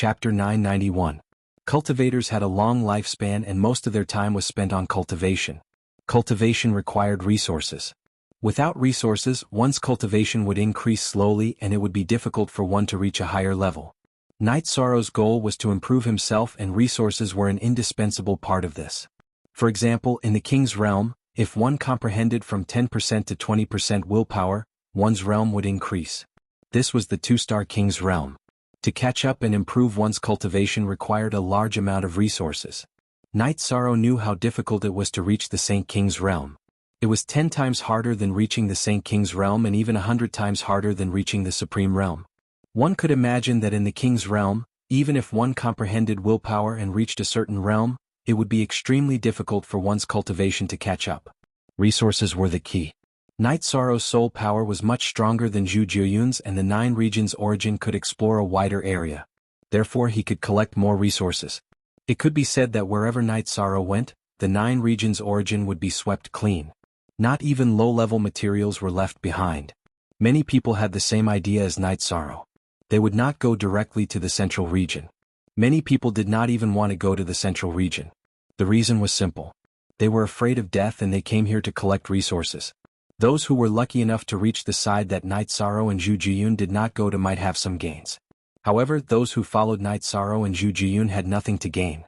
Chapter 991. Cultivators had a long lifespan and most of their time was spent on cultivation. Cultivation required resources. Without resources, one's cultivation would increase slowly and it would be difficult for one to reach a higher level. Knight Sorrow's goal was to improve himself and resources were an indispensable part of this. For example, in the king's realm, if one comprehended from 10% to 20% willpower, one's realm would increase. This was the 2-star king's realm. To catch up and improve one's cultivation required a large amount of resources. Knight Sorrow knew how difficult it was to reach the Saint King's realm. It was 10 times harder than reaching the Saint King's realm and even 100 times harder than reaching the Supreme Realm. One could imagine that in the King's realm, even if one comprehended willpower and reached a certain realm, it would be extremely difficult for one's cultivation to catch up. Resources were the key. Knight Sorrow's soul power was much stronger than Zhu Jiuyun's and the 9 regions' origin could explore a wider area. Therefore he could collect more resources. It could be said that wherever Knight Sorrow went, the 9 regions' origin would be swept clean. Not even low-level materials were left behind. Many people had the same idea as Knight Sorrow. They would not go directly to the central region. Many people did not even want to go to the central region. The reason was simple. They were afraid of death and they came here to collect resources. Those who were lucky enough to reach the side that Knight Sorrow and Zhu Jiyun did not go to might have some gains. However, those who followed Knight Sorrow and Zhu Jiyun had nothing to gain.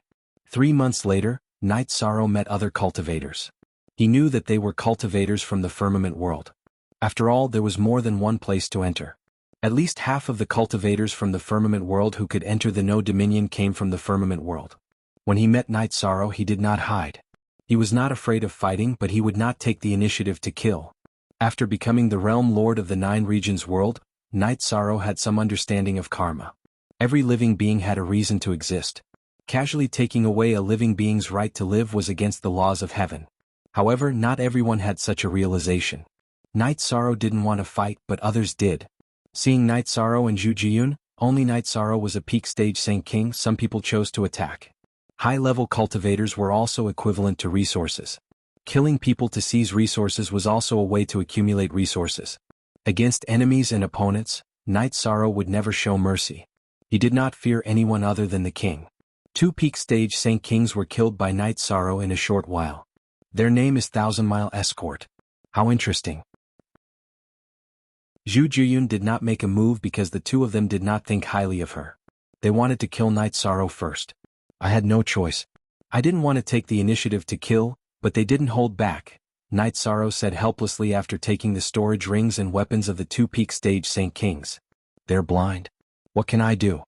3 months later, Knight Sorrow met other cultivators. He knew that they were cultivators from the firmament world. After all, there was more than one place to enter. At least half of the cultivators from the firmament world who could enter the No Dominion came from the firmament world. When he met Knight Sorrow, he did not hide. He was not afraid of fighting, but he would not take the initiative to kill. After becoming the realm lord of the 9 regions world, Knight Sorrow had some understanding of karma. Every living being had a reason to exist. Casually taking away a living being's right to live was against the laws of heaven. However, not everyone had such a realization. Knight Sorrow didn't want to fight, but others did. Seeing Knight Sorrow and Zhu Jiyun, only Knight Sorrow was a peak stage Saint King, some people chose to attack. High-level cultivators were also equivalent to resources. Killing people to seize resources was also a way to accumulate resources. Against enemies and opponents, Knight Sorrow would never show mercy. He did not fear anyone other than the king. 2 peak stage Saint Kings were killed by Knight Sorrow in a short while. Their name is Thousand-Mile Escort. How interesting. Zhu Jiyun did not make a move because the 2 of them did not think highly of her. They wanted to kill Knight Sorrow first. I had no choice. I didn't want to take the initiative to kill, but they didn't hold back, Knight Sorrow said helplessly after taking the storage rings and weapons of the 2 peak stage Saint Kings. They're blind. What can I do?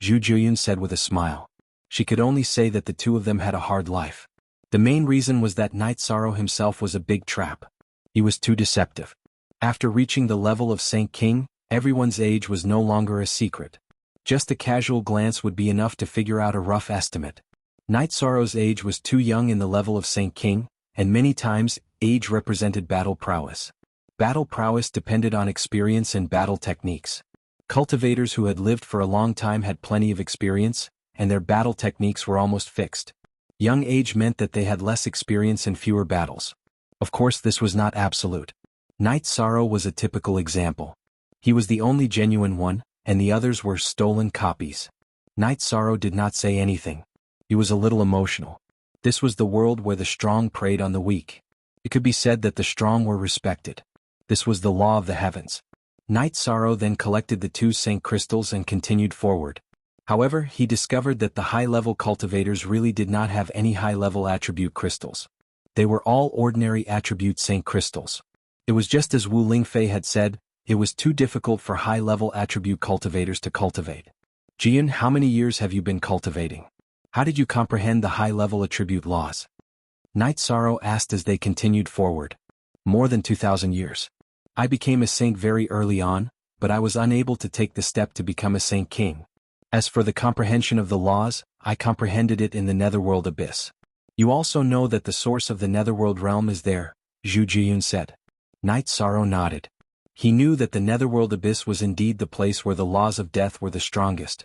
Zhu Jiyun said with a smile. She could only say that the 2 of them had a hard life. The main reason was that Knight Sorrow himself was a big trap. He was too deceptive. After reaching the level of Saint King, everyone's age was no longer a secret. Just a casual glance would be enough to figure out a rough estimate. Knight Sorrow's age was too young in the level of Saint King, and many times, age represented battle prowess. Battle prowess depended on experience and battle techniques. Cultivators who had lived for a long time had plenty of experience, and their battle techniques were almost fixed. Young age meant that they had less experience and fewer battles. Of course, this was not absolute. Knight Sorrow was a typical example. He was the only genuine one, and the others were stolen copies. Knight Sorrow did not say anything. He was a little emotional. This was the world where the strong preyed on the weak. It could be said that the strong were respected. This was the law of the heavens. Knight Sorrow then collected the 2 Saint Crystals and continued forward. However, he discovered that the high-level cultivators really did not have any high-level attribute crystals. They were all ordinary attribute Saint Crystals. It was just as Wu Lingfei had said, it was too difficult for high-level attribute cultivators to cultivate. Jian, how many years have you been cultivating? How did you comprehend the high-level attribute laws? Knight Sorrow asked as they continued forward. More than 2,000 years. I became a saint very early on, but I was unable to take the step to become a Saint King. As for the comprehension of the laws, I comprehended it in the Netherworld abyss. You also know that the source of the Netherworld realm is there, Zhu Jiyun said. Knight Sorrow nodded. He knew that the Netherworld abyss was indeed the place where the laws of death were the strongest.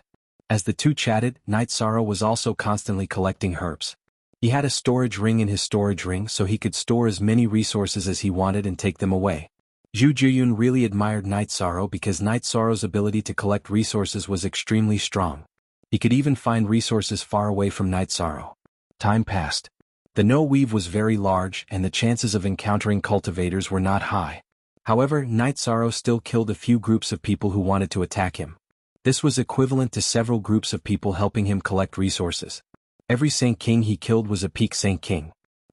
As the 2 chatted, Knight Sorrow was also constantly collecting herbs. He had a storage ring in his storage ring so he could store as many resources as he wanted and take them away. Zhu Jiyun really admired Knight Sorrow because Knight Sorrow's ability to collect resources was extremely strong. He could even find resources far away from Night Sorrow. Time passed. The no-weave was very large and the chances of encountering cultivators were not high. However, Night Sorrow still killed a few groups of people who wanted to attack him. This was equivalent to several groups of people helping him collect resources. Every Saint King he killed was a peak Saint King.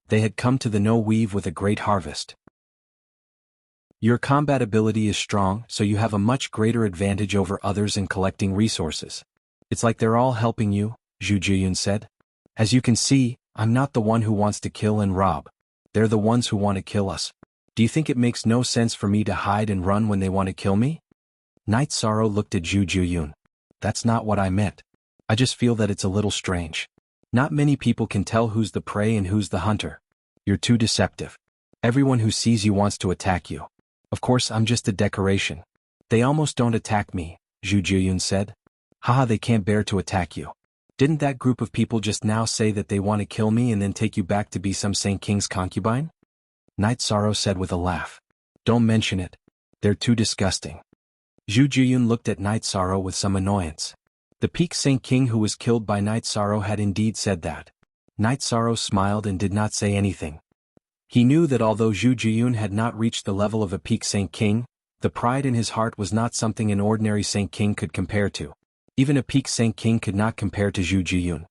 They had come to the no-weave with a great harvest. Your combat ability is strong, so you have a much greater advantage over others in collecting resources. It's like they're all helping you, Zhu Jiyun said. As you can see, I'm not the one who wants to kill and rob. They're the ones who want to kill us. Do you think it makes no sense for me to hide and run when they want to kill me? Night Sorrow looked at Zhu Jiyun. That's not what I meant. I just feel that it's a little strange. Not many people can tell who's the prey and who's the hunter. You're too deceptive. Everyone who sees you wants to attack you. Of course, I'm just a decoration. They almost don't attack me, Zhu Jiyun said. Haha, they can't bear to attack you. Didn't that group of people just now say that they want to kill me and then take you back to be some Saint King's concubine? Night Sorrow said with a laugh. Don't mention it. They're too disgusting. Zhu Jiyun looked at Night Sorrow with some annoyance. The peak Saint King who was killed by Night Sorrow had indeed said that. Night Sorrow smiled and did not say anything. He knew that although Zhu Jiyun had not reached the level of a peak Saint King, the pride in his heart was not something an ordinary Saint King could compare to. Even a peak Saint King could not compare to Zhu Jiyun.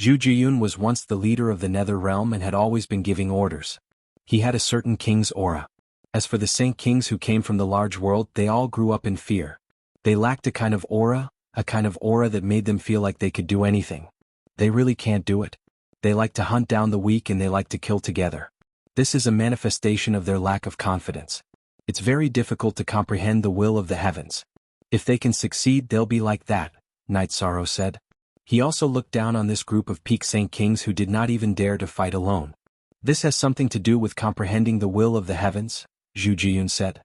Zhu Jiyun was once the leader of the Nether Realm and had always been giving orders. He had a certain king's aura. As for the Saint Kings who came from the large world, they all grew up in fear. They lacked a kind of aura that made them feel like they could do anything. They really can't do it. They like to hunt down the weak and they like to kill together. This is a manifestation of their lack of confidence. It's very difficult to comprehend the will of the heavens. If they can succeed, they'll be like that, Night Sorrow said. He also looked down on this group of peak Saint Kings who did not even dare to fight alone. This has something to do with comprehending the will of the heavens, Zhu Jiyun said.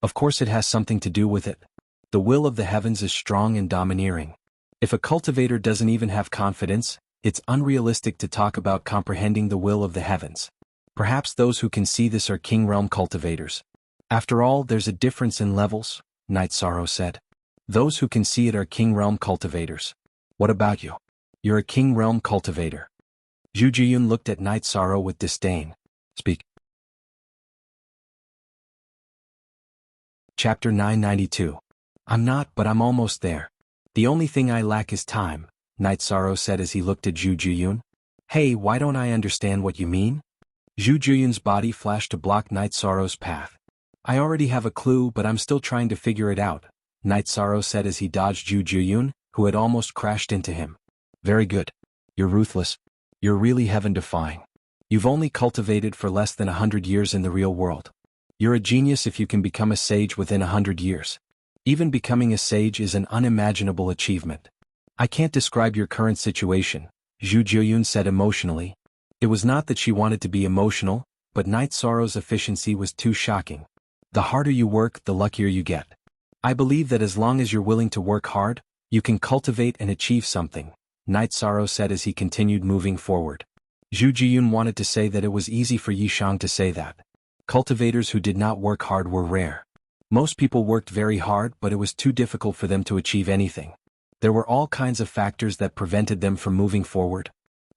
Of course it has something to do with it. The will of the heavens is strong and domineering. If a cultivator doesn't even have confidence, it's unrealistic to talk about comprehending the will of the heavens. Perhaps those who can see this are King Realm cultivators. After all, there's a difference in levels, Night Sorrow said. Those who can see it are King Realm cultivators. What about you? You're a King Realm cultivator. Zhu Jiyun looked at Night Sorrow with disdain. Speak. Chapter 992. I'm not, but I'm almost there. The only thing I lack is time, Night Sorrow said as he looked at Zhu Jiyun. Hey, why don't I understand what you mean? Zhu Jiyun's body flashed to block Night Sorrow's path. I already have a clue, but I'm still trying to figure it out, Night Sorrow said as he dodged Zhu Jiyun, who had almost crashed into him. Very good. You're ruthless. You're really heaven-defying. You've only cultivated for less than 100 years in the real world. You're a genius if you can become a sage within 100 years. Even becoming a sage is an unimaginable achievement. I can't describe your current situation, Zhu Jiyun said emotionally. It was not that she wanted to be emotional, but Night Sorrow's efficiency was too shocking. The harder you work, the luckier you get. I believe that as long as you're willing to work hard, you can cultivate and achieve something, Night Sorrow said as he continued moving forward. Zhu Jiyun wanted to say that it was easy for Yishang to say that. Cultivators who did not work hard were rare. Most people worked very hard, but it was too difficult for them to achieve anything. There were all kinds of factors that prevented them from moving forward.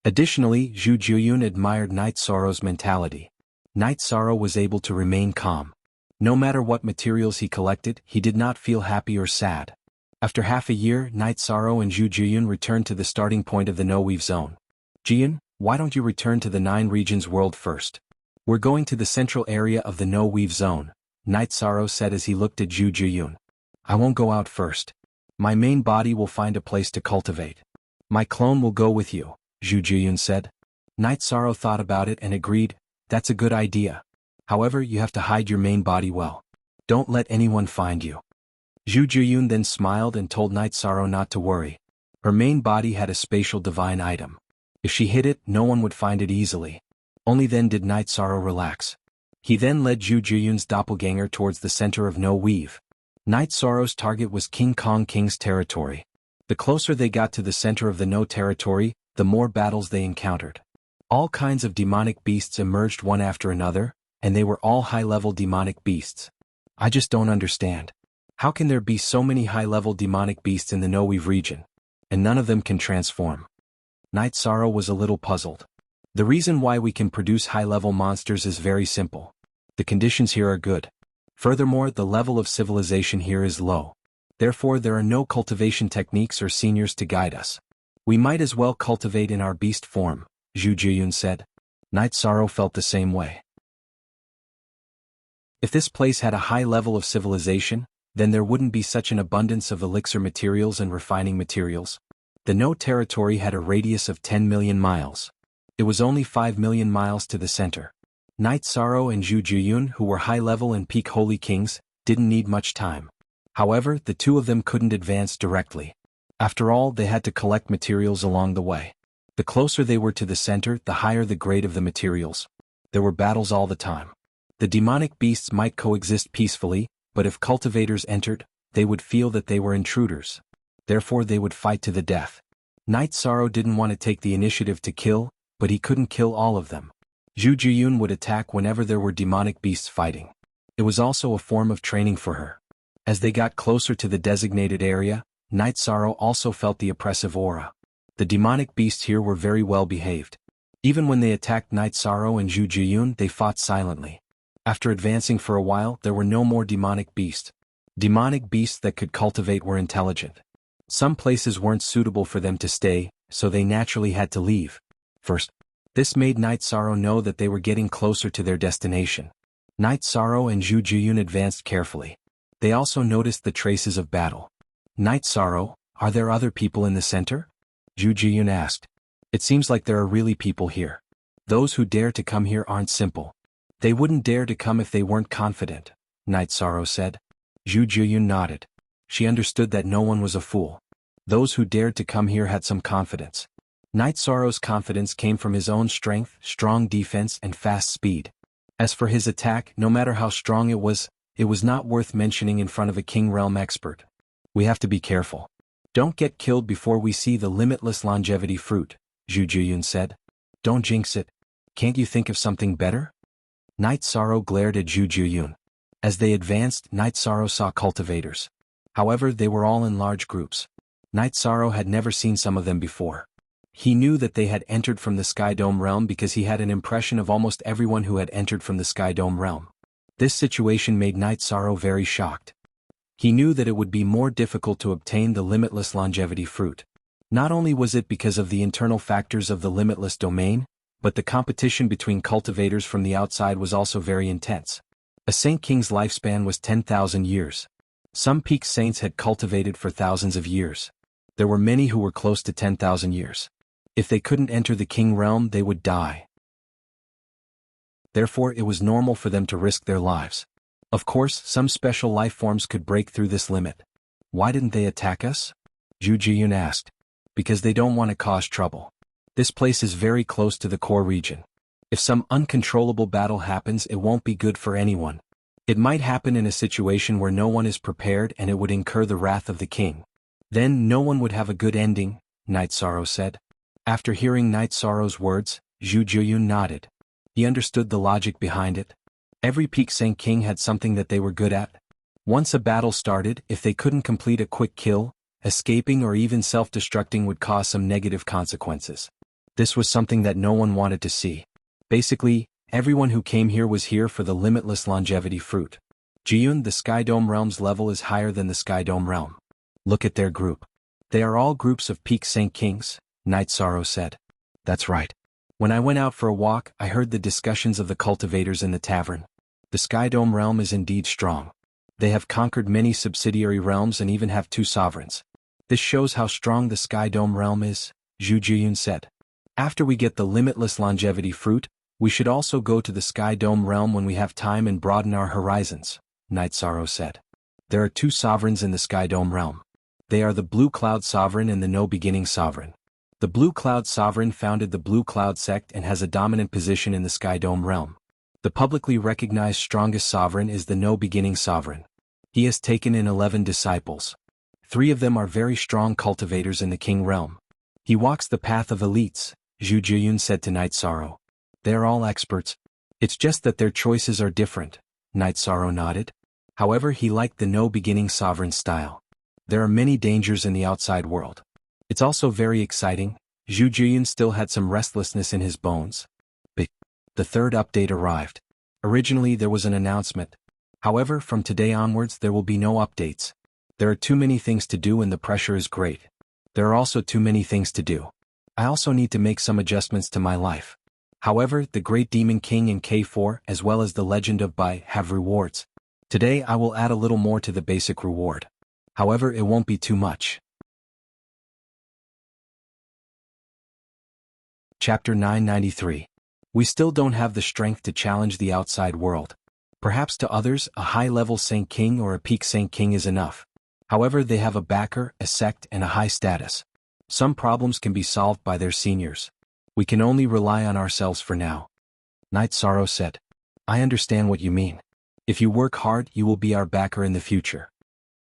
Additionally, Zhu Jiyun admired Night Sorrow's mentality. Night Sorrow was able to remain calm. No matter what materials he collected, he did not feel happy or sad. After half a year, Night Sorrow and Zhu Jiyun returned to the starting point of the no-weave zone. Jiyun, why don't you return to the 9 regions world first? We're going to the central area of the no-weave zone, Night Sorrow said as he looked at Zhu Jiyun. I won't go out first. My main body will find a place to cultivate. My clone will go with you, Zhu Jiyun said. Night Sorrow thought about it and agreed, that's a good idea. However, you have to hide your main body well. Don't let anyone find you. Zhu Jiyun then smiled and told Night Sorrow not to worry. Her main body had a spatial divine item. If she hid it, no one would find it easily. Only then did Night Sorrow relax. He then led Zhu Jiyun's doppelganger towards the center of No Weave. Night Sorrow's target was King Kong King's territory. The closer they got to the center of the No territory, the more battles they encountered. All kinds of demonic beasts emerged one after another, and they were all high-level demonic beasts. I just don't understand. How can there be so many high-level demonic beasts in the No Weave region? and none of them can transform. Night Sorrow was a little puzzled. The reason why we can produce high-level monsters is very simple. The conditions here are good. Furthermore, the level of civilization here is low. Therefore, there are no cultivation techniques or seniors to guide us. We might as well cultivate in our beast form, Zhu Jiyun said. Night Sorrow felt the same way. If this place had a high level of civilization, then there wouldn't be such an abundance of elixir materials and refining materials. The No territory had a radius of 10 million miles. It was only 5 million miles to the center. Night Sorrow and Zhu Jiyun, who were high-level and peak holy kings, didn't need much time. However, the two of them couldn't advance directly. After all, they had to collect materials along the way. The closer they were to the center, the higher the grade of the materials. There were battles all the time. The demonic beasts might coexist peacefully, but if cultivators entered, they would feel that they were intruders. Therefore they would fight to the death. Night Sorrow didn't want to take the initiative to kill, but he couldn't kill all of them. Zhu Jiyun would attack whenever there were demonic beasts fighting. It was also a form of training for her. As they got closer to the designated area, Night Sorrow also felt the oppressive aura. The demonic beasts here were very well behaved. Even when they attacked Night Sorrow and Zhu Jiyun, they fought silently. After advancing for a while, there were no more demonic beasts. Demonic beasts that could cultivate were intelligent. Some places weren't suitable for them to stay, so they naturally had to leave. First, this made Night Sorrow know that they were getting closer to their destination. Night Sorrow and Zhu Jiyun advanced carefully. They also noticed the traces of battle. Night Sorrow, are there other people in the center? Zhu Jiyun asked. It seems like there are really people here. Those who dare to come here aren't simple. They wouldn't dare to come if they weren't confident, Night Sorrow said. Zhu Jiyun nodded. She understood that no one was a fool. Those who dared to come here had some confidence. Night Sorrow's confidence came from his own strength, strong defense, and fast speed. As for his attack, no matter how strong it was not worth mentioning in front of a King Realm expert. We have to be careful. Don't get killed before we see the limitless longevity fruit, Zhu Jiyun said. Don't jinx it. Can't you think of something better? Night Sorrow glared at Zhu Jiyun. As they advanced, Night Sorrow saw cultivators. However, they were all in large groups. Night Sorrow had never seen some of them before. He knew that they had entered from the Sky Dome realm because he had an impression of almost everyone who had entered from the Sky Dome realm. This situation made Night Sorrow very shocked. He knew that it would be more difficult to obtain the limitless longevity fruit. Not only was it because of the internal factors of the limitless domain, but the competition between cultivators from the outside was also very intense. A Saint King's lifespan was 10,000 years. Some peak saints had cultivated for thousands of years. There were many who were close to 10,000 years. If they couldn't enter the King Realm, they would die. Therefore, it was normal for them to risk their lives. Of course, some special life forms could break through this limit. Why didn't they attack us? Zhu Jiyun asked. Because they don't want to cause trouble. This place is very close to the core region. If some uncontrollable battle happens, it won't be good for anyone. It might happen in a situation where no one is prepared and it would incur the wrath of the king. Then no one would have a good ending, Night Sorrow said. After hearing Night Sorrow's words, Zhu Jiyun nodded. He understood the logic behind it. Every peak Saint King had something that they were good at. Once a battle started, if they couldn't complete a quick kill, escaping or even self-destructing would cause some negative consequences. This was something that no one wanted to see. Basically, everyone who came here was here for the limitless longevity fruit. Jiyun, the Sky Dome realm's level is higher than the Sky Dome realm. Look at their group. They are all groups of peak Saint Kings, Night Sorrow said. That's right. When I went out for a walk, I heard the discussions of the cultivators in the tavern. The Sky Dome realm is indeed strong. They have conquered many subsidiary realms and even have 2 sovereigns. This shows how strong the Sky Dome realm is, Zhu Jiyun said. After we get the limitless longevity fruit, we should also go to the Sky Dome realm when we have time and broaden our horizons, Night Sorrow said. There are 2 sovereigns in the Sky Dome realm. They are the Blue Cloud Sovereign and the No Beginning Sovereign. The Blue Cloud Sovereign founded the Blue Cloud sect and has a dominant position in the Sky Dome realm. The publicly recognized strongest sovereign is the No Beginning Sovereign. He has taken in 11 disciples. 3 of them are very strong cultivators in the King Realm. He walks the path of elites, Zhu Jiyun said to Night Sorrow. They're all experts. It's just that their choices are different, Night Sorrow nodded. However, he liked the No Beginning Sovereign style. There are many dangers in the outside world. It's also very exciting. Zhu Jiyun still had some restlessness in his bones. But the third update arrived. Originally there was an announcement. However, from today onwards there will be no updates. There are too many things to do and the pressure is great. There are also too many things to do. I also need to make some adjustments to my life. However, the Great Demon King and K4 as well as the Legend of Bai have rewards. Today I will add a little more to the basic reward. However, it won't be too much. Chapter 993. We still don't have the strength to challenge the outside world. Perhaps to others, a high-level Saint King or a peak Saint King is enough. However, they have a backer, a sect, and a high status. Some problems can be solved by their seniors. We can only rely on ourselves for now. Night Sorrow said. I understand what you mean. If you work hard, you will be our backer in the future.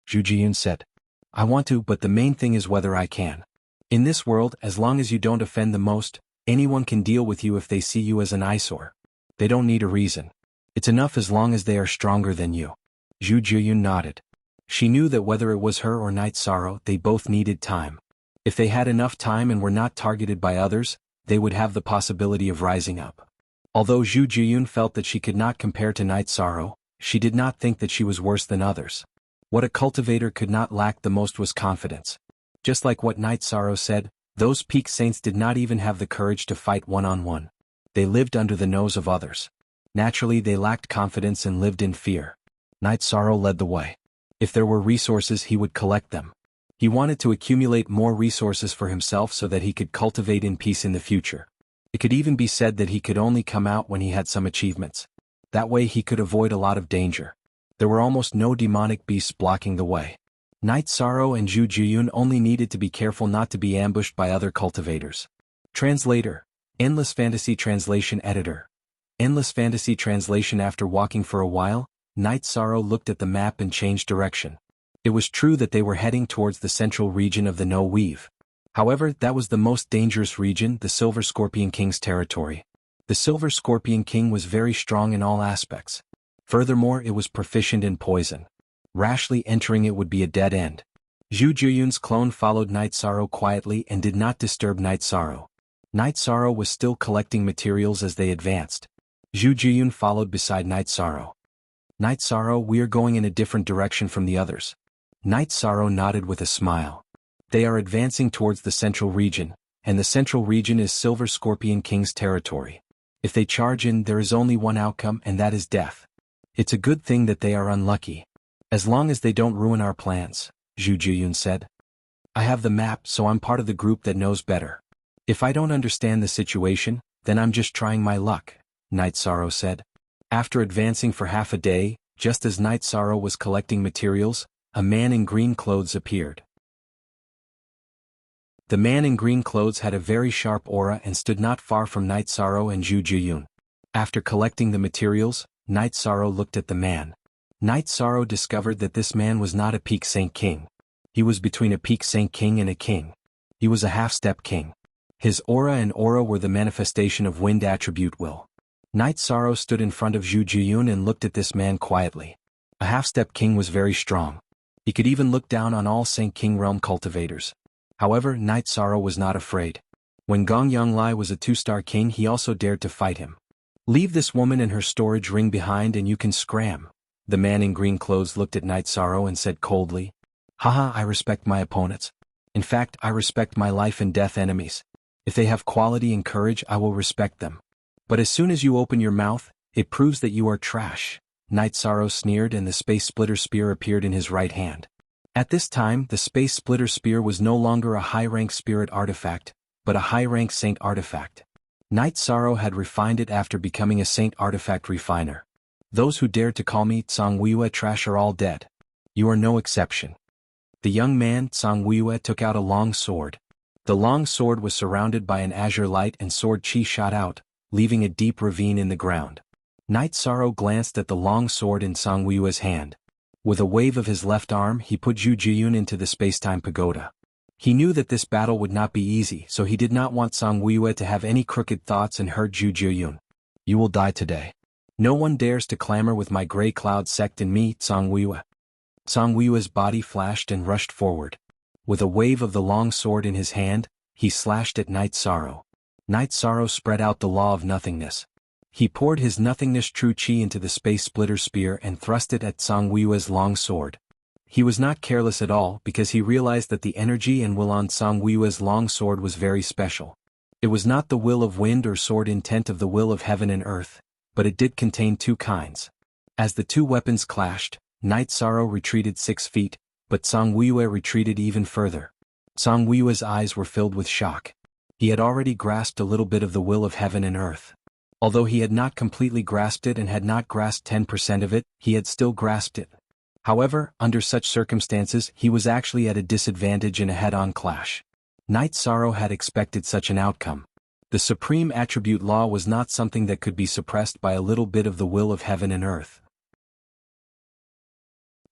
Zhu Jiyun said. I want to, but the main thing is whether I can. In this world, as long as you don't offend the most, anyone can deal with you if they see you as an eyesore. They don't need a reason. It's enough as long as they are stronger than you. Zhu Jiyun nodded. She knew that whether it was her or Night Sorrow, they both needed time. If they had enough time and were not targeted by others, they would have the possibility of rising up. Although Zhu Jiyun felt that she could not compare to Night Sorrow, she did not think that she was worse than others. What a cultivator could not lack the most was confidence. Just like what Night Sorrow said, those peak saints did not even have the courage to fight one-on-one. They lived under the nose of others. Naturally, they lacked confidence and lived in fear. Night Sorrow led the way. If there were resources, he would collect them. He wanted to accumulate more resources for himself so that he could cultivate in peace in the future. It could even be said that he could only come out when he had some achievements. That way he could avoid a lot of danger. There were almost no demonic beasts blocking the way. Night Sorrow and Zhu Jiyun only needed to be careful not to be ambushed by other cultivators. Translator. Endless Fantasy Translation Editor. Endless Fantasy Translation. After walking for a while, Night Sorrow looked at the map and changed direction. It was true that they were heading towards the central region of the No Weave. However, that was the most dangerous region, the Silver Scorpion King's territory. The Silver Scorpion King was very strong in all aspects. Furthermore, it was proficient in poison. Rashly entering it would be a dead end. Zhu Jiyun's clone followed Night Sorrow quietly and did not disturb Night Sorrow. Night Sorrow was still collecting materials as they advanced. Zhu Jiyun followed beside Night Sorrow. Night Sorrow, we are going in a different direction from the others. Night Sorrow nodded with a smile. They are advancing towards the central region, and the central region is Silver Scorpion King's territory. If they charge in, there is only one outcome, and that is death. It's a good thing that they are unlucky. As long as they don't ruin our plans, Zhu Jiyun said. I have the map, so I'm part of the group that knows better. If I don't understand the situation, then I'm just trying my luck, Night Sorrow said. After advancing for half a day, just as Night Sorrow was collecting materials, a man in green clothes appeared. The man in green clothes had a very sharp aura and stood not far from Night Sorrow and Zhu Jiyun. After collecting the materials, Night Sorrow looked at the man. Night Sorrow discovered that this man was not a peak Saint King. He was between a peak Saint King and a king. He was a half-step king. His aura and aura were the manifestation of wind attribute will. Night Sorrow stood in front of Zhu Jiyun and looked at this man quietly. A half-step king was very strong. He could even look down on all Saint King realm cultivators. However, Night Sorrow was not afraid. When Gong Yonglai was a 2-star king, he also dared to fight him. Leave this woman and her storage ring behind and you can scram. The man in green clothes looked at Night Sorrow and said coldly. Haha, I respect my opponents. In fact, I respect my life and death enemies. If they have quality and courage, I will respect them. But as soon as you open your mouth, it proves that you are trash. Night Sorrow sneered and the Space Splitter Spear appeared in his right hand. At this time, the Space Splitter Spear was no longer a high-rank spirit artifact, but a high-rank saint artifact. Night Sorrow had refined it after becoming a saint artifact refiner. Those who dared to call me Tsangwiyue trash are all dead. You are no exception. The young man, Tsangwiyue, took out a long sword. The long sword was surrounded by an azure light and sword chi shot out, leaving a deep ravine in the ground. Night Sorrow glanced at the long sword in Tsangwiyue's hand. With a wave of his left arm, he put Zhu Jiyun into the space-time pagoda. He knew that this battle would not be easy, so he did not want Tsangwiyue to have any crooked thoughts and hurt Zhu Jiyun. You will die today. No one dares to clamor with my gray cloud sect and me, Tsangwiyue. Tsangwiyue's body flashed and rushed forward. With a wave of the long sword in his hand, he slashed at Night Sorrow. Night Sorrow spread out the law of nothingness. He poured his nothingness true chi into the space splitter spear and thrust it at Song Wuya's long sword. He was not careless at all because he realized that the energy and will on Song Wuya's long sword was very special. It was not the will of wind or sword intent of the will of heaven and earth, but it did contain two kinds. As the two weapons clashed, Night Sorrow retreated 6 feet, but Song Wuya retreated even further. Song Wuya's eyes were filled with shock. He had already grasped a little bit of the will of heaven and earth. Although he had not completely grasped it and had not grasped 10% of it, he had still grasped it. However, under such circumstances he was actually at a disadvantage in a head-on clash. Night Sorrow had expected such an outcome. The supreme attribute law was not something that could be suppressed by a little bit of the will of heaven and earth.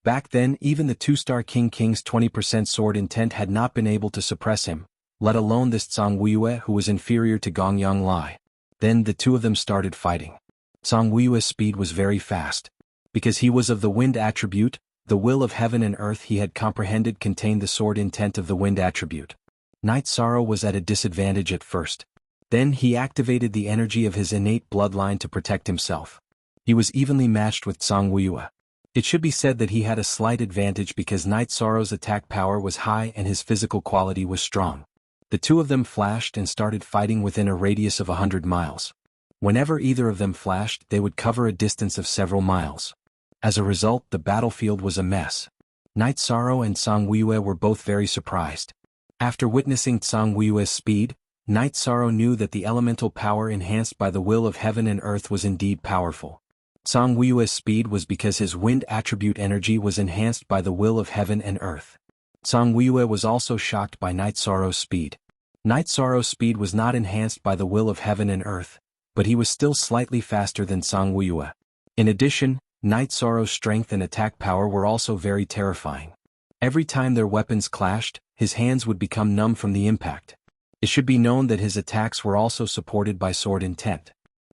Back then even the 2-star King's 20% sword intent had not been able to suppress him, let alone this Song Wuya who was inferior to Gongyang Lai. Then the two of them started fighting. Song Wuyu's speed was very fast. Because he was of the wind attribute, the will of heaven and earth he had comprehended contained the sword intent of the wind attribute. Night Sorrow was at a disadvantage at first. Then he activated the energy of his innate bloodline to protect himself. He was evenly matched with Song Wuya. It should be said that he had a slight advantage because Night Sorrow's attack power was high and his physical quality was strong. The two of them flashed and started fighting within a radius of 100 miles. Whenever either of them flashed, they would cover a distance of several miles. As a result, the battlefield was a mess. Night Sorrow and Song Wuya were both very surprised. After witnessing Song Wuyu's speed, Night Sorrow knew that the elemental power enhanced by the will of heaven and earth was indeed powerful. Song Wuyu's speed was because his wind attribute energy was enhanced by the will of heaven and earth. Song Wuya was also shocked by Night Sorrow's speed. Night Sorrow's speed was not enhanced by the will of heaven and earth, but he was still slightly faster than Song Wuya. In addition, Night Sorrow's strength and attack power were also very terrifying. Every time their weapons clashed, his hands would become numb from the impact. It should be known that his attacks were also supported by sword intent.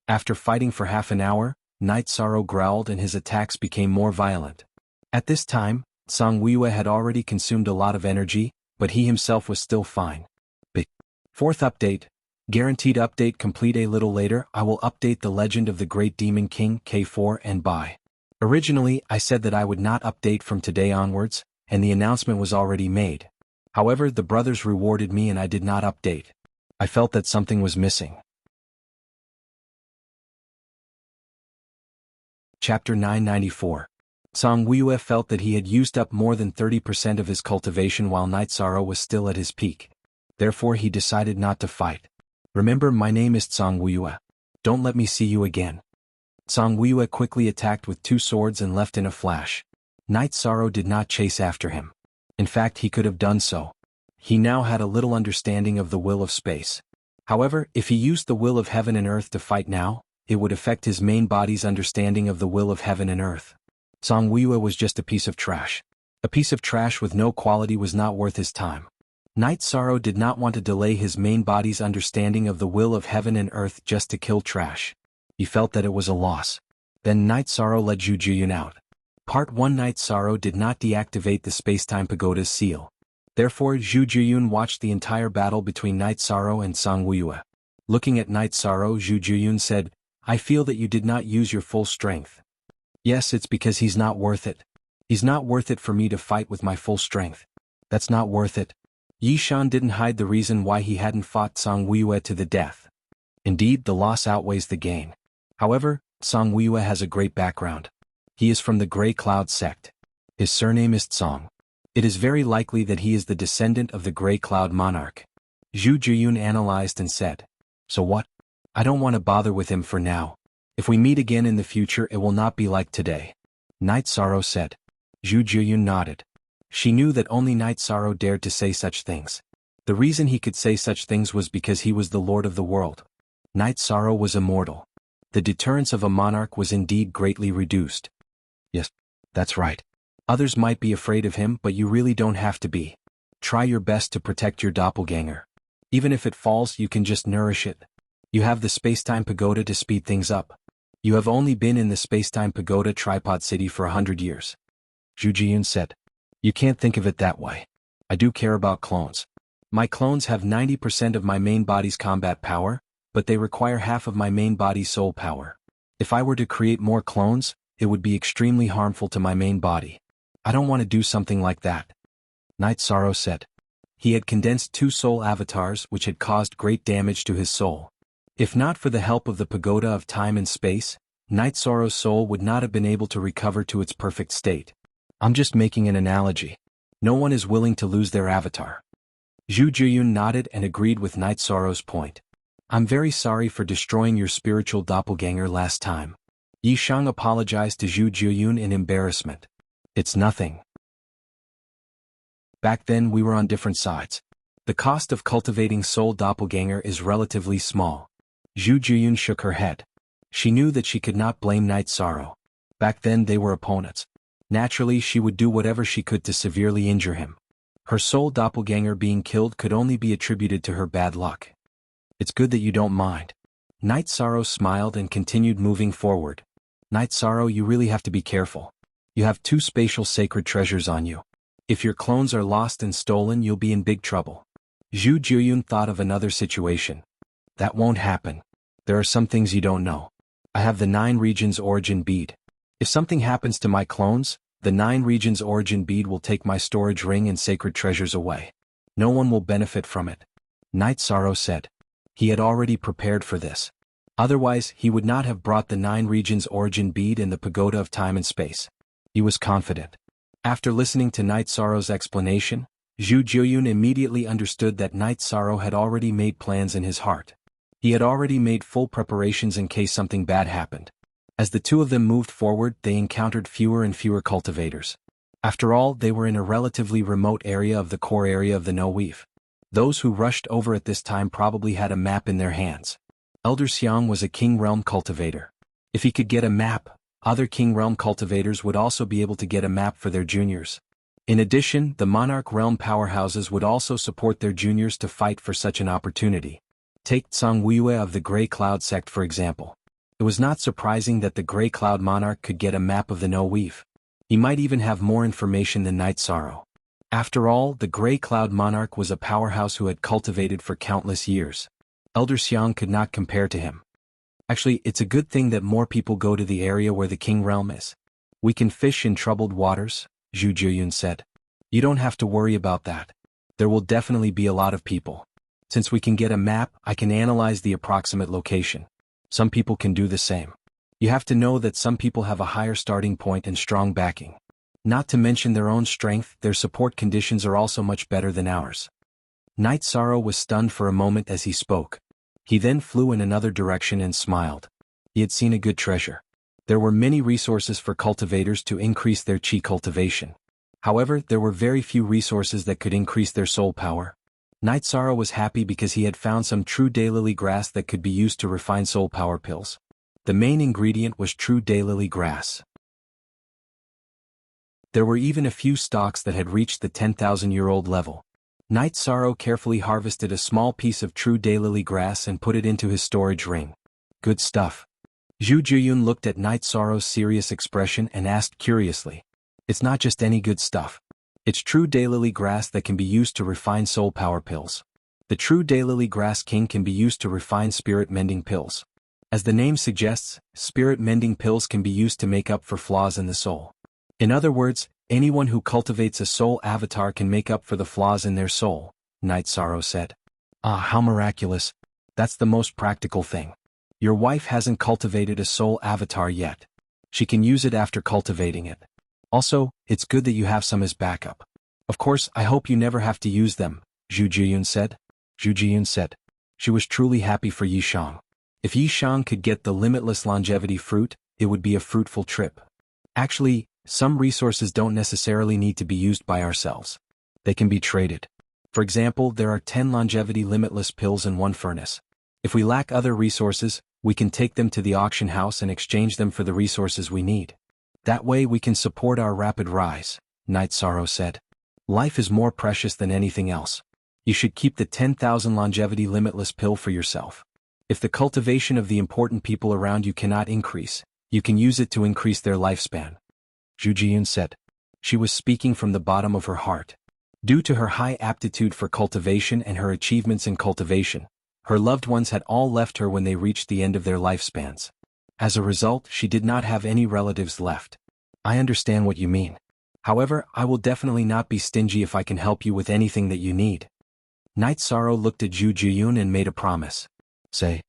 After fighting for half an hour, Night Sorrow growled and his attacks became more violent. At this time, Song Wuya had already consumed a lot of energy, but he himself was still fine. Fourth update. Guaranteed update complete. A little later I will update the legend of the Great Demon King K4 and bye. Originally I said that I would not update from today onwards, and the announcement was already made. However, the brothers rewarded me and I did not update. I felt that something was missing. Chapter 994. Song Wuya felt that he had used up more than 30% of his cultivation while Night Sorrow was still at his peak. Therefore he decided not to fight. Remember, my name is Song Wuya. Don't let me see you again. Song Wuya quickly attacked with 2 swords and left in a flash. Night Sorrow did not chase after him. In fact, he could have done so. He now had a little understanding of the will of space. However, if he used the will of heaven and earth to fight now, it would affect his main body's understanding of the will of heaven and earth. Song Wuya was just a piece of trash. A piece of trash with no quality was not worth his time. Night Sorrow did not want to delay his main body's understanding of the will of heaven and earth just to kill trash. He felt that it was a loss. Then Night Sorrow let Zhu Jiyun out. Part 1. Night Sorrow did not deactivate the Spacetime Pagoda's seal. Therefore Zhu Jiyun watched the entire battle between Night Sorrow and Song Wuya. Looking at Night Sorrow, Zhu Jiyun said, "I feel that you did not use your full strength." "Yes, it's because he's not worth it. He's not worth it for me to fight with my full strength. That's not worth it." Yi Shan didn't hide the reason why he hadn't fought Song Wuya to the death. Indeed, the loss outweighs the gain. However, Song Wuya has a great background. He is from the Grey Cloud sect. His surname is Tsong. It is very likely that he is the descendant of the Grey Cloud monarch. Zhu Jiyun analyzed and said, "So what? I don't want to bother with him for now. If we meet again in the future it will not be like today." Night Sorrow said. Zhu Jiyun nodded. She knew that only Night Sorrow dared to say such things. The reason he could say such things was because he was the Lord of the world. Night Sorrow was immortal. The deterrence of a monarch was indeed greatly reduced. Yes, that's right. Others might be afraid of him, but you really don't have to be. Try your best to protect your doppelganger. Even if it falls, you can just nourish it. You have the Spacetime Pagoda to speed things up. You have only been in the Spacetime Pagoda Tripod City for 100 years. Zhu Jiyun said. You can't think of it that way. I do care about clones. My clones have 90% of my main body's combat power, but they require half of my main body's soul power. If I were to create more clones, it would be extremely harmful to my main body. I don't want to do something like that. Night Sorrow said. He had condensed 2 soul avatars which had caused great damage to his soul. If not for the help of the pagoda of time and space, Night Sorrow's soul would not have been able to recover to its perfect state. I'm just making an analogy. No one is willing to lose their avatar. Zhu Jiyun nodded and agreed with Night Sorrow's point. I'm very sorry for destroying your spiritual doppelganger last time. Yi Shang apologized to Zhu Jiyun in embarrassment. It's nothing. Back then we were on different sides. The cost of cultivating soul doppelganger is relatively small. Zhu Jiyun shook her head. She knew that she could not blame Night Sorrow. Back then they were opponents. Naturally she would do whatever she could to severely injure him. Her soul doppelganger being killed could only be attributed to her bad luck. It's good that you don't mind. Night Sorrow smiled and continued moving forward. Night Sorrow, you really have to be careful. You have 2 spatial sacred treasures on you. If your clones are lost and stolen, you'll be in big trouble. Zhu Jiyun thought of another situation. That won't happen. There are some things you don't know. I have the 9 regions origin bead. If something happens to my clones, the 9 regions origin bead will take my storage ring and sacred treasures away. No one will benefit from it. Night Sorrow said. He had already prepared for this. Otherwise, he would not have brought the 9 regions origin bead and the pagoda of time and space. He was confident. After listening to Night Sorrow's explanation, Zhu Jiyun immediately understood that Night Sorrow had already made plans in his heart. He had already made full preparations in case something bad happened. As the 2 of them moved forward, they encountered fewer and fewer cultivators. After all, they were in a relatively remote area of the core area of the No Weave. Those who rushed over at this time probably had a map in their hands. Elder Xiang was a King Realm cultivator. If he could get a map, other King Realm cultivators would also be able to get a map for their juniors. In addition, the Monarch Realm powerhouses would also support their juniors to fight for such an opportunity. Take Tsang Weiyue of the Grey Cloud sect for example. It was not surprising that the Grey Cloud Monarch could get a map of the No Weave. He might even have more information than Night Sorrow. After all, the Grey Cloud Monarch was a powerhouse who had cultivated for countless years. Elder Xiang could not compare to him. Actually, it's a good thing that more people go to the area where the King Realm is. We can fish in troubled waters, Zhu Jiyun said. You don't have to worry about that. There will definitely be a lot of people. Since we can get a map, I can analyze the approximate location. Some people can do the same. You have to know that some people have a higher starting point and strong backing. Not to mention their own strength, their support conditions are also much better than ours. Night Sorrow was stunned for a moment as he spoke. He then flew in another direction and smiled. He had seen a good treasure. There were many resources for cultivators to increase their chi cultivation. However, there were very few resources that could increase their soul power. Night Sorrow was happy because he had found some true daylily grass that could be used to refine soul power pills. The main ingredient was true daylily grass. There were even a few stalks that had reached the 10,000-year-old level. Night Sorrow carefully harvested a small piece of true daylily grass and put it into his storage ring. Good stuff. Zhu Jiyun looked at Night Sorrow's serious expression and asked curiously. It's not just any good stuff. It's true daylily grass that can be used to refine soul power pills. The true daylily grass king can be used to refine spirit mending pills. As the name suggests, spirit mending pills can be used to make up for flaws in the soul. In other words, anyone who cultivates a soul avatar can make up for the flaws in their soul, Night Sorrow said. Ah, how miraculous. That's the most practical thing. Your wife hasn't cultivated a soul avatar yet. She can use it after cultivating it. Also, it's good that you have some as backup. Of course, I hope you never have to use them, Zhu Jiyun said. Zhu Jiyun said. She was truly happy for Yi Shang. If Yi Shang could get the limitless longevity fruit, it would be a fruitful trip. Actually, some resources don't necessarily need to be used by ourselves. They can be traded. For example, there are 10 longevity limitless pills in one furnace. If we lack other resources, we can take them to the auction house and exchange them for the resources we need. That way we can support our rapid rise, Night Sorrow said. Life is more precious than anything else. You should keep the 10,000 longevity limitless pill for yourself. If the cultivation of the important people around you cannot increase, you can use it to increase their lifespan. Zhu Jiyun said. She was speaking from the bottom of her heart. Due to her high aptitude for cultivation and her achievements in cultivation, her loved ones had all left her when they reached the end of their lifespans. As a result, she did not have any relatives left. I understand what you mean. However, I will definitely not be stingy if I can help you with anything that you need. Night Sorrow looked at Zhu Jiyun and made a promise. Say.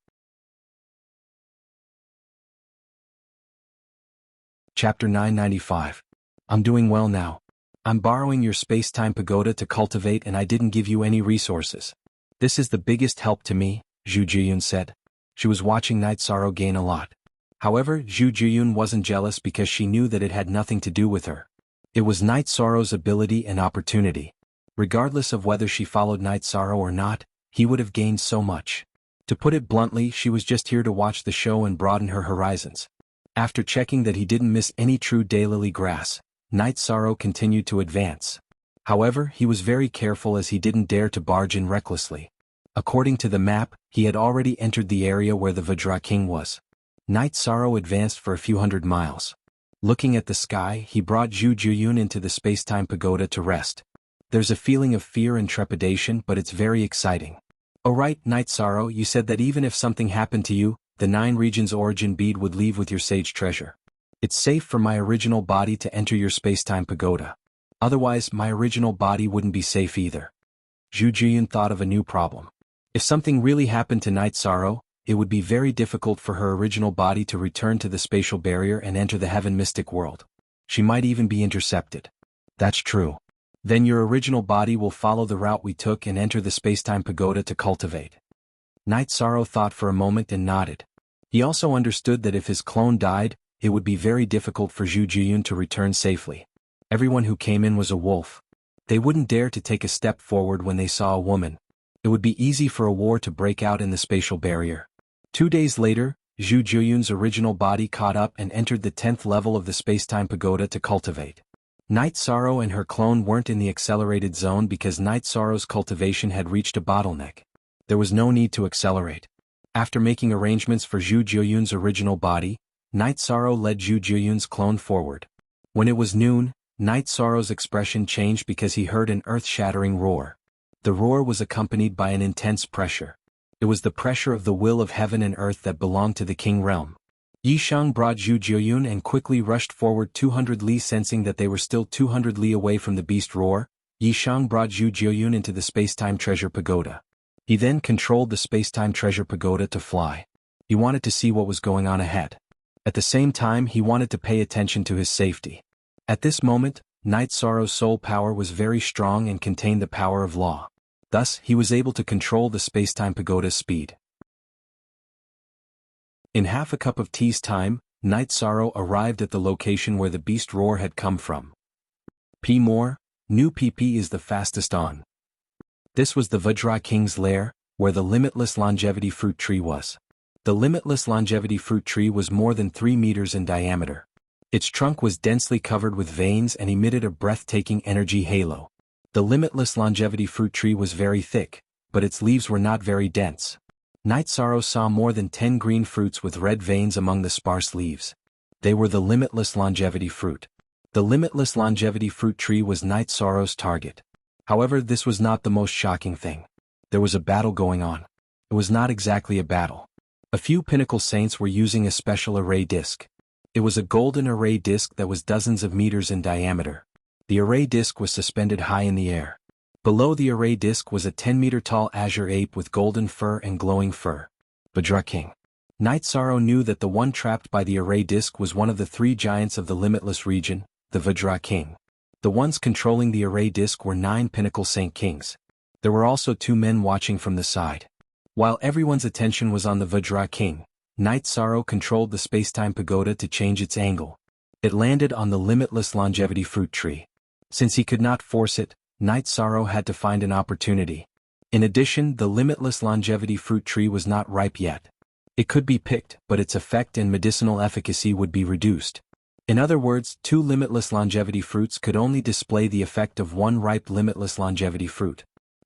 Chapter 995. I'm doing well now. I'm borrowing your space-time pagoda to cultivate and I didn't give you any resources. This is the biggest help to me, Zhu Jiyun said. She was watching Night Sorrow gain a lot. However, Zhu Jiyun wasn't jealous because she knew that it had nothing to do with her. It was Night Sorrow's ability and opportunity. Regardless of whether she followed Night Sorrow or not, he would have gained so much. To put it bluntly, she was just here to watch the show and broaden her horizons. After checking that he didn't miss any true daylily grass, Night Sorrow continued to advance. However, he was very careful as he didn't dare to barge in recklessly. According to the map, he had already entered the area where the Vajra King was. Night Sorrow advanced for a few hundred miles. Looking at the sky, he brought Zhu Jiyun into the space-time pagoda to rest. There's a feeling of fear and trepidation, but it's very exciting. Alright, Night Sorrow, you said that even if something happened to you, the 9 regions origin bead would leave with your sage treasure. It's safe for my original body to enter your space-time pagoda. Otherwise, my original body wouldn't be safe either. Zhu Jiyun thought of a new problem. If something really happened to Night Sorrow, it would be very difficult for her original body to return to the spatial barrier and enter the heaven mystic world. She might even be intercepted. That's true. Then your original body will follow the route we took and enter the space-time pagoda to cultivate. Night Sorrow thought for a moment and nodded. He also understood that if his clone died, it would be very difficult for Zhu Jiyun to return safely. Everyone who came in was a wolf. They wouldn't dare to take a step forward when they saw a woman. It would be easy for a war to break out in the spatial barrier. 2 days later, Zhu Jiyun's original body caught up and entered the 10th level of the space-time pagoda to cultivate. Night Sorrow and her clone weren't in the accelerated zone because Night Sorrow's cultivation had reached a bottleneck. There was no need to accelerate. After making arrangements for Zhu Jiyun's original body, Night Sorrow led Zhu Jiyun's clone forward. When it was noon, Night Sorrow's expression changed because he heard an earth-shattering roar. The roar was accompanied by an intense pressure. It was the pressure of the will of heaven and earth that belonged to the king realm. Yishang brought Zhu Jiyun and quickly rushed forward 200 li, sensing that they were still 200 li away from the beast roar. Yishang brought Zhu Jiyun into the space-time treasure pagoda. He then controlled the space-time treasure pagoda to fly. He wanted to see what was going on ahead. At the same time, he wanted to pay attention to his safety. At this moment, Night Sorrow's soul power was very strong and contained the power of law. Thus, he was able to control the space-time pagoda's speed. In half a cup of tea's time, Night Sorrow arrived at the location where the beast roar had come from. P more, new PP is the fastest on. This was the Vajra King's lair, where the limitless longevity fruit tree was. The limitless longevity fruit tree was more than 3 meters in diameter. Its trunk was densely covered with veins and emitted a breathtaking energy halo. The limitless longevity fruit tree was very thick, but its leaves were not very dense. Night Sorrow saw more than 10 green fruits with red veins among the sparse leaves. They were the limitless longevity fruit. The limitless longevity fruit tree was Night Sorrow's target. However, this was not the most shocking thing. There was a battle going on. It was not exactly a battle. A few pinnacle saints were using a special array disc. It was a golden array disc that was dozens of meters in diameter. The array disc was suspended high in the air. Below the array disc was a 10-meter-tall azure ape with golden fur and glowing fur. Vajra King. Night Sorrow knew that the one trapped by the array disc was one of the 3 giants of the limitless region, the Vajra King. The ones controlling the array disc were 9 pinnacle saint kings. There were also 2 men watching from the side. While everyone's attention was on the Vajra King, Night Sorrow controlled the space-time pagoda to change its angle. It landed on the limitless longevity fruit tree. Since he could not force it, Night Sorrow had to find an opportunity. In addition, the limitless longevity fruit tree was not ripe yet. It could be picked, but its effect and medicinal efficacy would be reduced. In other words, 2 limitless longevity fruits could only display the effect of 1 ripe limitless longevity fruit.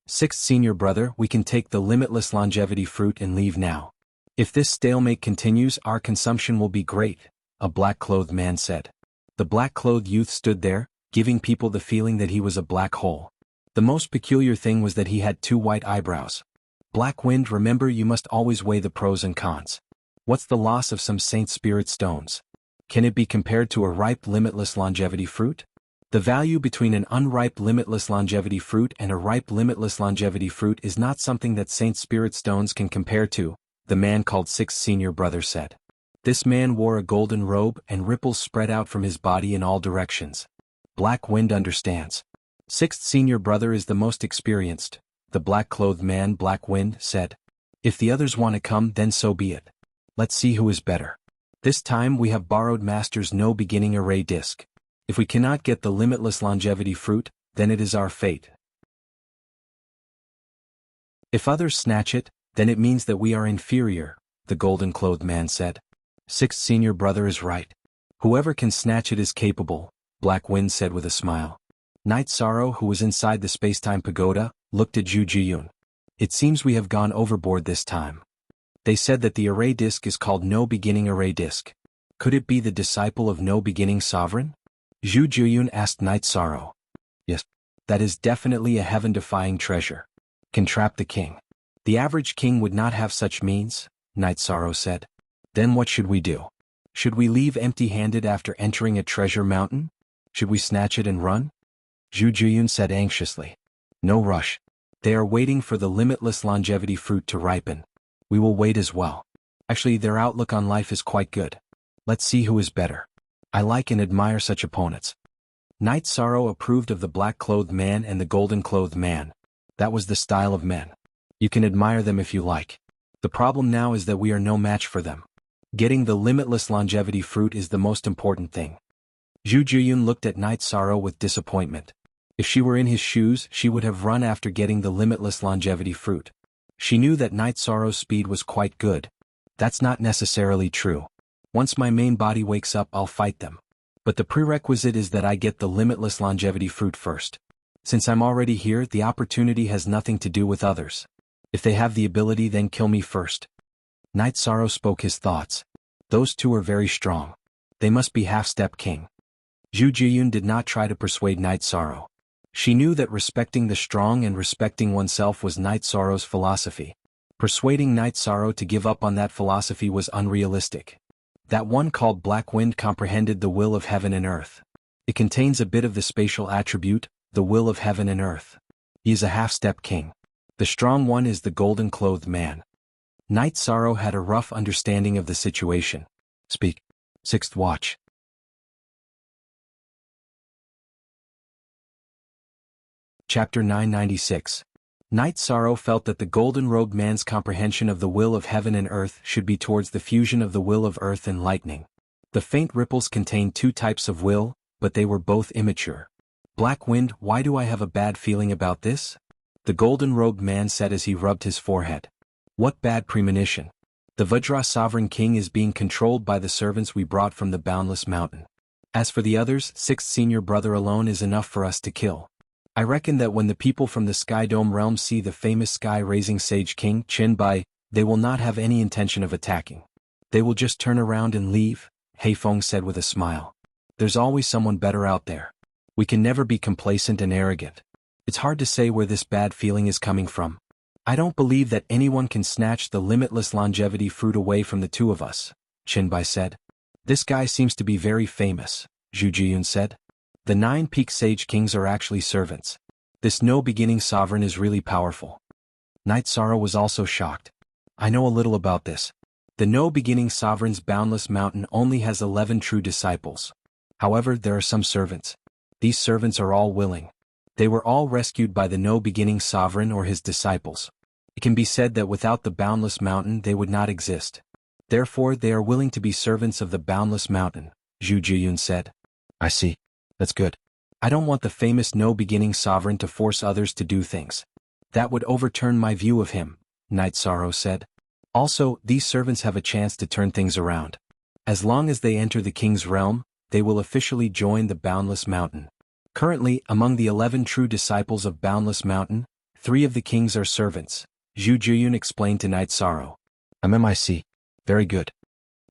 6th senior brother, we can take the limitless longevity fruit and leave now. If this stalemate continues, our consumption will be great, a black-clothed man said. The black-clothed youth stood there, giving people the feeling that he was a black hole. The most peculiar thing was that he had 2 white eyebrows. Black Wind, remember, you must always weigh the pros and cons. What's the loss of some Saint Spirit stones? Can it be compared to a ripe limitless longevity fruit? The value between an unripe limitless longevity fruit and a ripe limitless longevity fruit is not something that Saint Spirit stones can compare to, the man called Sixth Senior Brother said. This man wore a golden robe and ripples spread out from his body in all directions. Black Wind understands. Sixth Senior Brother is the most experienced, the black-clothed man, Black Wind said. If the others want to come, then so be it. Let's see who is better. This time we have borrowed Master's no beginning array disc. If we cannot get the limitless longevity fruit, then it is our fate. If others snatch it, then it means that we are inferior, the golden-clothed man said. Sixth Senior Brother is right. Whoever can snatch it is capable, Black Wind said with a smile. Night Sorrow, who was inside the space-time pagoda, looked at Zhu Jiyun. It seems we have gone overboard this time. They said that the array disk is called No Beginning Array Disk. Could it be the disciple of No Beginning Sovereign? Zhu Jiyun asked Night Sorrow. Yes. That is definitely a heaven-defying treasure. Can trap the king. The average king would not have such means, Night Sorrow said. Then what should we do? Should we leave empty-handed after entering a treasure mountain? Should we snatch it and run? Zhu Jiyun said anxiously. No rush. They are waiting for the limitless longevity fruit to ripen. We will wait as well. Actually, their outlook on life is quite good. Let's see who is better. I like and admire such opponents. Night Sorrow approved of the black-clothed man and the golden-clothed man. That was the style of men. You can admire them if you like. The problem now is that we are no match for them. Getting the limitless longevity fruit is the most important thing. Zhu Jiyun looked at Night Sorrow with disappointment. If she were in his shoes, she would have run after getting the limitless longevity fruit. She knew that Night Sorrow's speed was quite good. That's not necessarily true. Once my main body wakes up, I'll fight them. But the prerequisite is that I get the limitless longevity fruit first. Since I'm already here, the opportunity has nothing to do with others. If they have the ability, then kill me first. Night Sorrow spoke his thoughts. Those two are very strong. They must be half-step king. Zhu Jiyun did not try to persuade Night Sorrow. She knew that respecting the strong and respecting oneself was Night Sorrow's philosophy. Persuading Night Sorrow to give up on that philosophy was unrealistic. That one called Black Wind comprehended the will of heaven and earth. It contains a bit of the spatial attribute, the will of heaven and earth. He is a half-step king. The strong one is the golden-clothed man. Night Sorrow had a rough understanding of the situation. Speak. Sixth Watch. Chapter 996. Night Sorrow felt that the golden-robed man's comprehension of the will of heaven and earth should be towards the fusion of the will of earth and lightning. The faint ripples contained 2 types of will, but they were both immature. Black Wind, why do I have a bad feeling about this? The golden-robed man said as he rubbed his forehead. What bad premonition? The Vajra Sovereign King is being controlled by the servants we brought from the Boundless Mountain. As for the others, Sixth Senior Brother alone is enough for us to kill. I reckon that when the people from the Sky Dome realm see the famous sky-raising Sage King, Qin Bai, they will not have any intention of attacking. They will just turn around and leave, Heifeng said with a smile. There's always someone better out there. We can never be complacent and arrogant. It's hard to say where this bad feeling is coming from. I don't believe that anyone can snatch the limitless longevity fruit away from the 2 of us, Qin Bai said. This guy seems to be very famous, Zhu Jiyun said. The 9 peak Sage Kings are actually servants. This no-beginning sovereign is really powerful. Night Sorrow was also shocked. I know a little about this. The no-beginning sovereign's boundless mountain only has 11 true disciples. However, there are some servants. These servants are all willing. They were all rescued by the no-beginning sovereign or his disciples. It can be said that without the boundless mountain they would not exist. Therefore, they are willing to be servants of the boundless mountain, Zhu Jiyun said. I see. That's good. I don't want the famous no-beginning sovereign to force others to do things. That would overturn my view of him, Night Sorrow said. Also, these servants have a chance to turn things around. As long as they enter the king's realm, they will officially join the Boundless Mountain. Currently, among the 11 true disciples of Boundless Mountain, 3 of the kings are servants, Zhu Jiyun explained to Night Sorrow. MMIC. Very good.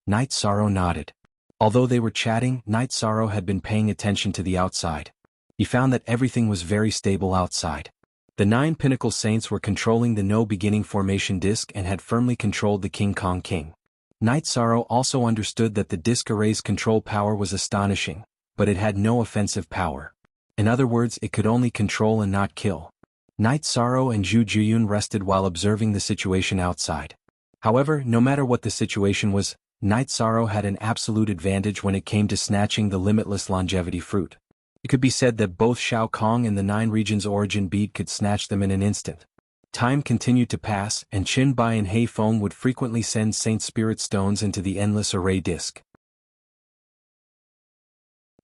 Night Sorrow nodded. Although they were chatting, Night Sorrow had been paying attention to the outside. He found that everything was very stable outside. The 9 pinnacle saints were controlling the no-beginning formation disk and had firmly controlled the King Kong King. Night Sorrow also understood that the disk array's control power was astonishing, but it had no offensive power. In other words, it could only control and not kill. Night Sorrow and Zhu Jiyun rested while observing the situation outside. However, no matter what the situation was, Night Sorrow had an absolute advantage when it came to snatching the limitless longevity fruit. It could be said that both Shao Kong and the 9 regions origin bead could snatch them in an instant. Time continued to pass, and Qin Bai and Hei Feng would frequently send Saint Spirit stones into the endless array disk.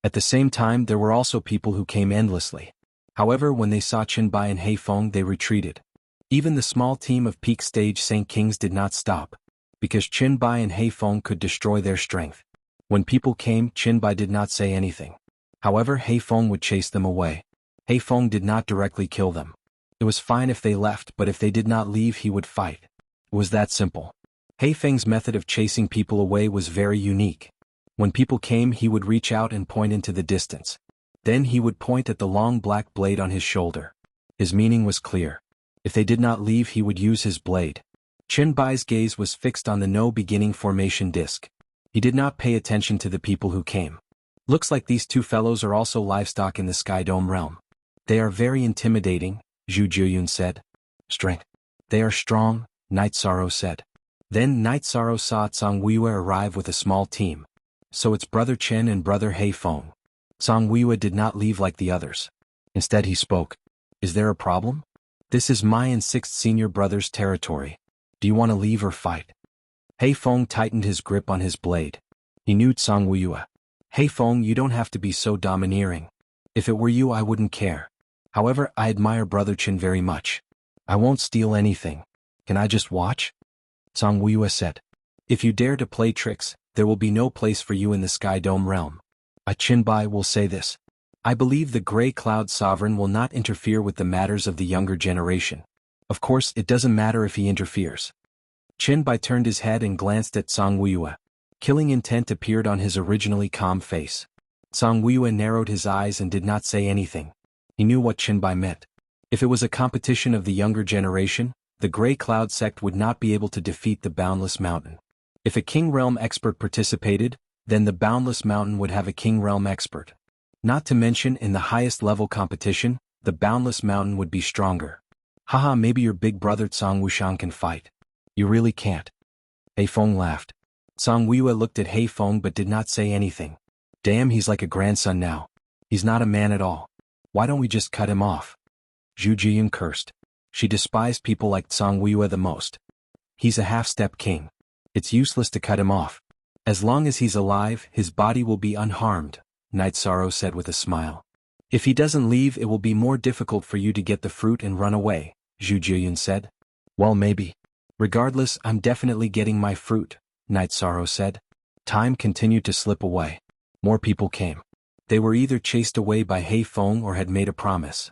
At the same time, there were also people who came endlessly. However, when they saw Qin Bai and Hei Feng, they retreated. Even the small team of peak stage Saint Kings did not stop, because Qin Bai and Hei Feng could destroy their strength. When people came, Qin Bai did not say anything. However, Hei Feng would chase them away. Hei Feng did not directly kill them. It was fine if they left, but if they did not leave, he would fight. It was that simple. Hei Feng's method of chasing people away was very unique. When people came, he would reach out and point into the distance. Then he would point at the long black blade on his shoulder. His meaning was clear. If they did not leave, he would use his blade. Qin Bai's gaze was fixed on the no-beginning formation disk. He did not pay attention to the people who came. Looks like these 2 fellows are also livestock in the Sky Dome realm. They are very intimidating, Zhu Jiyun said. Strength. They are strong, Night Sorrow said. Then Night Sorrow saw Zhang Weiyue arrive with a small team. So it's Brother Chen and Brother Hei Feng. Zhang Weiyue did not leave like the others. Instead he spoke. Is there a problem? This is my and 6th senior brother's territory. Do you want to leave or fight? Hei Feng tightened his grip on his blade. He knew Zhang Weiyue. Hei Feng, you don't have to be so domineering. If it were you, I wouldn't care. However, I admire Brother Chen very much. I won't steal anything. Can I just watch? Zhang Weiyue said. If you dare to play tricks, there will be no place for you in the Sky Dome realm. Qin Bai will say this. I believe the Grey Cloud Sovereign will not interfere with the matters of the younger generation. Of course, it doesn't matter if he interferes. Qin Bai turned his head and glanced at Zhang Weiyue. Killing intent appeared on his originally calm face. Zhang Weiyue narrowed his eyes and did not say anything. He knew what Qin Bai meant. If it was a competition of the younger generation, the Grey Cloud sect would not be able to defeat the Boundless Mountain. If a King Realm expert participated, then the Boundless Mountain would have a King Realm expert. Not to mention, in the highest level competition, the Boundless Mountain would be stronger. Haha, maybe your big brother Zhang Wuxian can fight. You really can't. Hei Feng laughed. Zhang Weiyue looked at Hei Feng but did not say anything. Damn, he's like a grandson now. He's not a man at all. Why don't we just cut him off? Zhu Jiyun cursed. She despised people like Zhang Weiyue the most. He's a half-step king. It's useless to cut him off. As long as he's alive, his body will be unharmed, Night Sorrow said with a smile. If he doesn't leave, it will be more difficult for you to get the fruit and run away, Zhu Jiyun said. Well, maybe. Regardless, I'm definitely getting my fruit, Night Sorrow said. Time continued to slip away. More people came. They were either chased away by Hei Feng or had made a promise.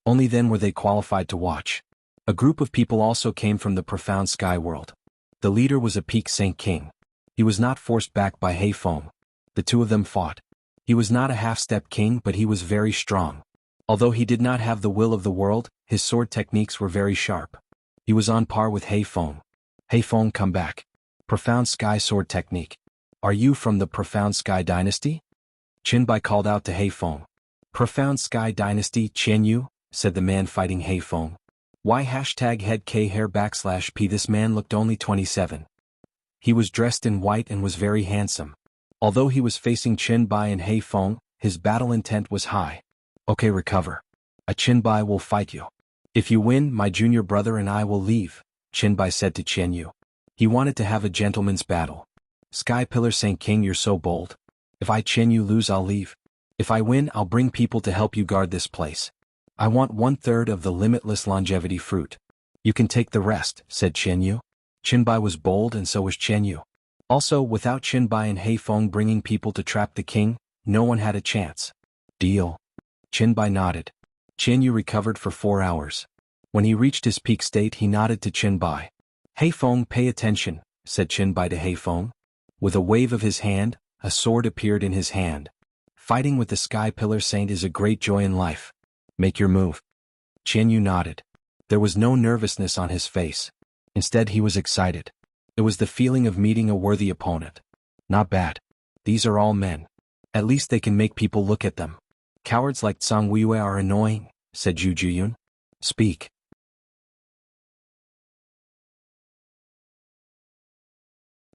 Only then were they qualified to watch. A group of people also came from the profound sky world. The leader was a peak Saint King. He was not forced back by Hei Feng. The 2 of them fought. He was not a half-step king, but he was very strong. Although he did not have the will of the world, his sword techniques were very sharp. He was on par with Hei Feng. Hei Feng, come back. Profound Sky Sword Technique. Are you from the Profound Sky Dynasty? Qin Bai called out to Hei Feng. Profound Sky Dynasty, Qian Yu, said the man fighting Hei Feng. Why #head K hair /P? This man looked only 27. He was dressed in white and was very handsome. Although he was facing Qin Bai and Hei Feng, his battle intent was high. Okay, recover. Qin Bai will fight you. If you win, my junior brother and I will leave, Qin Bai said to Qian Yu. He wanted to have a gentleman's battle. Sky Pillar Saint King, you're so bold. If I Qian Yu lose, I'll leave. If I win, I'll bring people to help you guard this place. I want 1/3 of the limitless longevity fruit. You can take the rest, said Qian Yu. Qin Bai was bold and so was Qian Yu. Also, without Qin Bai and Hei Feng bringing people to trap the king, no one had a chance. Deal. Qin Bai nodded. Qian Yu recovered for 4 hours. When he reached his peak state, he nodded to Qin Bai. Hei Feng, pay attention, said Qin Bai to Hei Feng. With a wave of his hand, a sword appeared in his hand. Fighting with the Sky Pillar Saint is a great joy in life. Make your move. Qian Yu nodded. There was no nervousness on his face. Instead he was excited. It was the feeling of meeting a worthy opponent. Not bad. These are all men. At least they can make people look at them. Cowards like Zhang Weiwei are annoying, said Zhu Jiyun. Speak.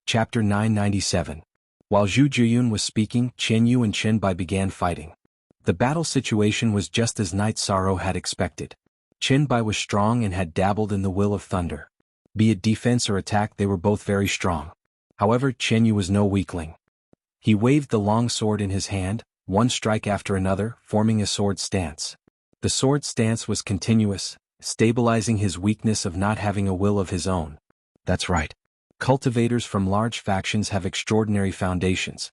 Chapter 997. While Zhu Jiyun was speaking, Qian Yu and Chen Bai began fighting. The battle situation was just as Knight Sorrow had expected. Chen Bai was strong and had dabbled in the will of thunder. Be it defense or attack, they were both very strong. However, Qian Yu was no weakling. He waved the long sword in his hand, one strike after another, forming a sword stance. The sword stance was continuous, stabilizing his weakness of not having a will of his own. That's right. Cultivators from large factions have extraordinary foundations.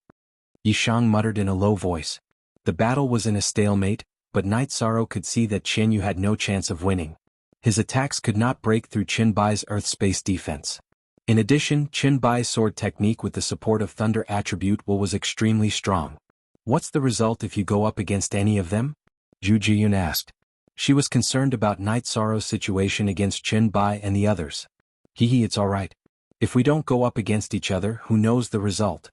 Yishang muttered in a low voice. The battle was in a stalemate, but Knight Sorrow could see that Qian Yu had no chance of winning. His attacks could not break through Chen Bai's earth-space defense. In addition, Chen Bai's sword technique with the support of thunder attribute was extremely strong. What's the result if you go up against any of them? Zhu Jiyun asked. She was concerned about Knight Sorrow's situation against Chen Bai and the others. It's alright. If we don't go up against each other, who knows the result?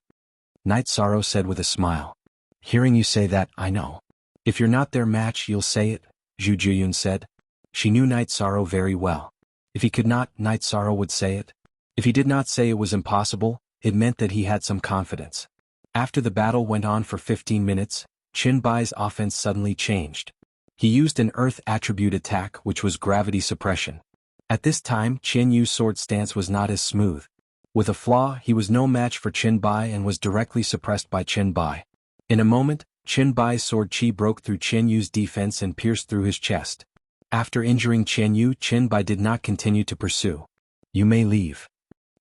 Knight Sorrow said with a smile. Hearing you say that, I know. If you're not their match, you'll say it, Zhu Jiyun said. She knew Knight Sorrow very well. If he could not, Knight Sorrow would say it. If he did not say it was impossible, it meant that he had some confidence. After the battle went on for 15 minutes, Chen Bai's offense suddenly changed. He used an earth attribute attack, which was gravity suppression. At this time, Qian Yu's sword stance was not as smooth. With a flaw, he was no match for Chen Bai and was directly suppressed by Chen Bai. In a moment, Chen Bai's sword chi broke through Qian Yu's defense and pierced through his chest. After injuring Qian Yu, Chen Bai did not continue to pursue. You may leave.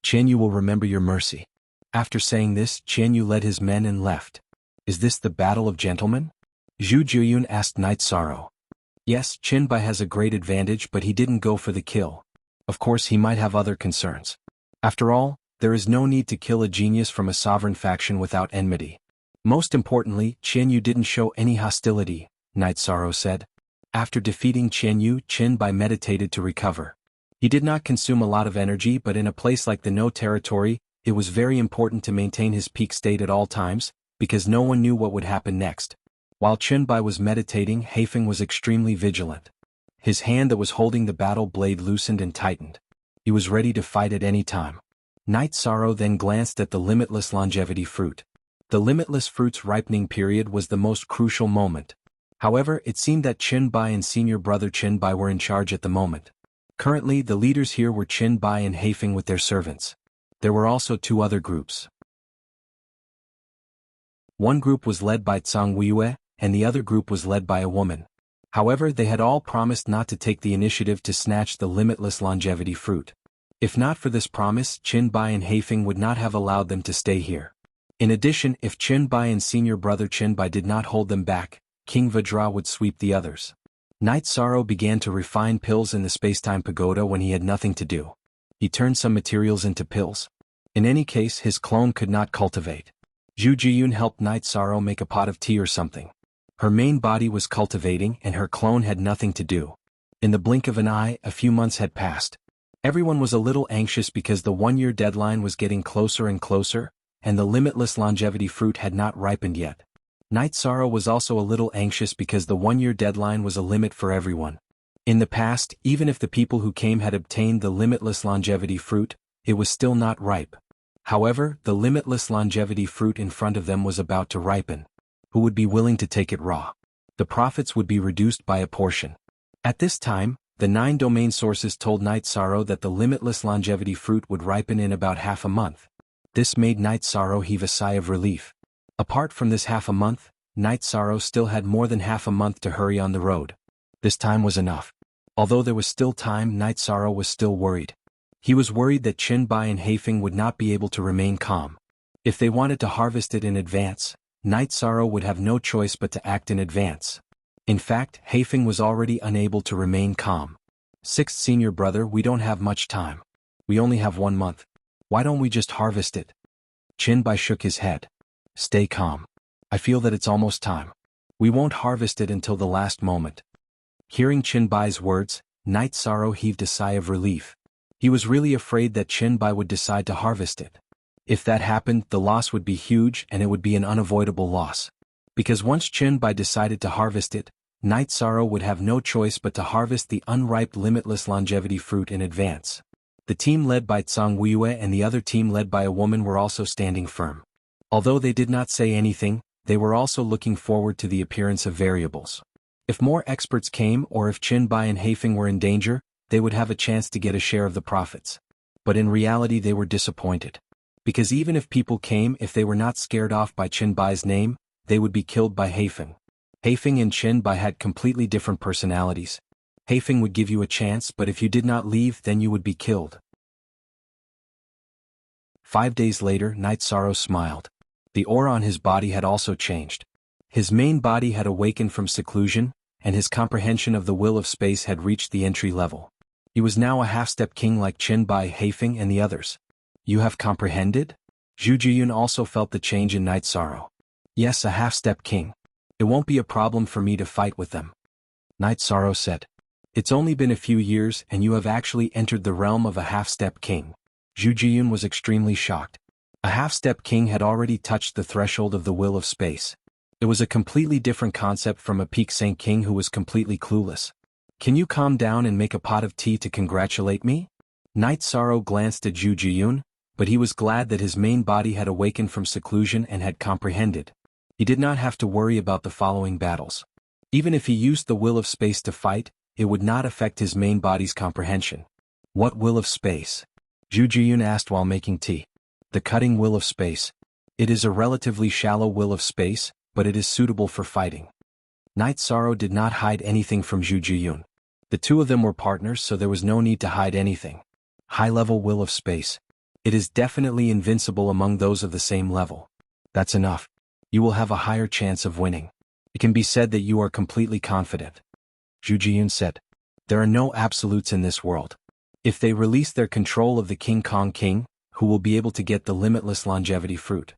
Qian Yu will remember your mercy. After saying this, Qian Yu led his men and left. Is this the battle of gentlemen? Zhu Jiyun asked Knight Sorrow. Yes, Chen Bai has a great advantage, but he didn't go for the kill. Of course, he might have other concerns. After all, there is no need to kill a genius from a sovereign faction without enmity. Most importantly, Qian Yu didn't show any hostility, Knight Sorrow said. After defeating Qian Yu, Chen Bai meditated to recover. He did not consume a lot of energy, but in a place like the No territory, it was very important to maintain his peak state at all times, because no one knew what would happen next. While Chen Bai was meditating, Haifeng was extremely vigilant. His hand that was holding the battle blade loosened and tightened. He was ready to fight at any time. Knight Sorrow then glanced at the limitless longevity fruit. The limitless fruit's ripening period was the most crucial moment. However, it seemed that Chen Bai and senior brother Chen Bai were in charge at the moment. Currently, the leaders here were Chen Bai and Haifeng with their servants. There were also two other groups. One group was led by Zhang Weiwei, and the other group was led by a woman. However, they had all promised not to take the initiative to snatch the limitless longevity fruit. If not for this promise, Chen Bai and Haifeng would not have allowed them to stay here. In addition, if Chen Bai and senior brother Chen Bai did not hold them back, King Vajra would sweep the others. Knight Sorrow began to refine pills in the spacetime pagoda when he had nothing to do. He turned some materials into pills. In any case, his clone could not cultivate. Zhu Jiyun helped Knight Sorrow make a pot of tea or something. Her main body was cultivating and her clone had nothing to do. In the blink of an eye, a few months had passed. Everyone was a little anxious because the one-year deadline was getting closer and closer, and the limitless longevity fruit had not ripened yet. Knight Sorrow was also a little anxious because the one-year deadline was a limit for everyone. In the past, even if the people who came had obtained the limitless longevity fruit, it was still not ripe. However, the limitless longevity fruit in front of them was about to ripen. Who would be willing to take it raw? The profits would be reduced by a portion. At this time, the 9 domain sources told Knight Sorrow that the limitless longevity fruit would ripen in about half a month. This made Knight Sorrow heave a sigh of relief. Apart from this half a month, Knight Sorrow still had more than half a month to hurry on the road. This time was enough. Although there was still time, Knight Sorrow was still worried. He was worried that Chen Bai and Haifeng would not be able to remain calm. If they wanted to harvest it in advance, Knight Sorrow would have no choice but to act in advance. In fact, Haifeng was already unable to remain calm. Sixth senior brother, we don't have much time. We only have 1 month. Why don't we just harvest it? Chen Bai shook his head. Stay calm. I feel that it's almost time. We won't harvest it until the last moment. Hearing Qinbai's words, Night Sorrow heaved a sigh of relief. He was really afraid that Qinbai would decide to harvest it. If that happened, the loss would be huge and it would be an unavoidable loss. Because once Qinbai decided to harvest it, Night Sorrow would have no choice but to harvest the unripe limitless longevity fruit in advance. The team led by Zhang Weiyue and the other team led by a woman were also standing firm. Although they did not say anything, they were also looking forward to the appearance of variables. If more experts came or if Qinbai and Heifeng were in danger, they would have a chance to get a share of the profits. But in reality they were disappointed. Because even if people came, if they were not scared off by Qinbai's name, they would be killed by Heifeng. Heifeng and Qinbai had completely different personalities. Heifeng would give you a chance, but if you did not leave, then you would be killed. 5 days later, Night Sorrow smiled. The aura on his body had also changed. His main body had awakened from seclusion, and his comprehension of the will of space had reached the entry level. He was now a half-step king like Qinbai, Heifeng and the others. You have comprehended? Zhu Jiyun also felt the change in Night Sorrow. Yes, a half-step king. It won't be a problem for me to fight with them. Night Sorrow said. It's only been a few years and you have actually entered the realm of a half-step king. Zhu Jiyun was extremely shocked. A half-step king had already touched the threshold of the will of space. It was a completely different concept from a peak saint king who was completely clueless. Can you calm down and make a pot of tea to congratulate me? Night Sorrow glanced at Zhu Jiyun, but he was glad that his main body had awakened from seclusion and had comprehended. He did not have to worry about the following battles. Even if he used the will of space to fight, it would not affect his main body's comprehension. What will of space? Zhu Jiyun asked while making tea. The cutting will of space. It is a relatively shallow will of space, but it is suitable for fighting. Night Sorrow did not hide anything from Zhu Jiyun. The two of them were partners, so there was no need to hide anything. High-level will of space. It is definitely invincible among those of the same level. That's enough. You will have a higher chance of winning. It can be said that you are completely confident. Zhu Jiyun said. There are no absolutes in this world. If they release their control of the King Kong King, who will be able to get the limitless longevity fruit?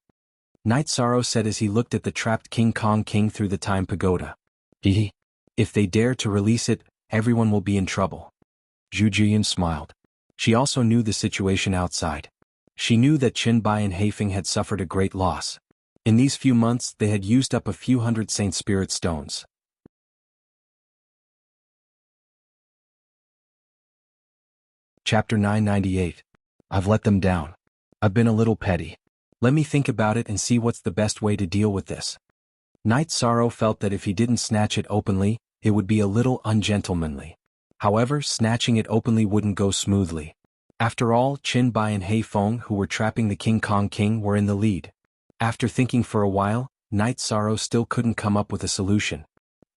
Night Sorrow said as he looked at the trapped King Kong King through the time pagoda. If they dare to release it, everyone will be in trouble. Zhu Jiyun smiled. She also knew the situation outside. She knew that Qinbai and Heifeng had suffered a great loss. In these few months they had used up a few hundred Saint Spirit stones. Chapter 998. I've let them down. I've been a little petty. Let me think about it and see what's the best way to deal with this. Night Sorrow felt that if he didn't snatch it openly, it would be a little ungentlemanly. However, snatching it openly wouldn't go smoothly. After all, Qinbai and Heifeng, who were trapping the King Kong King, were in the lead. After thinking for a while, Night Sorrow still couldn't come up with a solution.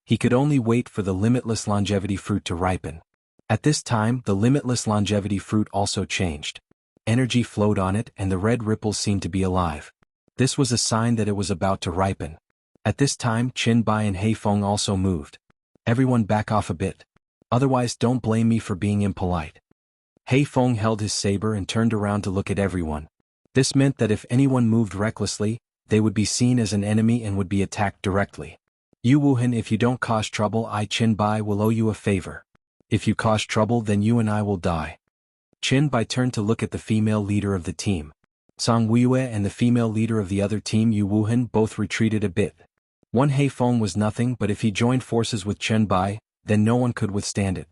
He could only wait for the limitless longevity fruit to ripen. At this time, the limitless longevity fruit also changed. Energy flowed on it and the red ripples seemed to be alive. This was a sign that it was about to ripen. At this time, Qinbai and Heifeng also moved. Everyone back off a bit. Otherwise don't blame me for being impolite. Heifeng held his saber and turned around to look at everyone. This meant that if anyone moved recklessly, they would be seen as an enemy and would be attacked directly. You Wuhan, if you don't cause trouble, I Qinbai will owe you a favor. If you cause trouble, then you and I will die. Qinbai turned to look at the female leader of the team. Zhang Weiyue and the female leader of the other team, Yu Wuhan, both retreated a bit. One Heifeng was nothing, but if he joined forces with Qinbai, then no one could withstand it.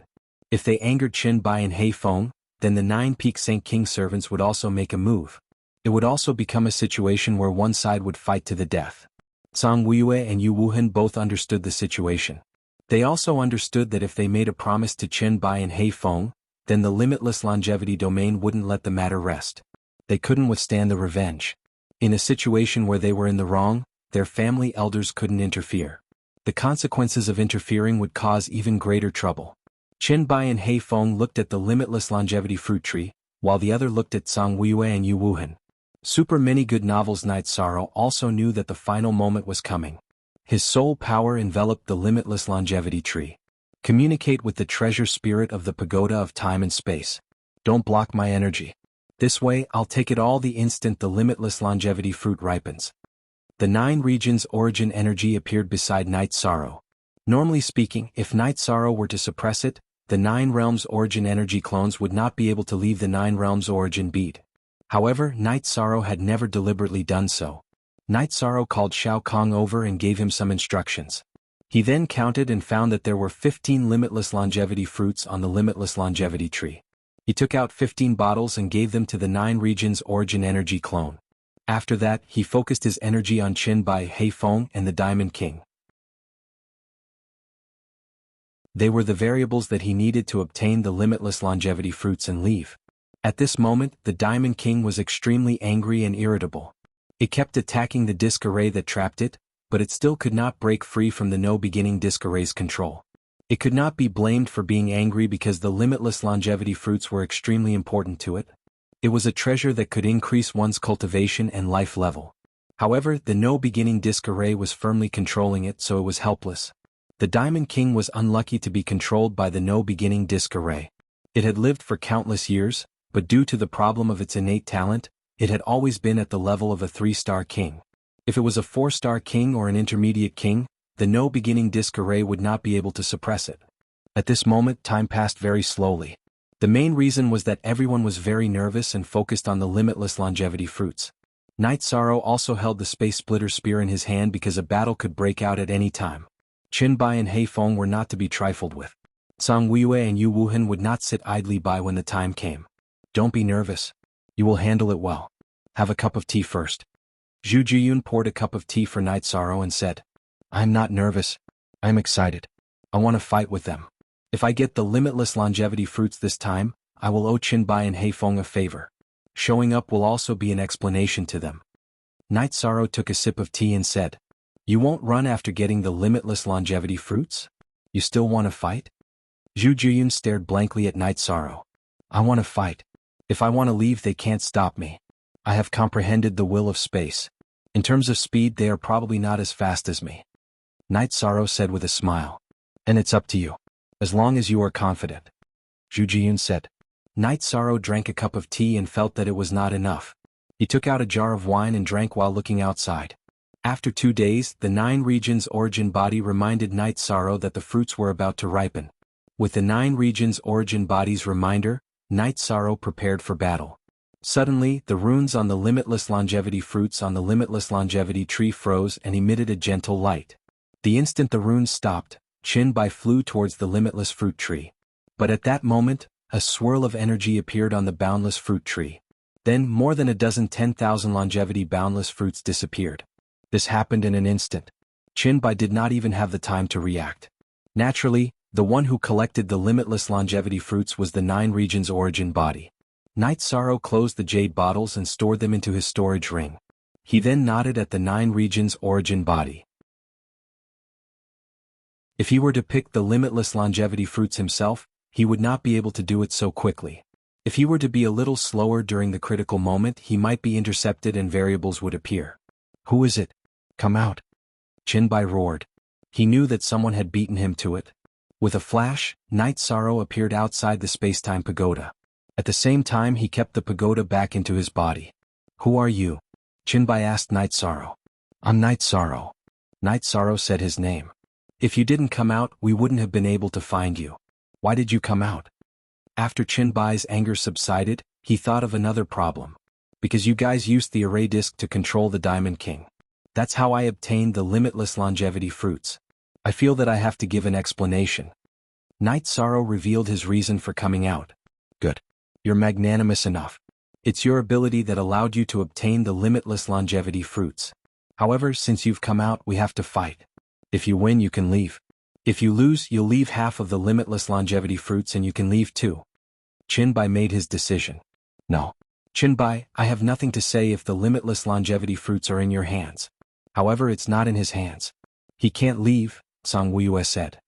If they angered Qinbai and Heifeng, then the 9 Peak Saint King servants would also make a move. It would also become a situation where one side would fight to the death. Zhang Weiyue and Yu Wuhan both understood the situation. They also understood that if they made a promise to Qinbai and Heifeng, then the limitless longevity domain wouldn't let the matter rest. They couldn't withstand the revenge. In a situation where they were in the wrong, their family elders couldn't interfere. The consequences of interfering would cause even greater trouble. Qinbai and Heifeng looked at the limitless longevity fruit tree, while the other looked at Zhang Weiyue and Yu Wuhan. Super many good novels. Night Sorrow also knew that the final moment was coming. His soul power enveloped the limitless longevity tree. Communicate with the treasure spirit of the pagoda of time and space. Don't block my energy. This way, I'll take it all the instant the limitless longevity fruit ripens. The 9 regions origin energy appeared beside Night Sorrow. Normally speaking, if Night Sorrow were to suppress it, the 9 Realms Origin energy clones would not be able to leave the 9 Realms Origin bead. However, Night Sorrow had never deliberately done so. Night Sorrow called Shao Kong over and gave him some instructions. He then counted and found that there were 15 limitless longevity fruits on the limitless longevity tree. He took out 15 bottles and gave them to the 9 regions Origin energy clone. After that, he focused his energy on Qin Bai, Hei Feng, and the Diamond King. They were the variables that he needed to obtain the limitless longevity fruits and leave. At this moment, the Diamond King was extremely angry and irritable. It kept attacking the disc array that trapped it, but it still could not break free from the no-beginning disc array's control. It could not be blamed for being angry because the limitless longevity fruits were extremely important to it. It was a treasure that could increase one's cultivation and life level. However, the no-beginning disc array was firmly controlling it, so it was helpless. The Diamond King was unlucky to be controlled by the no-beginning disc array. It had lived for countless years, but due to the problem of its innate talent, it had always been at the level of a 3-star king. If it was a 4-star king or an intermediate king, the no-beginning disc array would not be able to suppress it. At this moment, time passed very slowly. The main reason was that everyone was very nervous and focused on the limitless longevity fruits. Night Sorrow also held the Space Splitter Spear in his hand because a battle could break out at any time. Qin Bai and Hei Feng were not to be trifled with. Zhang Weiyue and Yu Wuhan would not sit idly by when the time came. Don't be nervous. You will handle it well. Have a cup of tea first. Zhu Jiyun poured a cup of tea for Night Sorrow and said, I am not nervous. I am excited. I want to fight with them. If I get the limitless longevity fruits this time, I will owe Qin Bai and Hei Feng a favor. Showing up will also be an explanation to them. Night Sorrow took a sip of tea and said, You won't run after getting the limitless longevity fruits? You still want to fight? Zhu Jiyun stared blankly at Night Sorrow. I want to fight. If I want to leave, they can't stop me. I have comprehended the will of space. In terms of speed, they are probably not as fast as me. Night Sorrow said with a smile. And it's up to you. As long as you are confident. Zhu Jiyun said. Night Sorrow drank a cup of tea and felt that it was not enough. He took out a jar of wine and drank while looking outside. After 2 days, the 9 regions Origin body reminded Night Sorrow that the fruits were about to ripen. With the 9 regions Origin body's reminder, Night Sorrow prepared for battle. Suddenly, the runes on the limitless longevity fruits on the limitless longevity tree froze and emitted a gentle light. The instant the runes stopped, Qin Bai flew towards the limitless fruit tree. But at that moment, a swirl of energy appeared on the boundless fruit tree. Then, more than a dozen 10,000 longevity boundless fruits disappeared. This happened in an instant. Qin Bai did not even have the time to react. Naturally, the one who collected the limitless longevity fruits was the 9 regions Origin body. Night Sorrow closed the jade bottles and stored them into his storage ring. He then nodded at the 9 regions Origin body. If he were to pick the limitless longevity fruits himself, he would not be able to do it so quickly. If he were to be a little slower during the critical moment, he might be intercepted and variables would appear. Who is it? Come out. Qin Bai roared. He knew that someone had beaten him to it. With a flash, Night Sorrow appeared outside the space-time pagoda. At the same time, he kept the pagoda back into his body. Who are you? Qin Bai asked Night Sorrow. I'm Night Sorrow. Night Sorrow said his name. If you didn't come out, we wouldn't have been able to find you. Why did you come out? After Qin Bai's anger subsided, he thought of another problem. Because you guys used the array disk to control the Diamond King. That's how I obtained the limitless longevity fruits. I feel that I have to give an explanation. Night Sorrow revealed his reason for coming out. Good. You're magnanimous enough. It's your ability that allowed you to obtain the limitless longevity fruits. However, since you've come out, we have to fight. If you win, you can leave. If you lose, you'll leave half of the limitless longevity fruits and you can leave too. Qin Bai made his decision. No. Qin Bai, I have nothing to say if the limitless longevity fruits are in your hands. However, it's not in his hands. He can't leave, Zhang Weiyue said.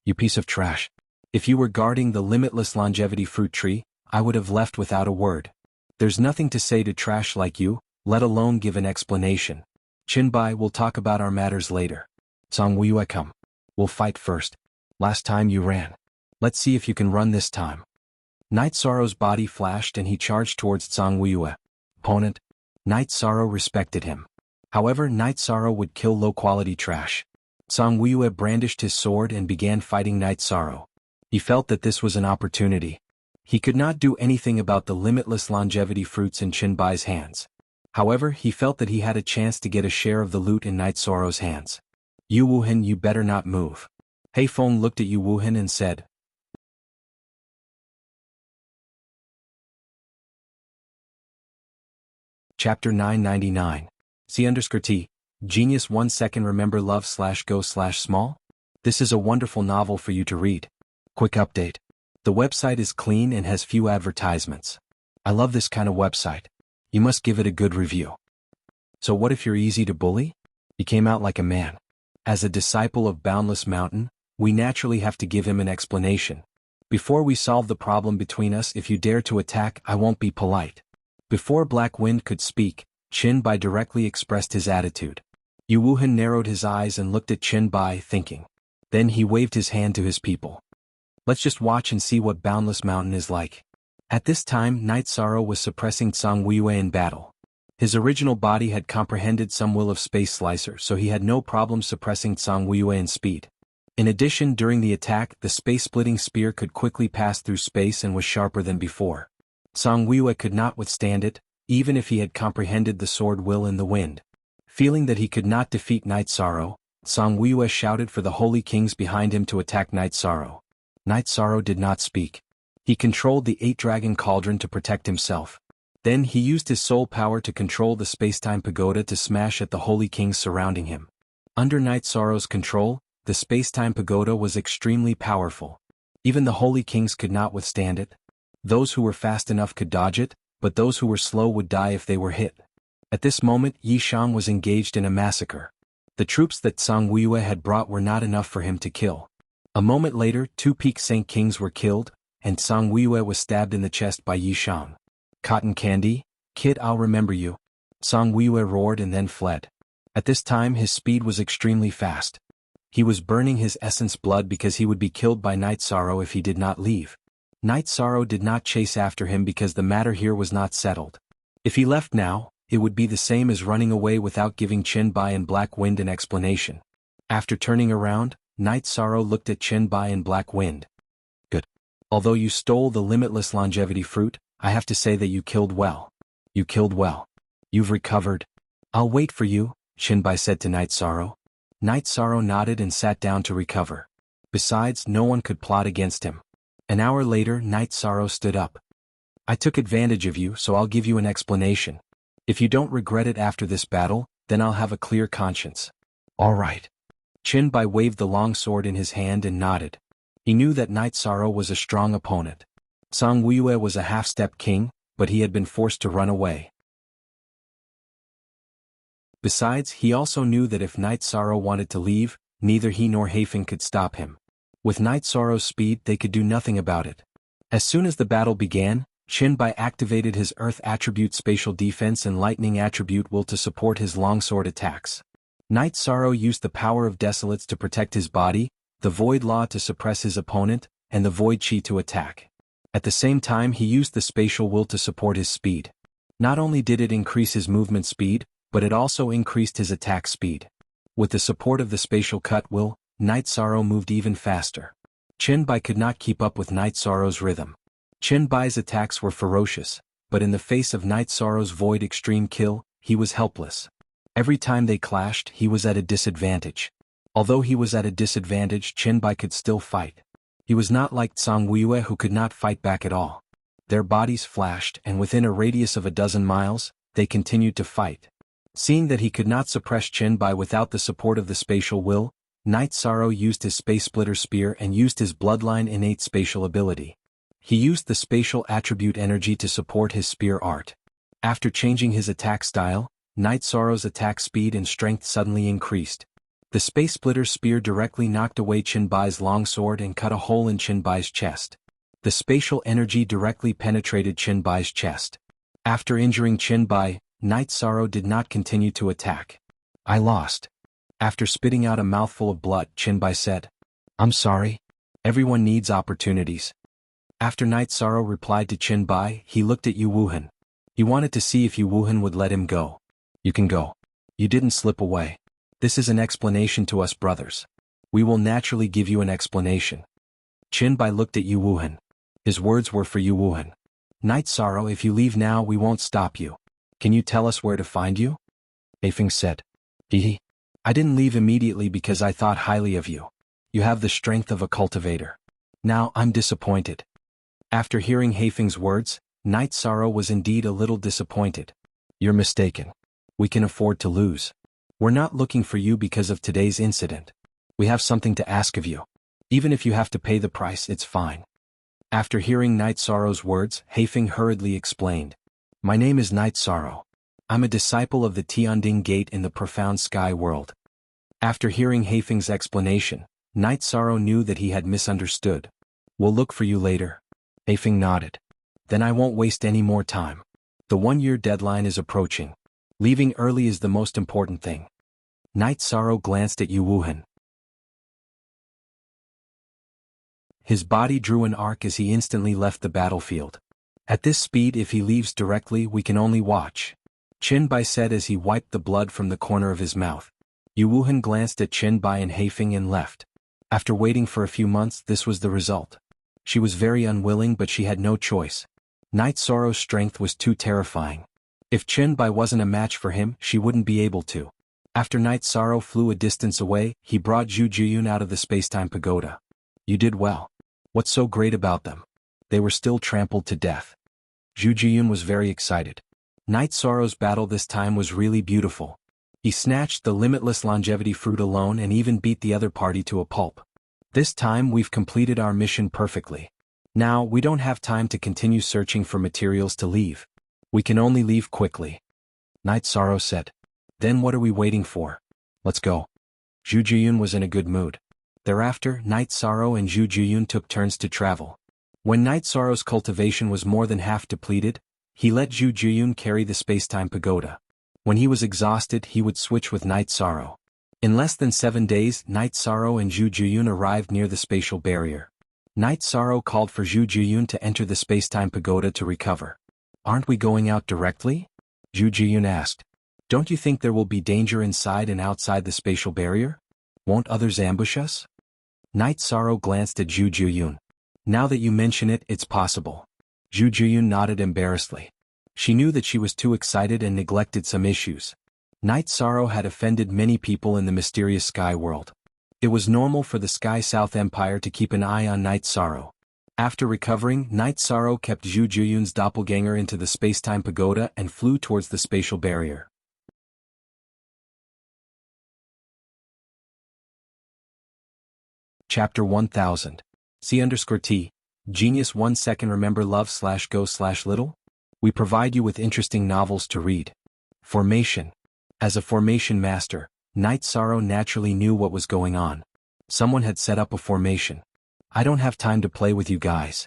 You piece of trash. If you were guarding the limitless longevity fruit tree, I would have left without a word. There's nothing to say to trash like you, let alone give an explanation. Qin Bai, will talk about our matters later. Zhang Weiyue, come. We'll fight first. Last time you ran. Let's see if you can run this time. Night Sorrow's body flashed and he charged towards Zhang Weiyue. Opponent. Night Sorrow respected him. However, Night Sorrow would kill low-quality trash. Song Wuye brandished his sword and began fighting Night Sorrow. He felt that this was an opportunity. He could not do anything about the limitless longevity fruits in Qinbai's hands. However, he felt that he had a chance to get a share of the loot in Night Sorrow's hands. Yu Wuhan, you better not move. He Feng looked at Yu Wuhan and said. Chapter 999. C_T. Genius 1 second remember love/go/small? This is a wonderful novel for you to read. Quick update. The website is clean and has few advertisements. I love this kind of website. You must give it a good review. So what if you're easy to bully? He came out like a man. As a disciple of Boundless Mountain, we naturally have to give him an explanation. Before we solve the problem between us, if you dare to attack, I won't be polite. Before Black Wind could speak, Qinbai directly expressed his attitude. Yu Wuhan narrowed his eyes and looked at Qinbai, thinking. Then he waved his hand to his people. Let's just watch and see what Boundless Mountain is like. At this time, Night Sorrow was suppressing Song Wuye in battle. His original body had comprehended some will of Space Slicer, so he had no problem suppressing Song Wuye in speed. In addition, during the attack, the space-splitting spear could quickly pass through space and was sharper than before. Song Wuye could not withstand it, even if he had comprehended the sword will in the wind. Feeling that he could not defeat Night Sorrow, Song Wuye shouted for the holy kings behind him to attack Night Sorrow. Night Sorrow did not speak. He controlled the 8-dragon cauldron to protect himself. Then he used his soul power to control the spacetime pagoda to smash at the holy kings surrounding him. Under Night Sorrow's control, the spacetime pagoda was extremely powerful. Even the holy kings could not withstand it. Those who were fast enough could dodge it, but those who were slow would die if they were hit. At this moment, Yi Shang was engaged in a massacre. The troops that Song Wuye had brought were not enough for him to kill. A moment later, 2 Peak Saint Kings were killed, and Song Wuye was stabbed in the chest by Yi Shang. Cotton candy, kid, I'll remember you. Song Wuye roared and then fled. At this time his speed was extremely fast. He was burning his essence blood because he would be killed by Night Sorrow if he did not leave. Night Sorrow did not chase after him because the matter here was not settled. If he left now, it would be the same as running away without giving Qinbai and Black Wind an explanation. After turning around, Night Sorrow looked at Qinbai and Black Wind. Good. Although you stole the limitless longevity fruit, I have to say that you killed well. You killed well. You've recovered. I'll wait for you, Qinbai said to Night Sorrow. Night Sorrow nodded and sat down to recover. Besides, no one could plot against him. An hour later, Night Sorrow stood up. I took advantage of you, so I'll give you an explanation. If you don't regret it after this battle, then I'll have a clear conscience. All right. Qinbai waved the long sword in his hand and nodded. He knew that Night Sorrow was a strong opponent. Song Wuye was a half-step king, but he had been forced to run away. Besides, he also knew that if Night Sorrow wanted to leave, neither he nor Heifeng could stop him. With Night Sorrow's speed, they could do nothing about it. As soon as the battle began, Qinbai activated his Earth attribute spatial defense and Lightning attribute will to support his longsword attacks. Night Sorrow used the power of Desolates to protect his body, the Void Law to suppress his opponent, and the Void Chi to attack. At the same time, he used the spatial will to support his speed. Not only did it increase his movement speed, but it also increased his attack speed. With the support of the spatial cut will, Night Sorrow moved even faster. Qinbai could not keep up with Night Sorrow's rhythm. Qinbai's attacks were ferocious, but in the face of Night Sorrow's Void Extreme Kill, he was helpless. Every time they clashed, he was at a disadvantage. Although he was at a disadvantage, Qinbai could still fight. He was not like Song Wuye who could not fight back at all. Their bodies flashed, and within a radius of 12 miles, they continued to fight. Seeing that he could not suppress Qinbai without the support of the spatial will, Night Sorrow used his Space Splitter Spear and used his Bloodline innate spatial ability. He used the spatial attribute energy to support his spear art. After changing his attack style, Night Sorrow's attack speed and strength suddenly increased. The Space Splitter Spear directly knocked away Qinbai's longsword and cut a hole in Qinbai's chest. The spatial energy directly penetrated Qinbai's chest. After injuring Qinbai, Night Sorrow did not continue to attack. I lost. After spitting out a mouthful of blood, Qinbai said, I'm sorry. Everyone needs opportunities. After Night Sorrow replied to Qinbai, he looked at Yu Wuhan. He wanted to see if Yu Wuhan would let him go. You can go. You didn't slip away. This is an explanation to us brothers. We will naturally give you an explanation. Qinbai looked at Yu Wuhan. His words were for Yu Wuhan. Night Sorrow, if you leave now we won't stop you. Can you tell us where to find you? Heifeng said. I didn't leave immediately because I thought highly of you. You have the strength of a cultivator. Now I'm disappointed. After hearing Heifeng's words, Night Sorrow was indeed a little disappointed. You're mistaken. We can afford to lose. We're not looking for you because of today's incident. We have something to ask of you. Even if you have to pay the price, it's fine. After hearing Night Sorrow's words, Heifeng hurriedly explained. My name is Night Sorrow. I'm a disciple of the Tianding Gate in the profound sky world. After hearing Heifeng's explanation, Night Sorrow knew that he had misunderstood. We'll look for you later. Heifeng nodded. Then I won't waste any more time. The 1-year deadline is approaching. Leaving early is the most important thing. Night Sorrow glanced at Yu Wuhan. His body drew an arc as he instantly left the battlefield. At this speed, if he leaves directly, we can only watch. Qinbai said as he wiped the blood from the corner of his mouth. Yu Wuhan glanced at Qinbai and Heifeng and left. After waiting for a few months, this was the result. She was very unwilling, but she had no choice. Night Sorrow's strength was too terrifying. If Qinbai wasn't a match for him, she wouldn't be able to. After Night Sorrow flew a distance away, he brought Zhu Jiyun out of the space-time pagoda. You did well. What's so great about them? They were still trampled to death. Zhu Jiyun was very excited. Night Sorrow's battle this time was really beautiful. He snatched the limitless longevity fruit alone and even beat the other party to a pulp. This time we've completed our mission perfectly. Now we don't have time to continue searching for materials to leave. We can only leave quickly. Night Sorrow said. Then what are we waiting for? Let's go. Zhu Jiyun was in a good mood. Thereafter, Night Sorrow and Zhu Jiyun took turns to travel. When Night Sorrow's cultivation was more than half depleted, he let Zhu Jiyun carry the space-time pagoda. When he was exhausted, he would switch with Night Sorrow. In less than 7 days, Night Sorrow and Zhu Jiyun arrived near the spatial barrier. Night Sorrow called for Zhu Jiyun to enter the space-time pagoda to recover. Aren't we going out directly? Zhu Jiyun asked. Don't you think there will be danger inside and outside the spatial barrier? Won't others ambush us? Night Sorrow glanced at Zhu Jiyun. Now that you mention it, it's possible. Zhu Jiyun nodded embarrassedly. She knew that she was too excited and neglected some issues. Night Sorrow had offended many people in the mysterious sky world. It was normal for the Sky South Empire to keep an eye on Night Sorrow. After recovering, Night Sorrow kept Zhu Jiyun's doppelganger into the space-time pagoda and flew towards the spatial barrier. Chapter 1000. C_T. Genius 1 second. Remember love/go/little? We provide you with interesting novels to read. Formation. As a formation master, Night Sorrow naturally knew what was going on. Someone had set up a formation. I don't have time to play with you guys.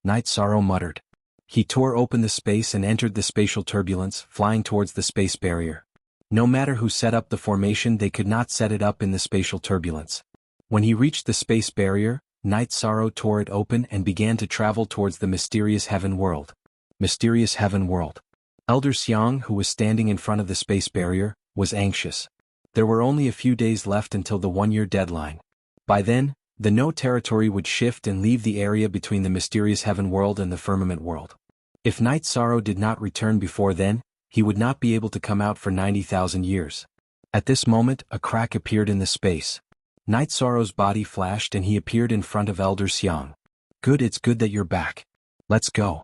Night Sorrow muttered. He tore open the space and entered the spatial turbulence, flying towards the space barrier. No matter who set up the formation, they could not set it up in the spatial turbulence. When he reached the space barrier, Night Sorrow tore it open and began to travel towards the mysterious heaven world. Mysterious heaven world. Elder Xiang, who was standing in front of the space barrier, was anxious. There were only a few days left until the 1-year deadline. By then, the No territory would shift and leave the area between the mysterious heaven world and the firmament world. If Night Sorrow did not return before then, he would not be able to come out for 90,000 years. At this moment, a crack appeared in the space. Night Sorrow's body flashed and he appeared in front of Elder Xiang. Good, it's good that you're back. Let's go.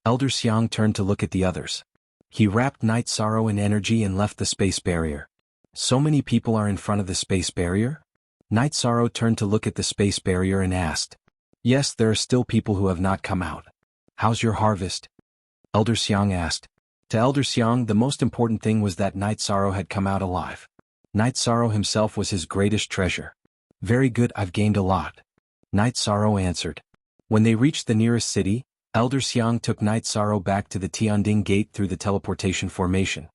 Elder Xiang turned to look at the others. He wrapped Night Sorrow in energy and left the space barrier. So many people are in front of the space barrier? Night Sorrow turned to look at the space barrier and asked. Yes, there are still people who have not come out. How's your harvest? Elder Xiang asked. To Elder Xiang, the most important thing was that Night Sorrow had come out alive. Night Sorrow himself was his greatest treasure. Very good, I've gained a lot. Night Sorrow answered. When they reached the nearest city, Elder Xiang took Night Sorrow back to the Tianding Gate through the teleportation formation.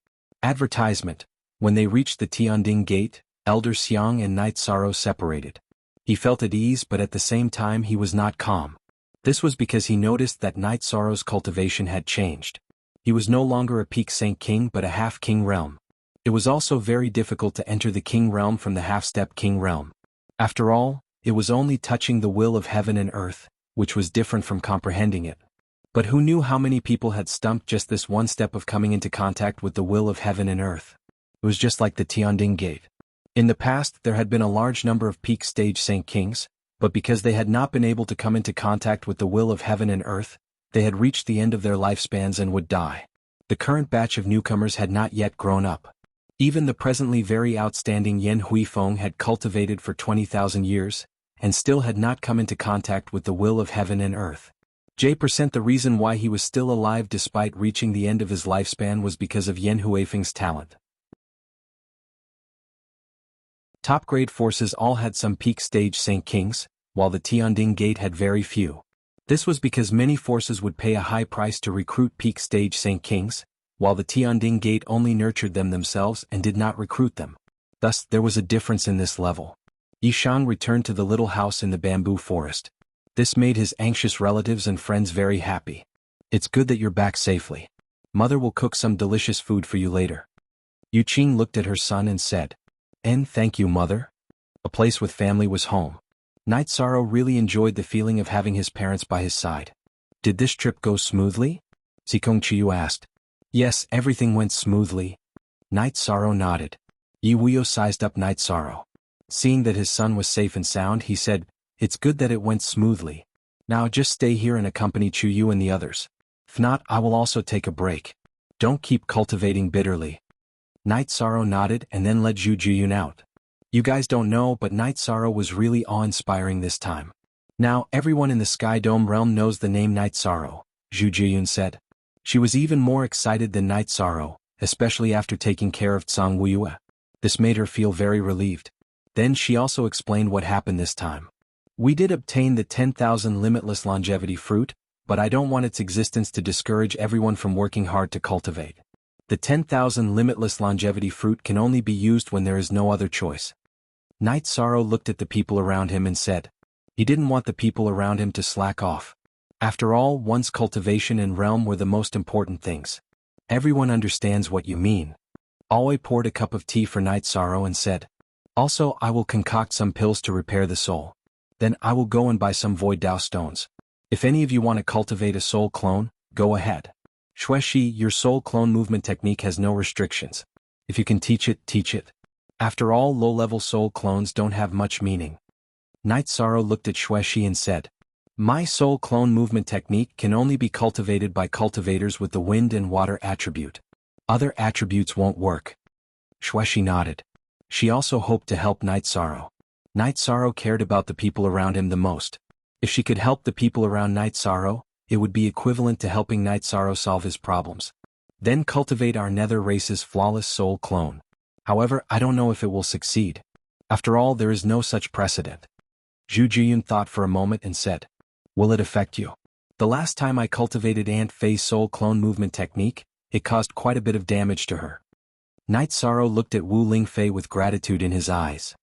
Advertisement. When they reached the Tianding Gate, Elder Xiang and Night Sorrow separated. He felt at ease, but at the same time he was not calm. This was because he noticed that Night Sorrow's cultivation had changed. He was no longer a peak Saint King but a half-king realm. It was also very difficult to enter the king realm from the half-step king realm. After all, it was only touching the will of heaven and earth, which was different from comprehending it. But who knew how many people had stumped just this one step of coming into contact with the will of heaven and earth? It was just like the Tianding Gate. In the past, there had been a large number of peak stage Saint Kings, but because they had not been able to come into contact with the will of heaven and earth, they had reached the end of their lifespans and would die. The current batch of newcomers had not yet grown up. Even the presently very outstanding Yen Huifeng had cultivated for 20,000 years, and still had not come into contact with the will of heaven and earth. J% the reason why he was still alive despite reaching the end of his lifespan was because of Yen Huifeng's talent. Top-grade forces all had some peak stage Saint Kings, while the Tianding Gate had very few. This was because many forces would pay a high price to recruit peak stage Saint Kings, while the Tianding Gate only nurtured them themselves and did not recruit them. Thus, there was a difference in this level. Yishang returned to the little house in the bamboo forest. This made his anxious relatives and friends very happy. It's good that you're back safely. Mother will cook some delicious food for you later. Yuqing looked at her son and said, Thank you, mother. A place with family was home. Night Sorrow really enjoyed the feeling of having his parents by his side. Did this trip go smoothly? Zikong Chiyu asked. Yes, everything went smoothly. Night Sorrow nodded. Yi Wuyo sized up Night Sorrow. Seeing that his son was safe and sound, he said, It's good that it went smoothly. Now just stay here and accompany Chuyu and the others. If not, I will also take a break. Don't keep cultivating bitterly. Night Sorrow nodded and then led Zhu Juyun out. You guys don't know, but Night Sorrow was really awe-inspiring this time. Now everyone in the Sky Dome realm knows the name Night Sorrow, Zhu Juyun said. She was even more excited than Night Sorrow, especially after taking care of Tsang Wuyue. This made her feel very relieved. Then she also explained what happened this time. We did obtain the 10,000 limitless longevity fruit, but I don't want its existence to discourage everyone from working hard to cultivate. The 10,000 limitless longevity fruit can only be used when there is no other choice. Night Sorrow looked at the people around him and said, he didn't want the people around him to slack off. After all, one's cultivation and realm were the most important things. Everyone understands what you mean. Aoi poured a cup of tea for Night Sorrow and said, Also, I will concoct some pills to repair the soul. Then I will go and buy some Void Dao stones. If any of you want to cultivate a soul clone, go ahead. Xueshi, your soul clone movement technique has no restrictions. If you can teach it, teach it. After all, low-level soul clones don't have much meaning. Night Sorrow looked at Xueshi and said, My soul clone movement technique can only be cultivated by cultivators with the wind and water attribute. Other attributes won't work. Xueshi nodded. She also hoped to help Night Sorrow. Night Sorrow cared about the people around him the most. If she could help the people around Night Sorrow, it would be equivalent to helping Night Sorrow solve his problems. Then cultivate our nether race's flawless soul clone. However, I don't know if it will succeed. After all, there is no such precedent. Zhu Jiyun thought for a moment and said, Will it affect you? The last time I cultivated Aunt Fei's soul clone movement technique, it caused quite a bit of damage to her. Night Sorrow looked at Wu Lingfei with gratitude in his eyes.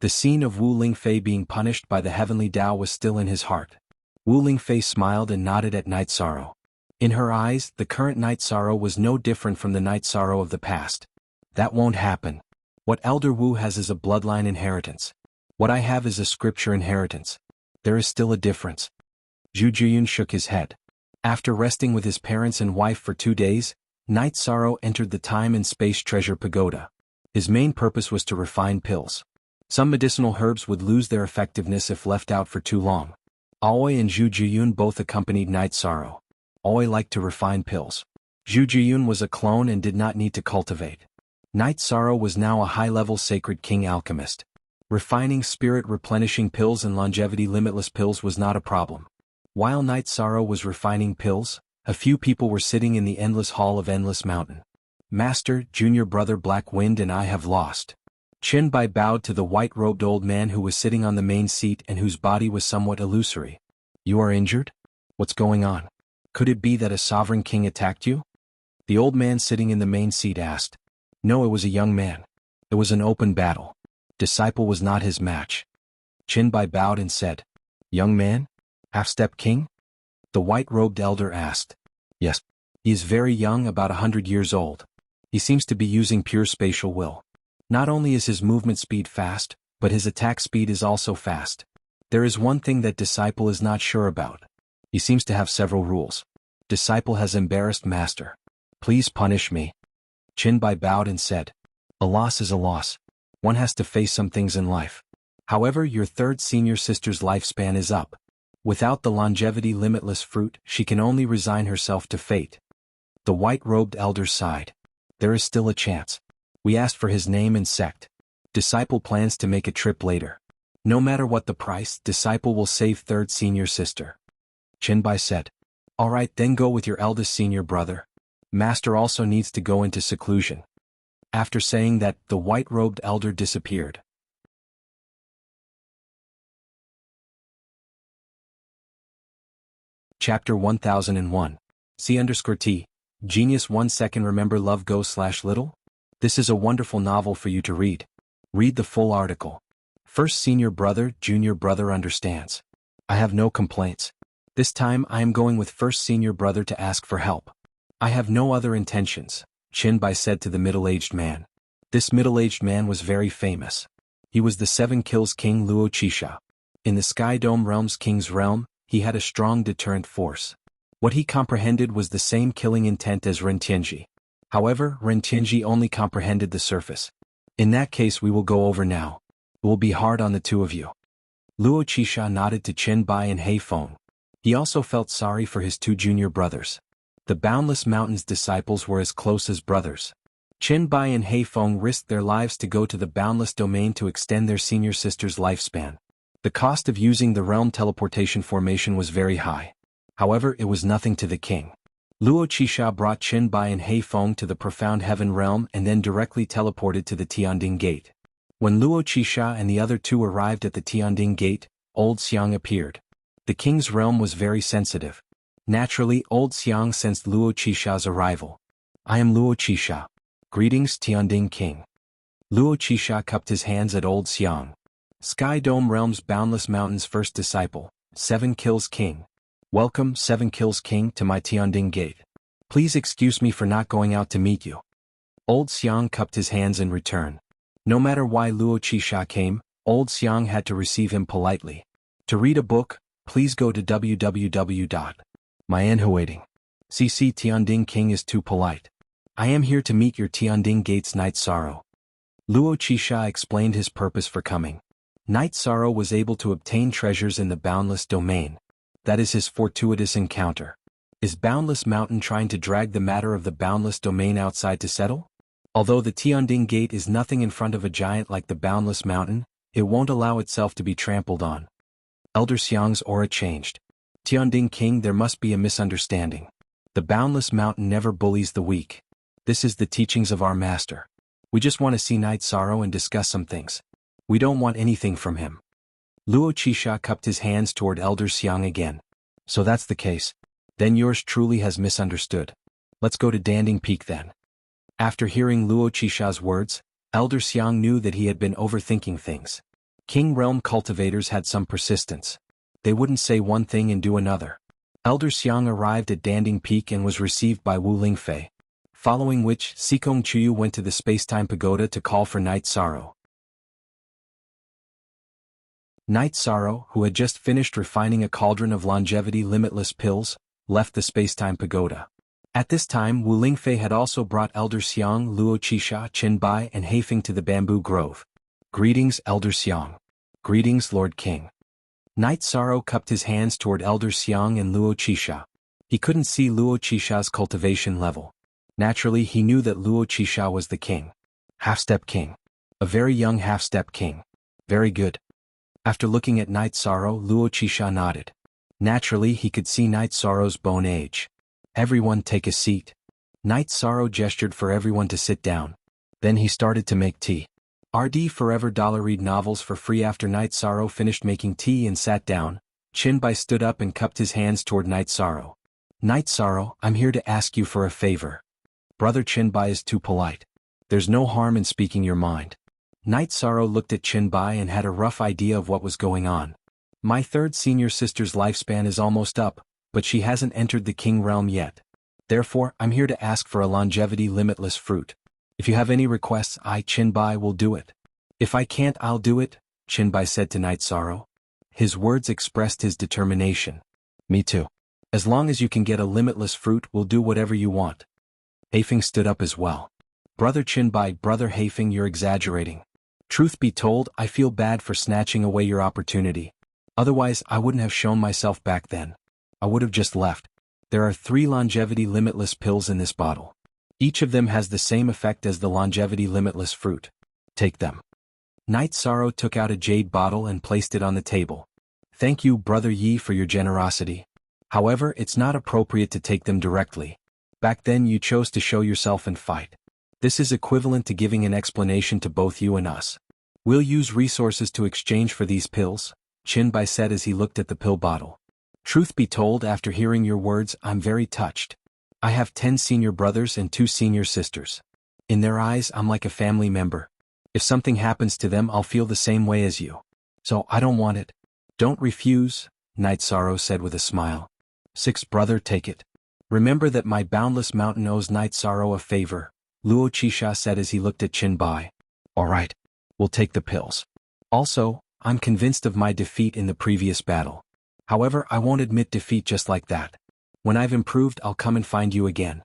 The scene of Wu Lingfei being punished by the heavenly Tao was still in his heart. Wu Lingfei smiled and nodded at Night Sorrow. In her eyes, the current Night Sorrow was no different from the Night Sorrow of the past. That won't happen. What Elder Wu has is a bloodline inheritance. What I have is a scripture inheritance. There is still a difference. Zhu Jiyun shook his head. After resting with his parents and wife for 2 days, Night Sorrow entered the Time and Space Treasure Pagoda. His main purpose was to refine pills. Some medicinal herbs would lose their effectiveness if left out for too long. Aoi and Zhu Jiyun both accompanied Night Sorrow. Aoi liked to refine pills. Zhu Jiyun was a clone and did not need to cultivate. Night Sorrow was now a high-level sacred king alchemist. Refining spirit-replenishing pills and longevity limitless pills was not a problem. While Night Sorrow was refining pills, a few people were sitting in the endless hall of Endless Mountain. Master, junior brother Black Wind and I have lost. Qin Bai bowed to the white-robed old man who was sitting on the main seat and whose body was somewhat illusory. You are injured? What's going on? Could it be that a sovereign king attacked you? The old man sitting in the main seat asked. No, it was a young man. It was an open battle. Disciple was not his match. Qin Bai bowed and said, Young man? Half-step king? The white-robed elder asked. Yes. He is very young, about 100 years old. He seems to be using pure spatial will. Not only is his movement speed fast, but his attack speed is also fast. There is one thing that disciple is not sure about. He seems to have several rules. Disciple has embarrassed master. Please punish me. Qinbai bowed and said, a loss is a loss. One has to face some things in life. However, your third senior sister's lifespan is up. Without the longevity limitless fruit, she can only resign herself to fate. The white-robed elder sighed. There is still a chance. We asked for his name and sect. Disciple plans to make a trip later. No matter what the price, disciple will save third senior sister. Qinbai said, all right, then go with your eldest senior brother. Master also needs to go into seclusion. After saying that, the white-robed elder disappeared. Chapter 1001. C_T. Genius 1 second. Remember love goes/little? This is a wonderful novel for you to read. Read the full article. First senior brother, junior brother understands. I have no complaints. This time I am going with first senior brother to ask for help. I have no other intentions, Qinbai said to the middle-aged man. This middle-aged man was very famous. He was the 7 Kills King Luo Qisha. In the Sky Dome Realm's king's realm, he had a strong deterrent force. What he comprehended was the same killing intent as Ren Tianji. However, Ren Tianji only comprehended the surface. In that case we will go over now. It will be hard on the two of you. Luo Qisha nodded to Qinbai and Heifeng. He also felt sorry for his 2 junior brothers. The Boundless Mountain's disciples were as close as brothers. Qinbai and Heifeng risked their lives to go to the Boundless Domain to extend their senior sister's lifespan. The cost of using the realm teleportation formation was very high. However, it was nothing to the king. Luo Qisha brought Qinbai and Heifeng to the Profound Heaven realm and then directly teleported to the Tianding Gate. When Luo Qisha and the other 2 arrived at the Tianding Gate, Old Xiang appeared. The king's realm was very sensitive. Naturally, Old Xiang sensed Luo Qisha's arrival. I am Luo Qisha. Greetings, Tianding King. Luo Qisha cupped his hands at Old Xiang. Sky Dome Realm's Boundless Mountain's first disciple, 7 Kills King. Welcome, 7 Kills King, to my Tianding Gate. Please excuse me for not going out to meet you. Old Xiang cupped his hands in return. No matter why Luo Qisha came, Old Xiang had to receive him politely. To read a book, please go to www.myanhuating. CC Tianding King is too polite. I am here to meet your Tianding Gate's Night Sorrow. Luo Qisha explained his purpose for coming. Night Sorrow was able to obtain treasures in the Boundless Domain. That is his fortuitous encounter. Is Boundless Mountain trying to drag the matter of the Boundless Domain outside to settle? Although the Tianding Gate is nothing in front of a giant like the Boundless Mountain, it won't allow itself to be trampled on. Elder Xiang's aura changed. Tianding King, there must be a misunderstanding. The Boundless Mountain never bullies the weak. This is the teachings of our master. We just want to see Night Sorrow and discuss some things. We don't want anything from him. Luo Qisha cupped his hands toward Elder Xiang again. So that's the case. Then yours truly has misunderstood. Let's go to Danding Peak then. After hearing Luo Qisha's words, Elder Xiang knew that he had been overthinking things. King Realm cultivators had some persistence. They wouldn't say one thing and do another. Elder Xiang arrived at Danding Peak and was received by Wu Lingfei. Following which, Sikong Chuyu went to the Spacetime Pagoda to call for Night Sorrow. Night Sorrow, who had just finished refining a cauldron of longevity limitless pills, left the Spacetime Pagoda. At this time Wu Lingfei had also brought Elder Xiang, Luo Qisha, Qinbai and Heifeng to the Bamboo Grove. Greetings, Elder Xiang. Greetings, Lord King. Night Sorrow cupped his hands toward Elder Xiang and Luo Qisha. He couldn't see Luo Qisha's cultivation level. Naturally he knew that Luo Qisha was the king. Half-step king. A very young half-step king. Very good. After looking at Night Sorrow, Luo Qisha nodded. Naturally he could see Night Sorrow's bone age. Everyone take a seat. Night Sorrow gestured for everyone to sit down. Then he started to make tea. RD Forever $read novels for free. After Night Sorrow finished making tea and sat down, Qinbai stood up and cupped his hands toward Night Sorrow. Night Sorrow, I'm here to ask you for a favor. Brother Qinbai is too polite. There's no harm in speaking your mind. Night Sorrow looked at Qinbai and had a rough idea of what was going on. My third senior sister's lifespan is almost up, but she hasn't entered the king realm yet. Therefore, I'm here to ask for a longevity limitless fruit. If you have any requests, I, Chinbai, will do it. If I can't, I'll do it, Chinbai said to Night Sorrow. His words expressed his determination. Me too. As long as you can get a limitless fruit, we'll do whatever you want. Haifeng stood up as well. Brother Chinbai, Brother Haifeng, you're exaggerating. Truth be told, I feel bad for snatching away your opportunity. Otherwise, I wouldn't have shown myself back then. I would have just left. There are 3 longevity limitless pills in this bottle. Each of them has the same effect as the longevity limitless fruit. Take them. Night Sorrow took out a jade bottle and placed it on the table. Thank you, Brother Yi, for your generosity. However, it's not appropriate to take them directly. Back then you chose to show yourself and fight. This is equivalent to giving an explanation to both you and us. We'll use resources to exchange for these pills, Chinbai said as he looked at the pill bottle. Truth be told, after hearing your words, I'm very touched. I have 10 senior brothers and 2 senior sisters. In their eyes, I'm like a family member. If something happens to them, I'll feel the same way as you. So I don't want it. Don't refuse, Night Sorrow said with a smile. 6th brother, take it. Remember that my boundless mountain owes Night Sorrow a favor, Luo Qisha said as he looked at Chinbai. All right. We'll take the pills. Also, I'm convinced of my defeat in the previous battle. However, I won't admit defeat just like that. When I've improved, I'll come and find you again.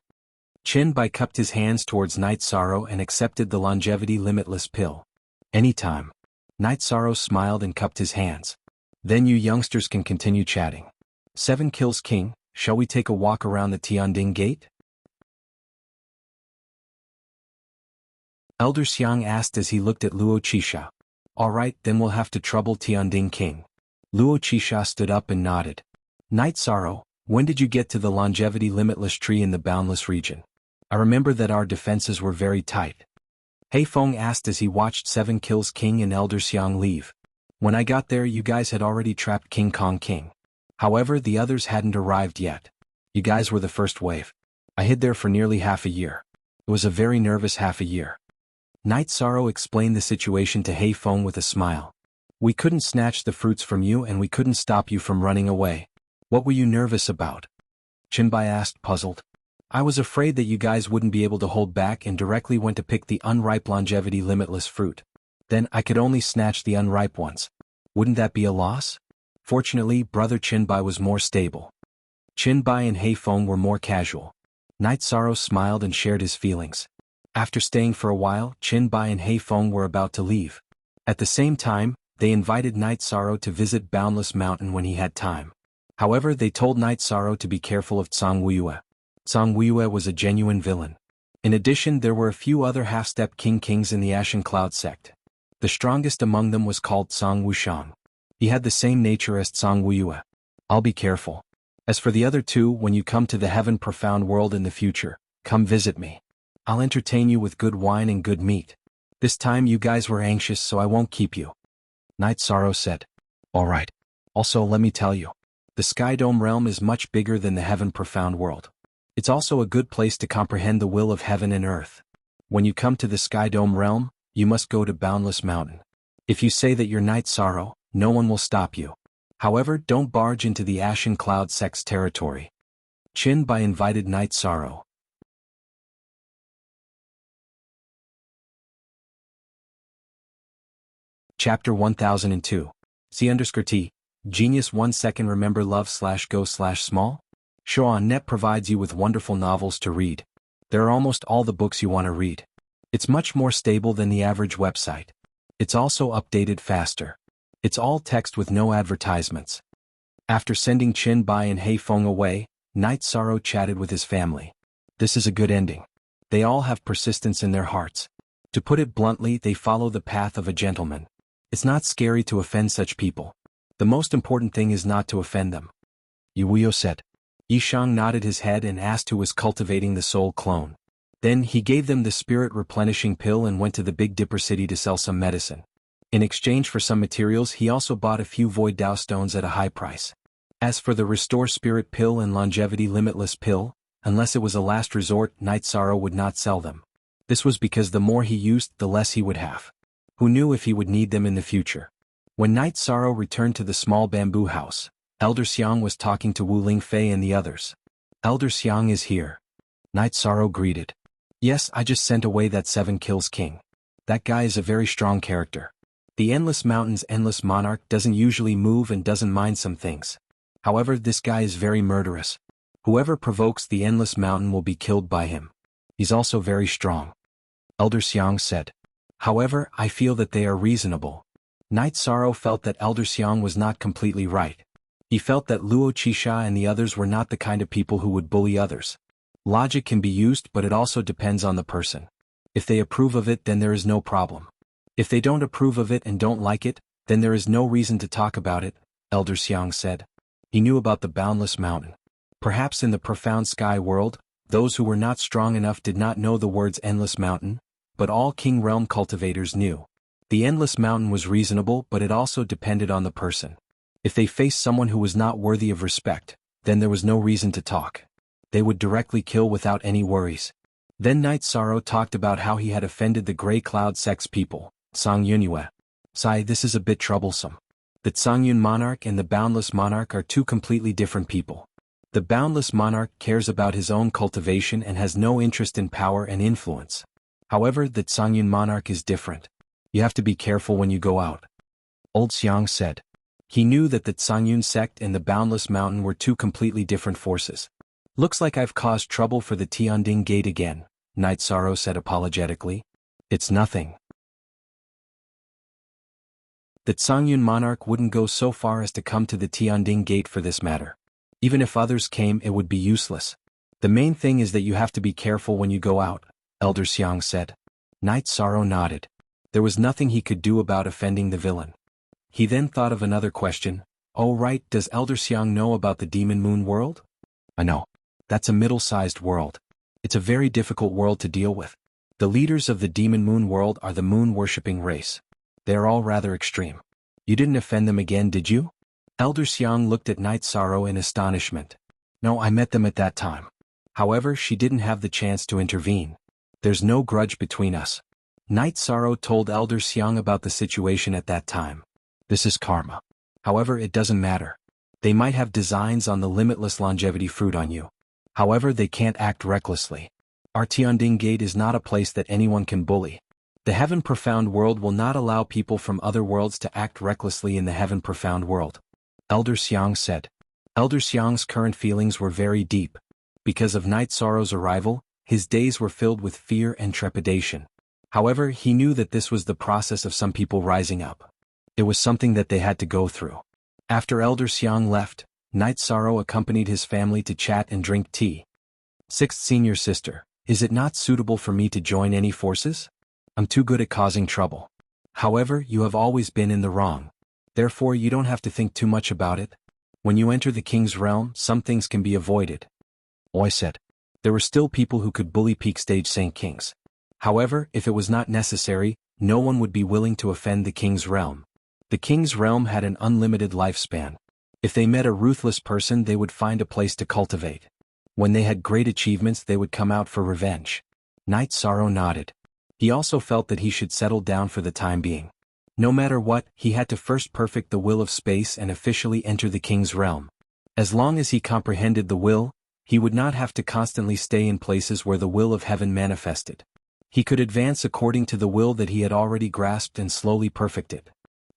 Chinbai cupped his hands towards Night Sorrow and accepted the longevity limitless pill. Anytime. Night Sorrow smiled and cupped his hands. Then you youngsters can continue chatting. 7 kills king, shall we take a walk around the Tianding gate? Elder Xiang asked as he looked at Luo Qisha. All right, then we'll have to trouble Tianding king. Luo Qisha stood up and nodded. Night Sorrow, when did you get to the longevity limitless tree in the boundless region? I remember that our defenses were very tight. Haifeng asked as he watched 7 kills king and Elder Xiang leave. When I got there, you guys had already trapped King Kong King. However, the others hadn't arrived yet. You guys were the first wave. I hid there for nearly half a year. It was a very nervous half a year. Night Sorrow explained the situation to Haifeng with a smile. We couldn't snatch the fruits from you and we couldn't stop you from running away. What were you nervous about? Chinbai asked, puzzled. I was afraid that you guys wouldn't be able to hold back and directly went to pick the unripe longevity limitless fruit. Then I could only snatch the unripe ones. Wouldn't that be a loss? Fortunately, Brother Chinbai was more stable. Chinbai and Haifeng were more casual. Night Sorrow smiled and shared his feelings. After staying for a while, Chinbai and Haifeng were about to leave. At the same time, they invited Night Sorrow to visit Boundless Mountain when he had time. However, they told Night Sorrow to be careful of Zhang Wuyue. Zhang Wuyue was a genuine villain. In addition, there were a few other half-step kings in the Ashen Cloud sect. The strongest among them was called Zhang Wushang. He had the same nature as Zhang Wuyue. I'll be careful. As for the other 2, when you come to the Heaven Profound World in the future, come visit me. I'll entertain you with good wine and good meat. This time you guys were anxious, so I won't keep you. Night Sorrow said. All right. Also, let me tell you. The Sky Dome realm is much bigger than the Heaven Profound World. It's also a good place to comprehend the will of heaven and earth. When you come to the Sky Dome realm, you must go to Boundless Mountain. If you say that you're Night Sorrow, no one will stop you. However, don't barge into the Ashen Cloud sect's territory. Chinbai invited Night Sorrow. . Chapter 1002. C_T. Genius 1 second. Remember love/go/small? Show.net provides you with wonderful novels to read. There are almost all the books you want to read. It's much more stable than the average website. It's also updated faster. It's all text with no advertisements. After sending Chinbai and Haifeng away, Night Sorrow chatted with his family. This is a good ending. They all have persistence in their hearts. To put it bluntly, they follow the path of a gentleman. It's not scary to offend such people. The most important thing is not to offend them. Yuyo said. Yishang nodded his head and asked who was cultivating the soul clone. Then he gave them the spirit replenishing pill and went to the Big Dipper city to sell some medicine. In exchange for some materials, he also bought a few void Dao stones at a high price. As for the restore spirit pill and longevity limitless pill, unless it was a last resort, Night Sorrow would not sell them. This was because the more he used, the less he would have. Who knew if he would need them in the future? When Night Sorrow returned to the small bamboo house, Elder Xiang was talking to Wu Lingfei and the others. Elder Xiang is here. Night Sorrow greeted. Yes, I just sent away that 7 kills king. That guy is a very strong character. The Endless Mountain's Endless Monarch doesn't usually move and doesn't mind some things. However, this guy is very murderous. Whoever provokes the Endless Mountain will be killed by him. He's also very strong. Elder Xiang said. However, I feel that they are reasonable. Night Sorrow felt that Elder Xiang was not completely right. He felt that Luo Qixia and the others were not the kind of people who would bully others. Logic can be used, but it also depends on the person. If they approve of it, then there is no problem. If they don't approve of it and don't like it, then there is no reason to talk about it, Elder Xiang said. He knew about the boundless mountain. Perhaps in the profound sky world, those who were not strong enough did not know the words endless mountain, but all King Realm cultivators knew. The endless mountain was reasonable, but it also depended on the person. If they faced someone who was not worthy of respect, then there was no reason to talk. They would directly kill without any worries. Then Night Sorrow talked about how he had offended the Grey Cloud Sect's people, Sang Yunyue. Sai, this is a bit troublesome. The Sangyun Monarch and the Boundless Monarch are two completely different people. The Boundless Monarch cares about his own cultivation and has no interest in power and influence. However, the Sangyun Monarch is different. You have to be careful when you go out. Old Xiang said. He knew that the Sangyun sect and the Boundless Mountain were two completely different forces. Looks like I've caused trouble for the Tianding Gate again, Night Sorrow said apologetically. It's nothing. The Sangyun Monarch wouldn't go so far as to come to the Tianding Gate for this matter. Even if others came, it would be useless. The main thing is that you have to be careful when you go out, Elder Xiang said. Night Sorrow nodded. There was nothing he could do about offending the villain. He then thought of another question. Oh right, does Elder Xiang know about the Demon Moon world? I know. That's a middle-sized world. It's a very difficult world to deal with. The leaders of the Demon Moon world are the moon-worshipping race. They are all rather extreme. You didn't offend them again, did you? Elder Xiang looked at Night Sorrow in astonishment. No, I met them at that time. However, she didn't have the chance to intervene. There's no grudge between us. Night Sorrow told Elder Xiang about the situation at that time. This is karma. However, it doesn't matter. They might have designs on the limitless longevity fruit on you. However, they can't act recklessly. Our Tianding Gate is not a place that anyone can bully. The Heaven Profound world will not allow people from other worlds to act recklessly in the Heaven Profound world. Elder Xiang said. Elder Xiang's current feelings were very deep. Because of Night Sorrow's arrival, his days were filled with fear and trepidation. However, he knew that this was the process of some people rising up. It was something that they had to go through. After Elder Xiang left, Night Sorrow accompanied his family to chat and drink tea. Sixth Senior Sister, is it not suitable for me to join any forces? I'm too good at causing trouble. However, you have always been in the wrong. Therefore, you don't have to think too much about it. When you enter the king's realm, some things can be avoided. I said. There were still people who could bully peak stage Saint Kings. However, if it was not necessary, no one would be willing to offend the king's realm. The king's realm had an unlimited lifespan. If they met a ruthless person, they would find a place to cultivate. When they had great achievements, they would come out for revenge. Night Sorrow nodded. He also felt that he should settle down for the time being. No matter what, he had to first perfect the will of space and officially enter the king's realm. As long as he comprehended the will, he would not have to constantly stay in places where the will of heaven manifested. He could advance according to the will that he had already grasped and slowly perfected.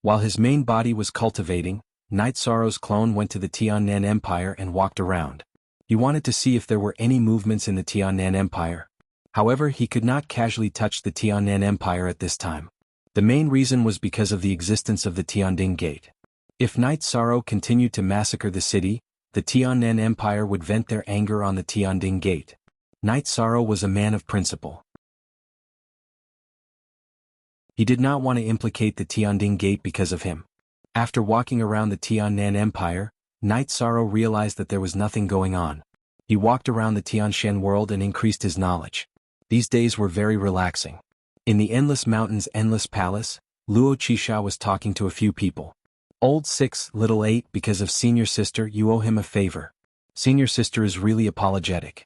While his main body was cultivating, Night Sorrow's clone went to the Tiannan Empire and walked around. He wanted to see if there were any movements in the Tiannan Empire. However, he could not casually touch the Tiannan Empire at this time. The main reason was because of the existence of the Tianding Gate. If Night Sorrow continued to massacre the city, the Tiannan Empire would vent their anger on the Tianding Gate. Night Sorrow was a man of principle. He did not want to implicate the Tianding Gate because of him. After walking around the Tiannan Empire, Night Sorrow realized that there was nothing going on. He walked around the Tianshan world and increased his knowledge. These days were very relaxing. In the Endless Mountain's Endless Palace, Luo Qixia was talking to a few people. Old 6, little 8, because of Senior Sister you owe him a favor. Senior Sister is really apologetic.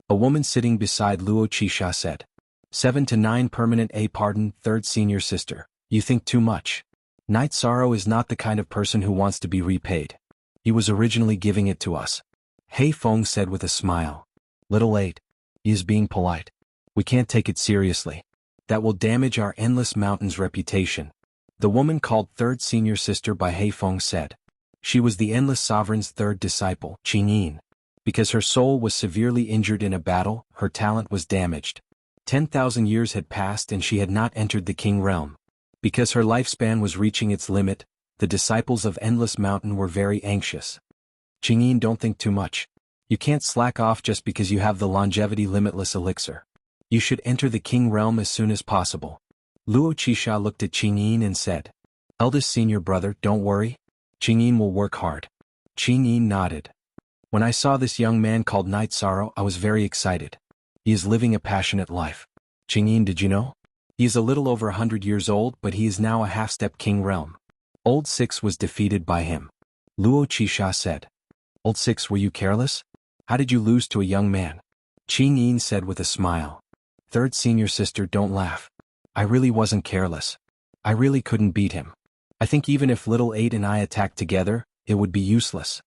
A woman sitting beside Luo Qixia said. 7 to 9 permanent A pardon, third Senior Sister, you think too much. Night Sorrow is not the kind of person who wants to be repaid. He was originally giving it to us. Hei Feng said with a smile. Little 8. He is being polite. We can't take it seriously. That will damage our Endless Mountain's reputation. The woman called third senior sister by Heifeng said. She was the Endless Sovereign's third disciple, Qingyin. Because her soul was severely injured in a battle, her talent was damaged. 10,000 years had passed and she had not entered the King realm. Because her lifespan was reaching its limit, the disciples of Endless Mountain were very anxious. Qingyin, don't think too much. You can't slack off just because you have the longevity limitless elixir. You should enter the King realm as soon as possible. Luo Qisha looked at Qingyin and said. Eldest senior brother, don't worry. Qingyin will work hard. Qingyin nodded. When I saw this young man called Night Sorrow, I was very excited. He is living a passionate life. Qingyin, did you know? He is a little over 100 years old, but he is now a half-step King realm. Old Six was defeated by him. Luo Qisha said. Old Six, were you careless? How did you lose to a young man? Qingyin said with a smile. Third senior sister, don't laugh. I really wasn't careless. I really couldn't beat him. I think even if little 8 and I attacked together, it would be useless.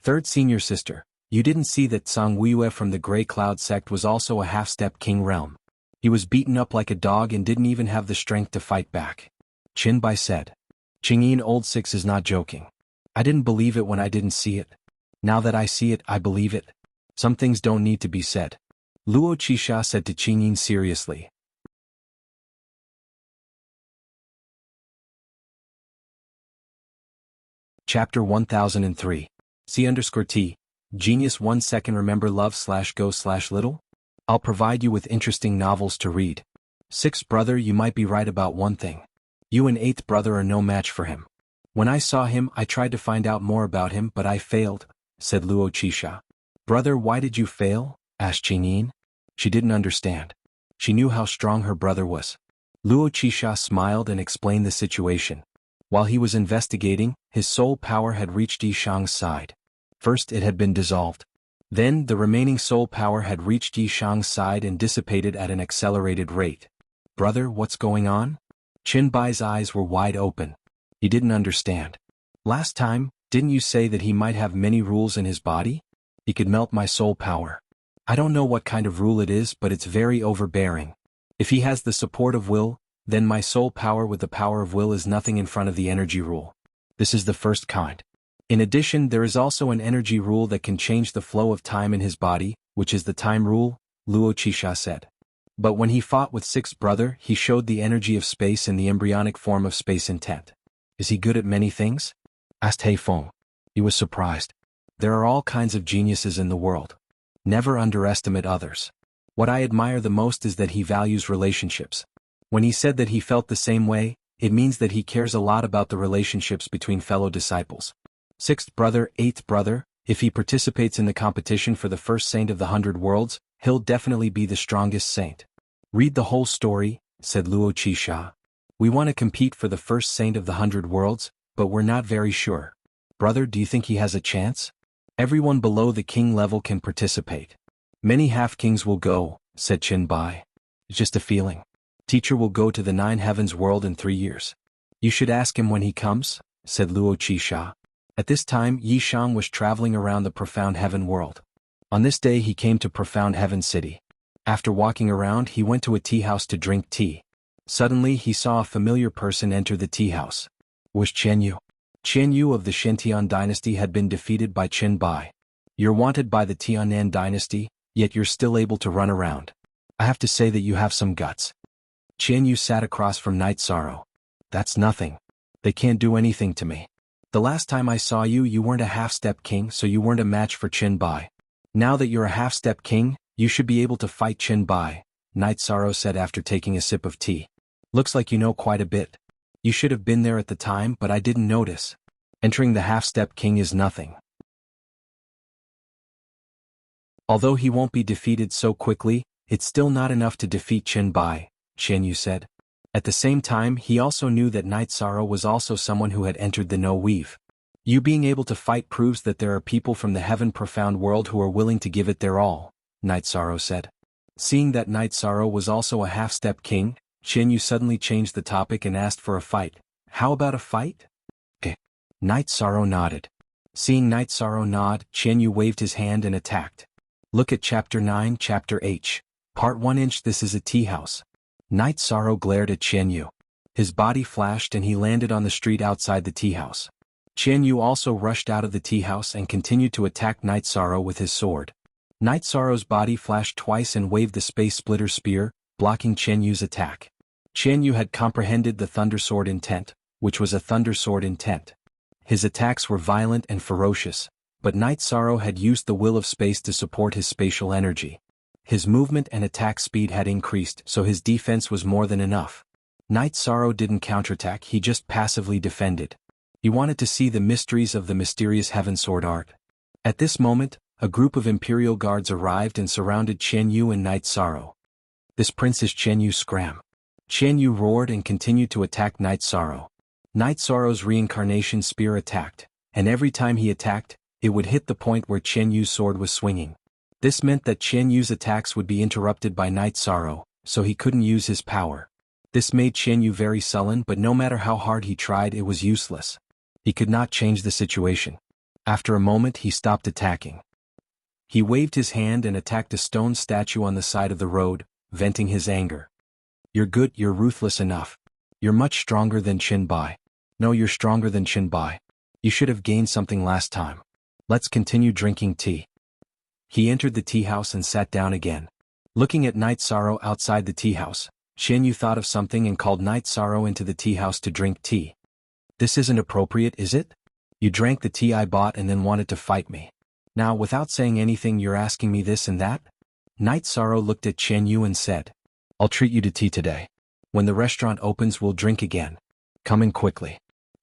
Third senior sister, you didn't see that Song Weiyue from the Grey Cloud sect was also a half-step King realm. He was beaten up like a dog and didn't even have the strength to fight back. Qin Bai said. Qingyin, Old Six is not joking. I didn't believe it when I didn't see it. Now that I see it, I believe it. Some things don't need to be said. Luo Qisha said to Qingyin seriously. Chapter 1003. C_T. Genius 1 second remember love/go/little? I'll provide you with interesting novels to read. Sixth brother, you might be right about one thing. You and eighth brother are no match for him. When I saw him, I tried to find out more about him, but I failed, said Luo Qisha. Brother, why did you fail? Asked Qingyin. She didn't understand. She knew how strong her brother was. Luo Qisha smiled and explained the situation. While he was investigating, his soul power had reached Yishang's side. First it had been dissolved. Then the remaining soul power had reached Yishang's side and dissipated at an accelerated rate. Brother, what's going on? Qin Bai's eyes were wide open. He didn't understand. Last time, didn't you say that he might have many rules in his body? He could melt my soul power. I don't know what kind of rule it is, but it's very overbearing. If he has the support of will, then my soul power with the power of will is nothing in front of the energy rule. This is the first kind. In addition, there is also an energy rule that can change the flow of time in his body, which is the time rule, Luo Qisha said. But when he fought with sixth brother, he showed the energy of space in the embryonic form of space intent. Is he good at many things? Asked Heifeng. He was surprised. There are all kinds of geniuses in the world. Never underestimate others. What I admire the most is that he values relationships. When he said that he felt the same way, it means that he cares a lot about the relationships between fellow disciples. Sixth brother, eighth brother, if he participates in the competition for the first saint of the 100 worlds, he'll definitely be the strongest saint. Read the whole story, said Luo Qisha. We want to compete for the first saint of the 100 worlds, but we're not very sure. Brother, do you think he has a chance? Everyone below the king level can participate. Many half-kings will go, said Qin Bai. It's just a feeling. Teacher will go to the 9 heavens world in 3 years. You should ask him when he comes, said Luo Qisha. At this time, Yishang was traveling around the Profound Heaven world. On this day he came to Profound Heaven City. After walking around, he went to a tea house to drink tea. Suddenly he saw a familiar person enter the tea house. It was Qian Yu. Qian Yu of the Shintian dynasty had been defeated by Qin Bai. You're wanted by the Tianan dynasty, yet you're still able to run around. I have to say that you have some guts. Qian Yu sat across from Night Sorrow. That's nothing. They can't do anything to me. The last time I saw you, you weren't a half-step king, so you weren't a match for Qin Bai. Now that you're a half-step king, you should be able to fight Qin Bai, Night Sorrow said after taking a sip of tea. Looks like you know quite a bit. You should have been there at the time, but I didn't notice. Entering the half-step king is nothing. Although he won't be defeated so quickly, it's still not enough to defeat Qin Bai, Qian Yu said. At the same time, he also knew that Night Sorrow was also someone who had entered the No Weave. You being able to fight proves that there are people from the Heaven Profound world who are willing to give it their all, Night Sorrow said. Seeing that Night Sorrow was also a half-step king, Qian Yu suddenly changed the topic and asked for a fight. How about a fight? Okay. Night Sorrow nodded. Seeing Night Sorrow nod, Qian Yu waved his hand and attacked. Look at Chapter 9, Chapter H. Part 1 Inch. This is a tea house. Night Sorrow glared at Qian Yu. His body flashed and he landed on the street outside the tea house. Qian Yu also rushed out of the tea house and continued to attack Night Sorrow with his sword. Night Sorrow's body flashed twice and waved the Space Splitter Spear, blocking Qian Yu's attack. Qian Yu had comprehended the Thunder Sword intent, which was a Thunder Sword intent. His attacks were violent and ferocious, but Night Sorrow had used the Will of Space to support his spatial energy. His movement and attack speed had increased, so his defense was more than enough. Night Sorrow didn't counterattack, he just passively defended. He wanted to see the mysteries of the mysterious Heaven Sword art. At this moment, a group of Imperial Guards arrived and surrounded Qian Yu and Night Sorrow. This prince is Qian Yu Scram. Qian Yu roared and continued to attack Night Sorrow. Night Sorrow's reincarnation spear attacked, and every time he attacked, it would hit the point where Qian Yu's sword was swinging. This meant that Qian Yu's attacks would be interrupted by Night Sorrow, so he couldn't use his power. This made Qian Yu very sullen, but no matter how hard he tried, it was useless. He could not change the situation. After a moment, he stopped attacking. He waved his hand and attacked a stone statue on the side of the road, venting his anger. You're good, you're ruthless enough. You're much stronger than Qin Bai. No, you're stronger than Qin Bai. You should have gained something last time. Let's continue drinking tea. He entered the tea house and sat down again. Looking at Night Sorrow outside the tea house, Qian Yu thought of something and called Night Sorrow into the tea house to drink tea. This isn't appropriate, is it? You drank the tea I bought and then wanted to fight me. Now, without saying anything, you're asking me this and that? Night Sorrow looked at Qian Yu and said, I'll treat you to tea today. When the restaurant opens, we'll drink again. Come in quickly.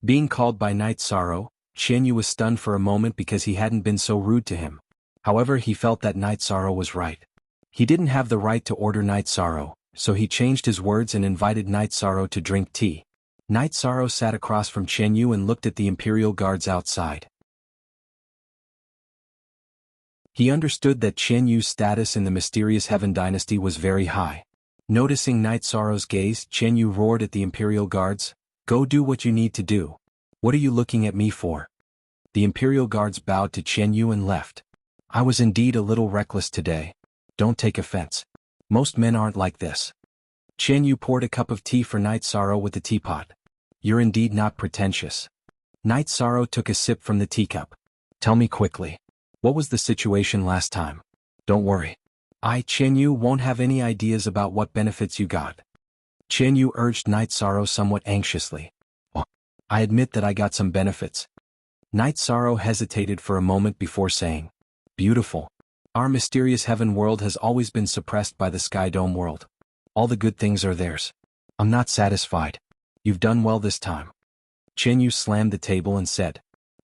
Being called by Night Sorrow, Qian Yu was stunned for a moment because he hadn't been so rude to him. However, he felt that Night Sorrow was right. He didn't have the right to order Night Sorrow, so he changed his words and invited Night Sorrow to drink tea. Night Sorrow sat across from Qian Yu and looked at the Imperial Guards outside. He understood that Qian Yu's status in the mysterious Heaven Dynasty was very high. Noticing Night Sorrow's gaze, Qian Yu roared at the Imperial Guards, Go do what you need to do. What are you looking at me for? The Imperial Guards bowed to Qian Yu and left. I was indeed a little reckless today. Don't take offense. Most men aren't like this. Qian Yu poured a cup of tea for Night Sorrow with the teapot. You're indeed not pretentious. Night Sorrow took a sip from the teacup. Tell me quickly. What was the situation last time? Don't worry. Qian Yu won't have any ideas about what benefits you got. Qian Yu urged Night Sorrow somewhat anxiously. Oh, I admit that I got some benefits. Night Sorrow hesitated for a moment before saying, Beautiful. Our mysterious heaven world has always been suppressed by the Sky Dome world. All the good things are theirs. I'm not satisfied. You've done well this time. Qian Yu slammed the table and said,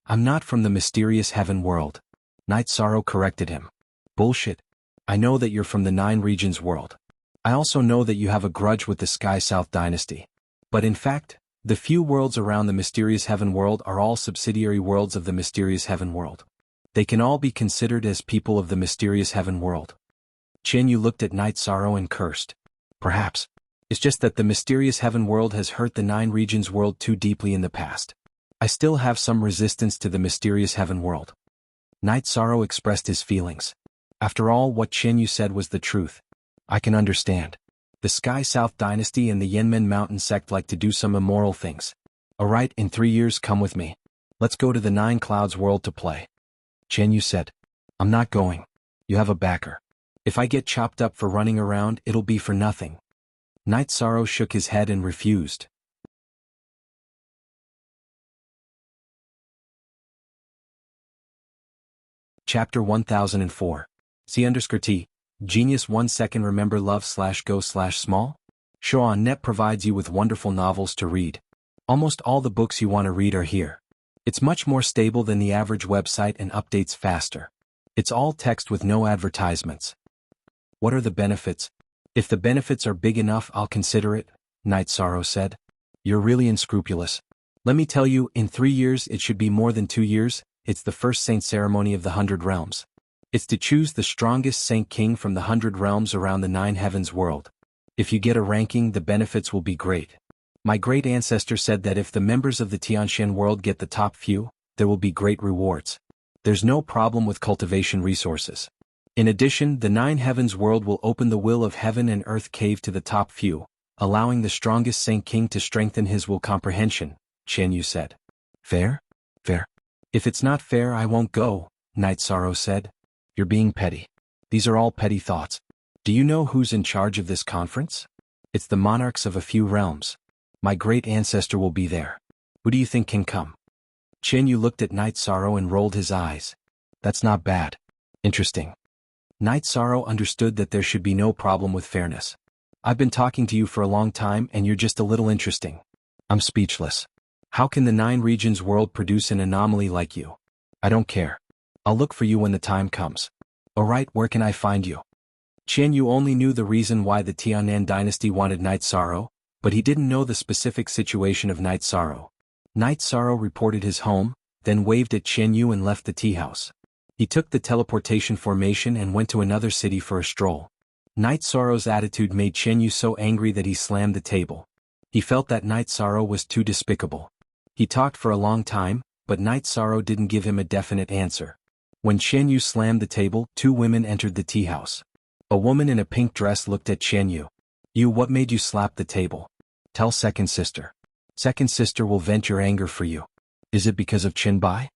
I'm not from the mysterious heaven world. Night Sorrow corrected him. Bullshit. I know that you're from the 9 regions world. I also know that you have a grudge with the Sky South Dynasty. But in fact, the few worlds around the mysterious heaven world are all subsidiary worlds of the mysterious heaven world. They can all be considered as people of the mysterious heaven world. Qian Yu looked at Night Sorrow and cursed. Perhaps. It's just that the mysterious heaven world has hurt the 9 regions world too deeply in the past. I still have some resistance to the mysterious heaven world. Night Sorrow expressed his feelings. After all, what Qian Yu said was the truth. I can understand. The Sky South Dynasty and the Yanmen Mountain sect like to do some immoral things. Alright, in 3 years come with me. Let's go to the 9 Clouds world to play. Qian Yu said. I'm not going. You have a backer. If I get chopped up for running around, it'll be for nothing. Night Sorrow shook his head and refused. Chapter 1004. C_T. Genius 1 second. Remember love/go/small? Show.net provides you with wonderful novels to read. Almost all the books you want to read are here. It's much more stable than the average website and updates faster. It's all text with no advertisements. What are the benefits? If the benefits are big enough, I'll consider it, Night Sorrow said. You're really unscrupulous. Let me tell you, in 3 years it should be more than 2 years. It's the first saint ceremony of the 100 realms. It's to choose the strongest saint king from the 100 realms around the 9 heavens world. If you get a ranking, the benefits will be great. My great ancestor said that if the members of the Tianxian world get the top few, there will be great rewards. There's no problem with cultivation resources. In addition, the 9 heavens world will open the will of heaven and earth cave to the top few, allowing the strongest Saint King to strengthen his will comprehension, Qian Yu said. Fair? Fair. If it's not fair I won't go, Night Sorrow said. You're being petty. These are all petty thoughts. Do you know who's in charge of this conference? It's the monarchs of a few realms. My great ancestor will be there. Who do you think can come? Qian Yu looked at Night Sorrow and rolled his eyes. That's not bad. Interesting. Night Sorrow understood that there should be no problem with fairness. I've been talking to you for a long time and you're just a little interesting. I'm speechless. How can the 9 regions world produce an anomaly like you? I don't care. I'll look for you when the time comes. Alright, where can I find you? Qian Yu only knew the reason why the Tianan dynasty wanted Night Sorrow, but he didn't know the specific situation of Night Sorrow. Night Sorrow reported his home, then waved at Qian Yu and left the tea house. He took the teleportation formation and went to another city for a stroll. Night Sorrow's attitude made Qian Yu so angry that he slammed the table. He felt that Night Sorrow was too despicable. He talked for a long time, but Night Sorrow didn't give him a definite answer. When Qian Yu slammed the table, 2 women entered the tea house. A woman in a pink dress looked at Qian Yu. You, what made you slap the table? Tell second sister. Second sister will vent your anger for you. Is it because of Qinbai?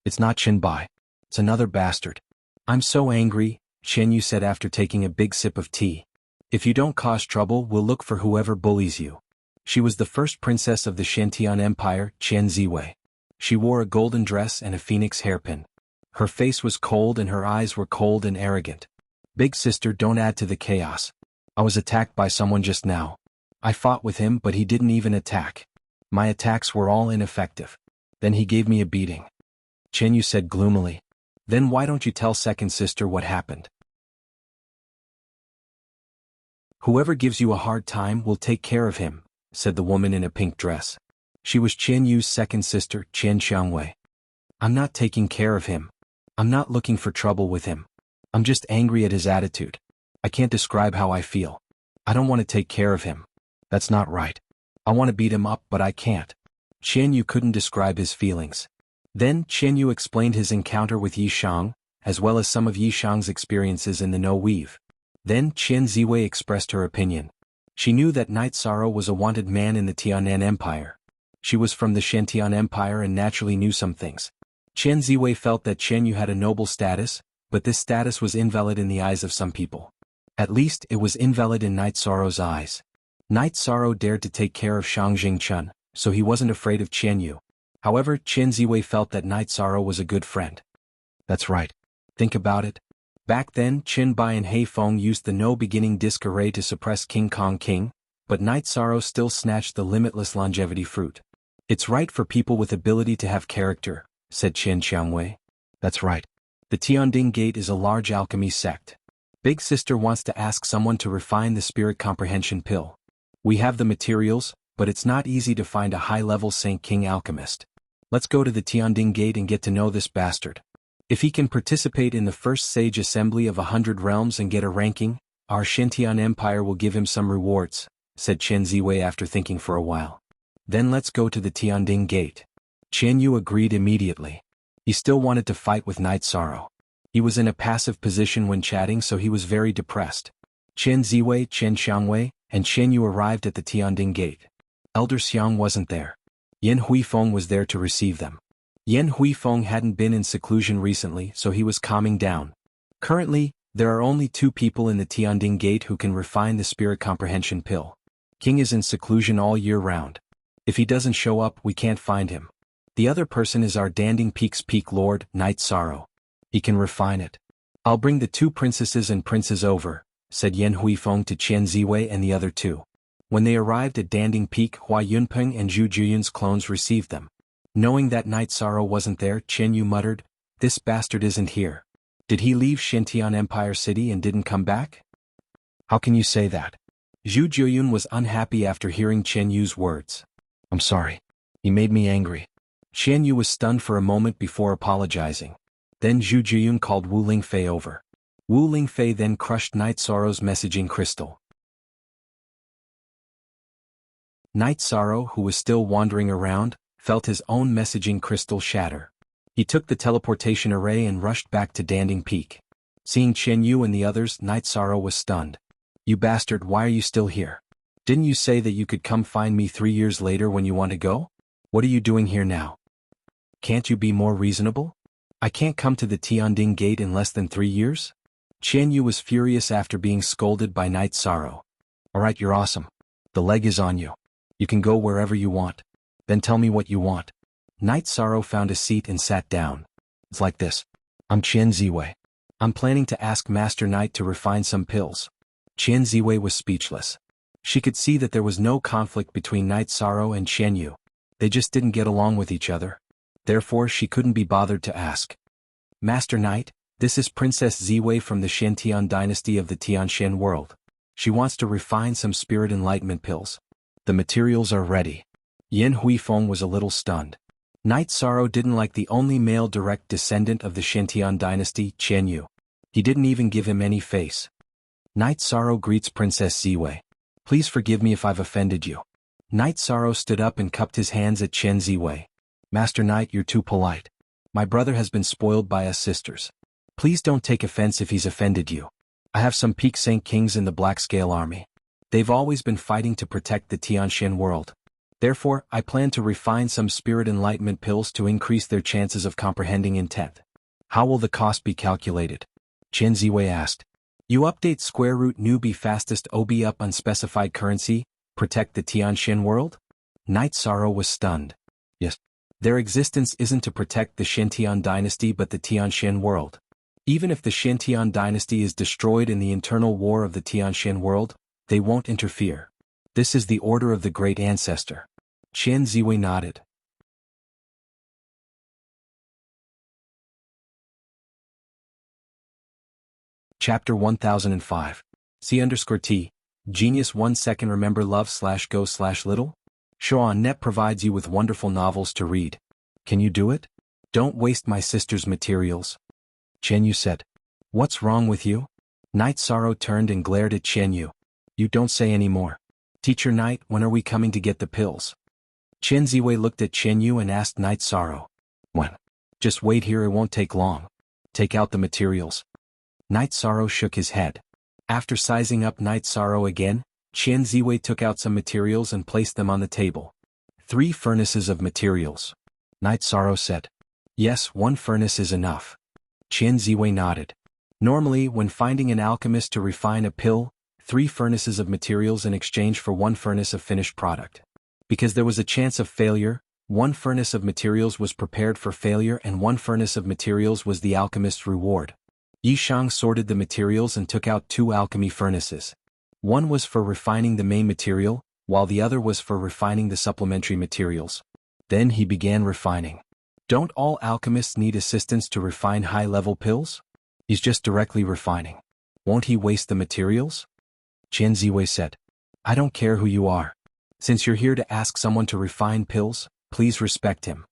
It's not Qinbai. It's another bastard. I'm so angry, Qian Yu said after taking a big sip of tea. If you don't cause trouble, we'll look for whoever bullies you. She was the first princess of the Shantian Empire, Qian Ziwei. She wore a golden dress and a phoenix hairpin. Her face was cold and her eyes were cold and arrogant. Big sister, don't add to the chaos. I was attacked by someone just now. I fought with him but he didn't even attack. My attacks were all ineffective. Then he gave me a beating. Qian Yu said gloomily. Then why don't you tell second sister what happened? Whoever gives you a hard time will take care of him, said the woman in a pink dress. She was Qian Yu's second sister, Qian Xiangwei. I'm not taking care of him. I'm not looking for trouble with him. I'm just angry at his attitude. I can't describe how I feel. I don't want to take care of him. That's not right. I want to beat him up but I can't. Qian Yu couldn't describe his feelings. Then Qian Yu explained his encounter with Yi Shang, as well as some of Yi Shang's experiences in the No Weave. Then Qian Ziwei expressed her opinion. She knew that Night Sorrow was a wanted man in the Tianan Empire. She was from the Shantian Empire and naturally knew some things. Qian Ziwei felt that Qian Yu had a noble status, but this status was invalid in the eyes of some people. At least it was invalid in Night Sorrow's eyes. Night Sorrow dared to take care of Shang Jingchun, so he wasn't afraid of Qian Yu. However, Qian Ziwei felt that Night Sorrow was a good friend. That's right. Think about it. Back then, Qin Bai and Hei Feng used the no-beginning disc array to suppress King Kong King, but Night Sorrow still snatched the limitless longevity fruit. It's right for people with ability to have character, said Qian Xiangwei. That's right. The Tianding Gate is a large alchemy sect. Big sister wants to ask someone to refine the spirit comprehension pill. We have the materials, but it's not easy to find a high-level Saint King alchemist. Let's go to the Tianding Gate and get to know this bastard. If he can participate in the first sage assembly of 100 realms and get a ranking, our Shantian Empire will give him some rewards, said Qian Ziwei after thinking for a while. Then let's go to the Tianding Gate. Qian Yu agreed immediately. He still wanted to fight with Night Sorrow. He was in a passive position when chatting, so he was very depressed. Qian Ziwei, Qian Xiangwei, and Qian Yu arrived at the Tianding Gate. Elder Xiang wasn't there. Yan Huifeng was there to receive them. Yan Huifeng hadn't been in seclusion recently, so he was calming down. Currently, there are only 2 people in the Tianding Gate who can refine the spirit comprehension pill. King is in seclusion all year round. If he doesn't show up, we can't find him. The other person is our Danding Peak's Peak Lord, Night Sorrow. He can refine it. I'll bring the 2 princesses and princes over, said Yan Huifeng to Qian Ziwei and the other 2. When they arrived at Danding Peak, Hua Yunpeng and Zhu Juyun's clones received them. Knowing that Night Sorrow wasn't there, Qian Yu muttered, "This bastard isn't here. Did he leave Shantian Empire City and didn't come back?" How can you say that? Zhu Juyun was unhappy after hearing Qian Yu's words. I'm sorry. He made me angry. Qian Yu was stunned for a moment before apologizing. Then Zhu Juyun called Wu Lingfei over. Wu Lingfei then crushed Night Sorrow's messaging crystal. Night Sorrow, who was still wandering around, felt his own messaging crystal shatter. He took the teleportation array and rushed back to Danding Peak. Seeing Chen Yu and the others, Night Sorrow was stunned. You bastard, why are you still here? Didn't you say that you could come find me 3 years later when you want to go? What are you doing here now? Can't you be more reasonable? I can't come to the Tianding Gate in less than 3 years? Chen Yu was furious after being scolded by Night Sorrow. Alright, you're awesome. The leg is on you. You can go wherever you want. Then tell me what you want. Night Sorrow found a seat and sat down. It's like this. I'm Chen Ziwei. I'm planning to ask Master Knight to refine some pills. Chen Ziwei was speechless. She could see that there was no conflict between Night Sorrow and Chen Yu. They just didn't get along with each other. Therefore she couldn't be bothered to ask. Master Knight, this is Princess Ziwei from the Shen dynasty of the Tianshan world. She wants to refine some spirit enlightenment pills. The materials are ready. Yin Huifeng was a little stunned. Night Sorrow didn't like the only male direct descendant of the Shen dynasty, Chen Yu. He didn't even give him any face. Night Sorrow greets Princess Ziwei. Please forgive me if I've offended you. Night Sorrow stood up and cupped his hands at Chen Ziwei. Master Knight, you're too polite. My brother has been spoiled by us sisters. Please don't take offense if he's offended you. I have some Peak Saint Kings in the Black Scale Army. They've always been fighting to protect the Tianshan world. Therefore, I plan to refine some spirit enlightenment pills to increase their chances of comprehending intent. How will the cost be calculated? Chen Ziwei asked. You update square root newbie fastest OB up unspecified currency, protect the Tianshan world? Night Sorrow was stunned. Yes. Their existence isn't to protect the Shen dynasty but the Tianshan world. Even if the Shen dynasty is destroyed in the internal war of the Tianshan world, they won't interfere. This is the order of the great ancestor. Chen Ziwei nodded. Chapter 1005. C_T. Genius 1 second remember love/go/little? Shoan.net provides you with wonderful novels to read. Can you do it? Don't waste my sister's materials. Chen Yu said. What's wrong with you? Night Sorrow turned and glared at Chen Yu. You don't say any more. Teacher Knight, when are we coming to get the pills? Chen Ziwei looked at Chen Yu and asked Night Sorrow. When? Just wait here, it won't take long. Take out the materials. Night Sorrow shook his head. After sizing up Night Sorrow again, Chen Ziwei took out some materials and placed them on the table. 3 furnaces of materials. Night Sorrow said. Yes, 1 furnace is enough. Chen Ziwei nodded. Normally, when finding an alchemist to refine a pill, 3 furnaces of materials in exchange for 1 furnace of finished product. Because there was a chance of failure, 1 furnace of materials was prepared for failure and 1 furnace of materials was the alchemist's reward. Yishang sorted the materials and took out 2 alchemy furnaces. One was for refining the main material, while the other was for refining the supplementary materials. Then he began refining. Don't all alchemists need assistance to refine high-level pills? He's just directly refining. Won't he waste the materials? Chen Ziwei said. I don't care who you are. Since you're here to ask someone to refine pills, please respect him.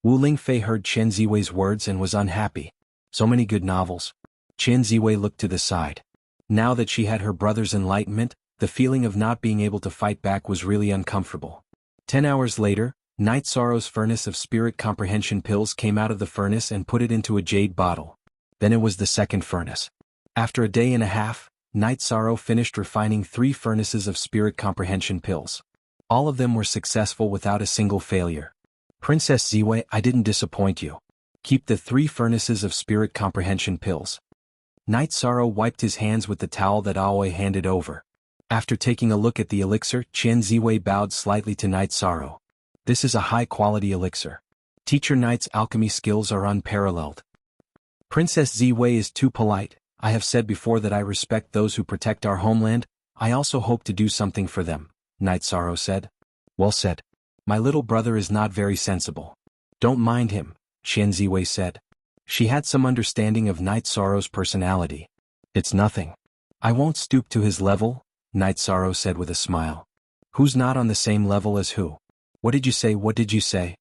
Wu Lingfei heard Chen Ziwei's words and was unhappy. So many good novels. Chen Ziwei looked to the side. Now that she had her brother's enlightenment, the feeling of not being able to fight back was really uncomfortable. 10 hours later, Night Sorrow's furnace of spirit comprehension pills came out of the furnace and put it into a jade bottle. Then it was the second furnace. After a day and a half, Night Sorrow finished refining 3 furnaces of spirit comprehension pills. All of them were successful without a single failure. Princess Ziwei, I didn't disappoint you. Keep the 3 furnaces of spirit comprehension pills. Night Sorrow wiped his hands with the towel that Aoi handed over. After taking a look at the elixir, Chen Ziwei bowed slightly to Night Sorrow. This is a high-quality elixir. Teacher Knight's alchemy skills are unparalleled. Princess Ziwei is too polite. I have said before that I respect those who protect our homeland. I also hope to do something for them, Night Sorrow said. Well said. My little brother is not very sensible. Don't mind him, Chen Ziwei said. She had some understanding of Night Sorrow's personality. It's nothing. I won't stoop to his level, Night Sorrow said with a smile. Who's not on the same level as who? What did you say? What did you say?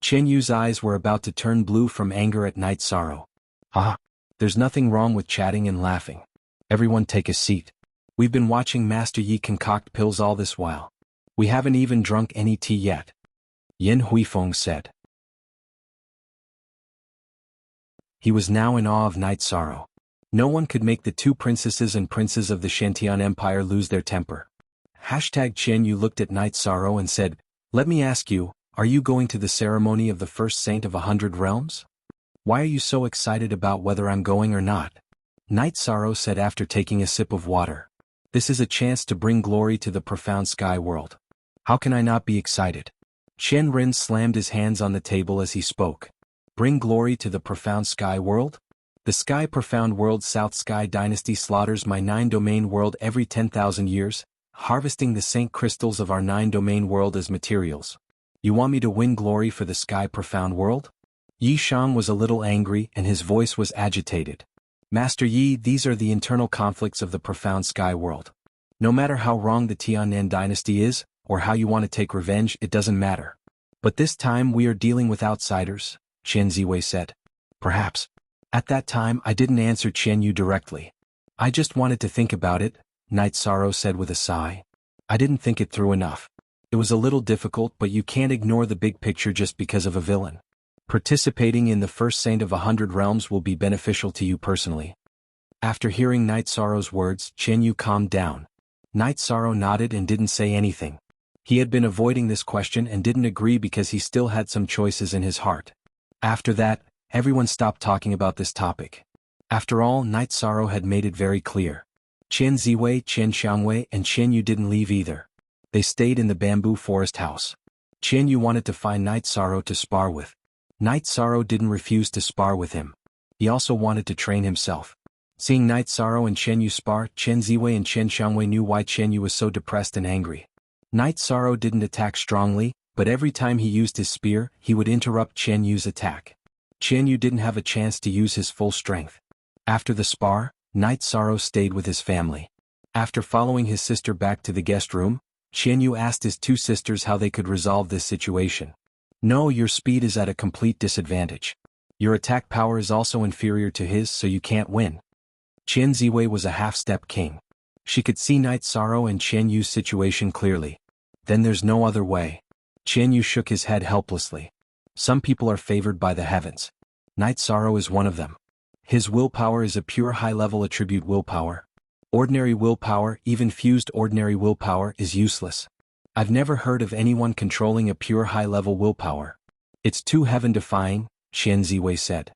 Chen Yu's eyes were about to turn blue from anger at Night Sorrow. Ah, there's nothing wrong with chatting and laughing. Everyone take a seat. We've been watching Master Yi concoct pills all this while. We haven't even drunk any tea yet. Yin Huifeng said. He was now in awe of Night Sorrow. No one could make the two princesses and princes of the Shantian Empire lose their temper. Chen Yu looked at Night Sorrow and said, "Let me ask you, are you going to the ceremony of the first saint of 100 realms? Why are you so excited about whether I'm going or not?" Night Sorrow said after taking a sip of water. "This is a chance to bring glory to the profound sky world. How can I not be excited?" Chen Rin slammed his hands on the table as he spoke. "Bring glory to the profound sky world? The sky profound world South Sky Dynasty slaughters my 9-domain world every 10,000 years, harvesting the saint crystals of our 9-domain world as materials. You want me to win glory for the sky profound world?" Yi Shang was a little angry and his voice was agitated. "Master Yi, these are the internal conflicts of the profound sky world. No matter how wrong the Tiannan dynasty is, or how you want to take revenge, it doesn't matter. But this time we are dealing with outsiders," Chen Ziwei said. "Perhaps." At that time I didn't answer Chen Yu directly. "I just wanted to think about it," Night Sorrow said with a sigh. "I didn't think it through enough. It was a little difficult, but you can't ignore the big picture just because of a villain. Participating in the first saint of 100 realms will be beneficial to you personally." After hearing Night Sorrow's words, Chen Yu calmed down. Night Sorrow nodded and didn't say anything. He had been avoiding this question and didn't agree because he still had some choices in his heart. After that, everyone stopped talking about this topic. After all, Night Sorrow had made it very clear. Chen Ziwei, Chen Xiangwei, and Chen Yu didn't leave either. They stayed in the bamboo forest house. Chen Yu wanted to find Night Sorrow to spar with. Night Sorrow didn't refuse to spar with him. He also wanted to train himself. Seeing Night Sorrow and Chen Yu spar, Chen Ziwei and Chen Xiangwei knew why Chen Yu was so depressed and angry. Night Sorrow didn't attack strongly, but every time he used his spear, he would interrupt Chen Yu's attack. Chen Yu didn't have a chance to use his full strength. After the spar, Night Sorrow stayed with his family. After following his sister back to the guest room, Chen Yu asked his two sisters how they could resolve this situation. "No, your speed is at a complete disadvantage. Your attack power is also inferior to his, so you can't win." Chen Ziwei was a half-step king. She could see Night Sorrow and Chen Yu's situation clearly. "Then there's no other way." Chen Yu shook his head helplessly. "Some people are favored by the heavens. Night Sorrow is one of them. His willpower is a pure high-level attribute willpower. Ordinary willpower, even fused ordinary willpower, is useless. I've never heard of anyone controlling a pure high-level willpower. It's too heaven-defying," Chen Ziwei said.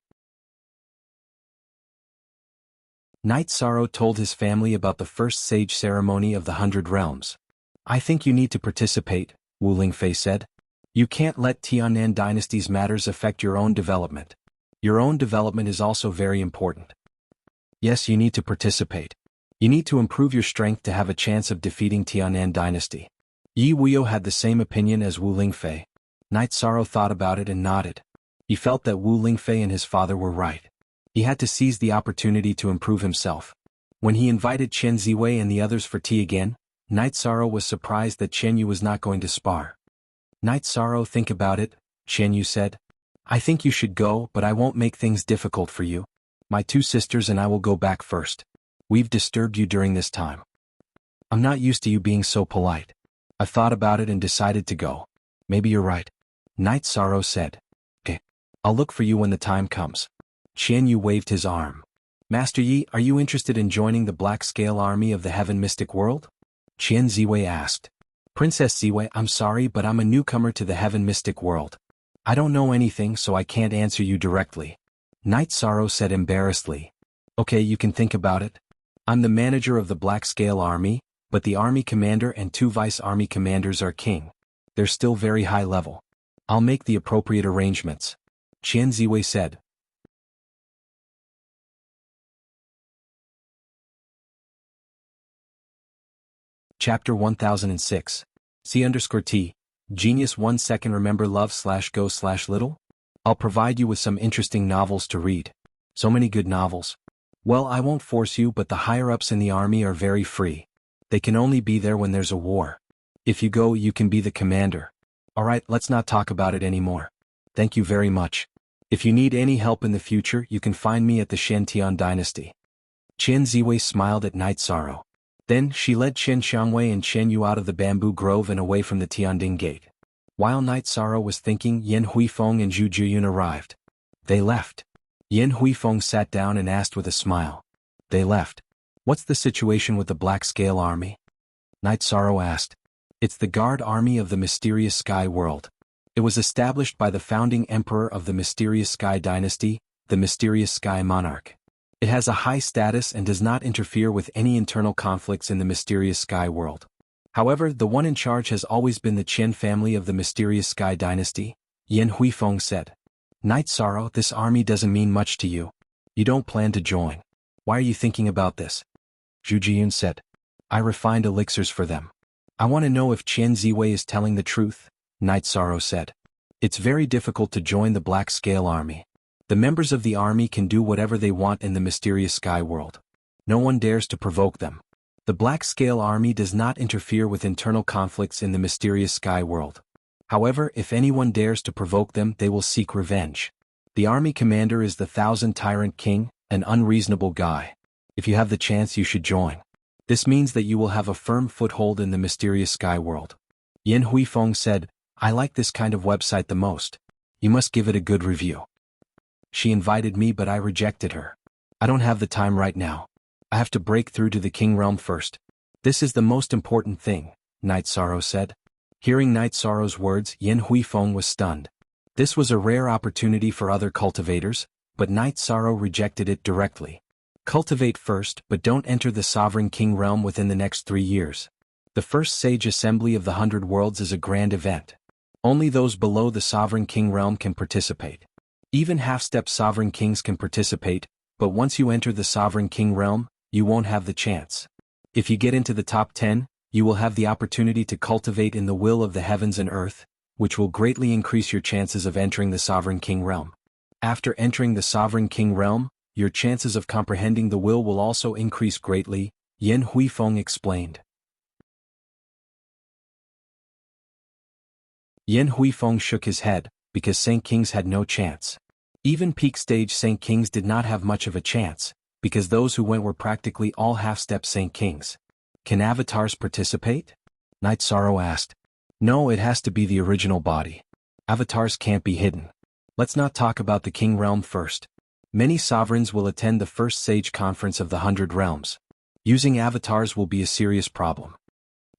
Night Sorrow told his family about the first sage ceremony of the 100 realms. "I think you need to participate," Wu Lingfei said. "You can't let Tiannan dynasty's matters affect your own development. Your own development is also very important. Yes, you need to participate. You need to improve your strength to have a chance of defeating Tiannan dynasty." Yi Wuyo had the same opinion as Wu Lingfei. Night Sorrow thought about it and nodded. He felt that Wu Lingfei and his father were right. He had to seize the opportunity to improve himself. When he invited Chen Ziwei and the others for tea again, Night Sorrow was surprised that Chen Yu was not going to spar. "Night Sorrow, think about it," Chen Yu said. "I think you should go, but I won't make things difficult for you. My two sisters and I will go back first. We've disturbed you during this time. I'm not used to you being so polite. I thought about it and decided to go. Maybe you're right," Night Sorrow said. "Okay. I'll look for you when the time comes." Chen Yu waved his arm. "Master Yi, are you interested in joining the Black Scale Army of the Heaven Mystic World?" Chen Ziwei asked. "Princess Ziwei, I'm sorry, but I'm a newcomer to the Heaven Mystic World. I don't know anything, so I can't answer you directly," Night Sorrow said embarrassedly. "Okay, you can think about it. I'm the manager of the Black Scale Army, but the army commander and 2 vice army commanders are king. They're still very high level. I'll make the appropriate arrangements," Chen Ziwei said. Chapter 1006. C_T. Genius 1 second remember love/go/little? I'll provide you with some interesting novels to read. So many good novels. Well, I won't force you, but the higher-ups in the army are very free. They can only be there when there's a war. If you go, you can be the commander. Alright, let's not talk about it anymore. Thank you very much. If you need any help in the future, you can find me at the Shantian dynasty. Chen Ziwei smiled at Night Sorrow. Then she led Chen Xiangwei and Chen Yu out of the bamboo grove and away from the Tianding gate. While Night Sorrow was thinking, Yan Huifeng and Zhu Jiyun arrived. They left. Yan Huifeng sat down and asked with a smile. They left. What's the situation with the Black Scale Army? Night Sorrow asked. It's the guard army of the mysterious sky world. It was established by the founding emperor of the mysterious sky dynasty, the mysterious sky monarch. It has a high status and does not interfere with any internal conflicts in the mysterious sky world. However, the one in charge has always been the Qian family of the mysterious sky dynasty, Yan Huifeng said. Night Sorrow, this army doesn't mean much to you. You don't plan to join. Why are you thinking about this? Zhu Jiyun said. I refined elixirs for them. I want to know if Qian Ziwei is telling the truth, Night Sorrow said. It's very difficult to join the Black Scale Army. The members of the army can do whatever they want in the mysterious sky world. No one dares to provoke them. The Black Scale Army does not interfere with internal conflicts in the mysterious sky world. However, if anyone dares to provoke them, they will seek revenge. The army commander is the Thousand Tyrant King, an unreasonable guy. If you have the chance, you should join. This means that you will have a firm foothold in the mysterious sky world. Yan Huifeng said, I like this kind of website the most. You must give it a good review. She invited me, but I rejected her. I don't have the time right now. I have to break through to the King Realm first. This is the most important thing, Night Sorrow said. Hearing Night Sorrow's words, Yan Huifeng was stunned. This was a rare opportunity for other cultivators, but Night Sorrow rejected it directly. Cultivate first, but don't enter the Sovereign King Realm within the next 3 years. The first Sage Assembly of the 100 Worlds is a grand event. Only those below the Sovereign King Realm can participate. Even half-step Sovereign Kings can participate, but once you enter the Sovereign King Realm, you won't have the chance. If you get into the top 10, you will have the opportunity to cultivate in the will of the heavens and earth, which will greatly increase your chances of entering the Sovereign King Realm. After entering the Sovereign King Realm, your chances of comprehending the will also increase greatly, Yan Huifeng explained. Yan Huifeng shook his head, because Saint Kings had no chance. Even peak stage Saint Kings did not have much of a chance, because those who went were practically all half-step Saint Kings. Can avatars participate? Night Sorrow asked. No, it has to be the original body. Avatars can't be hidden. Let's not talk about the King Realm first. Many sovereigns will attend the first Sage Conference of the 100 Realms. Using avatars will be a serious problem.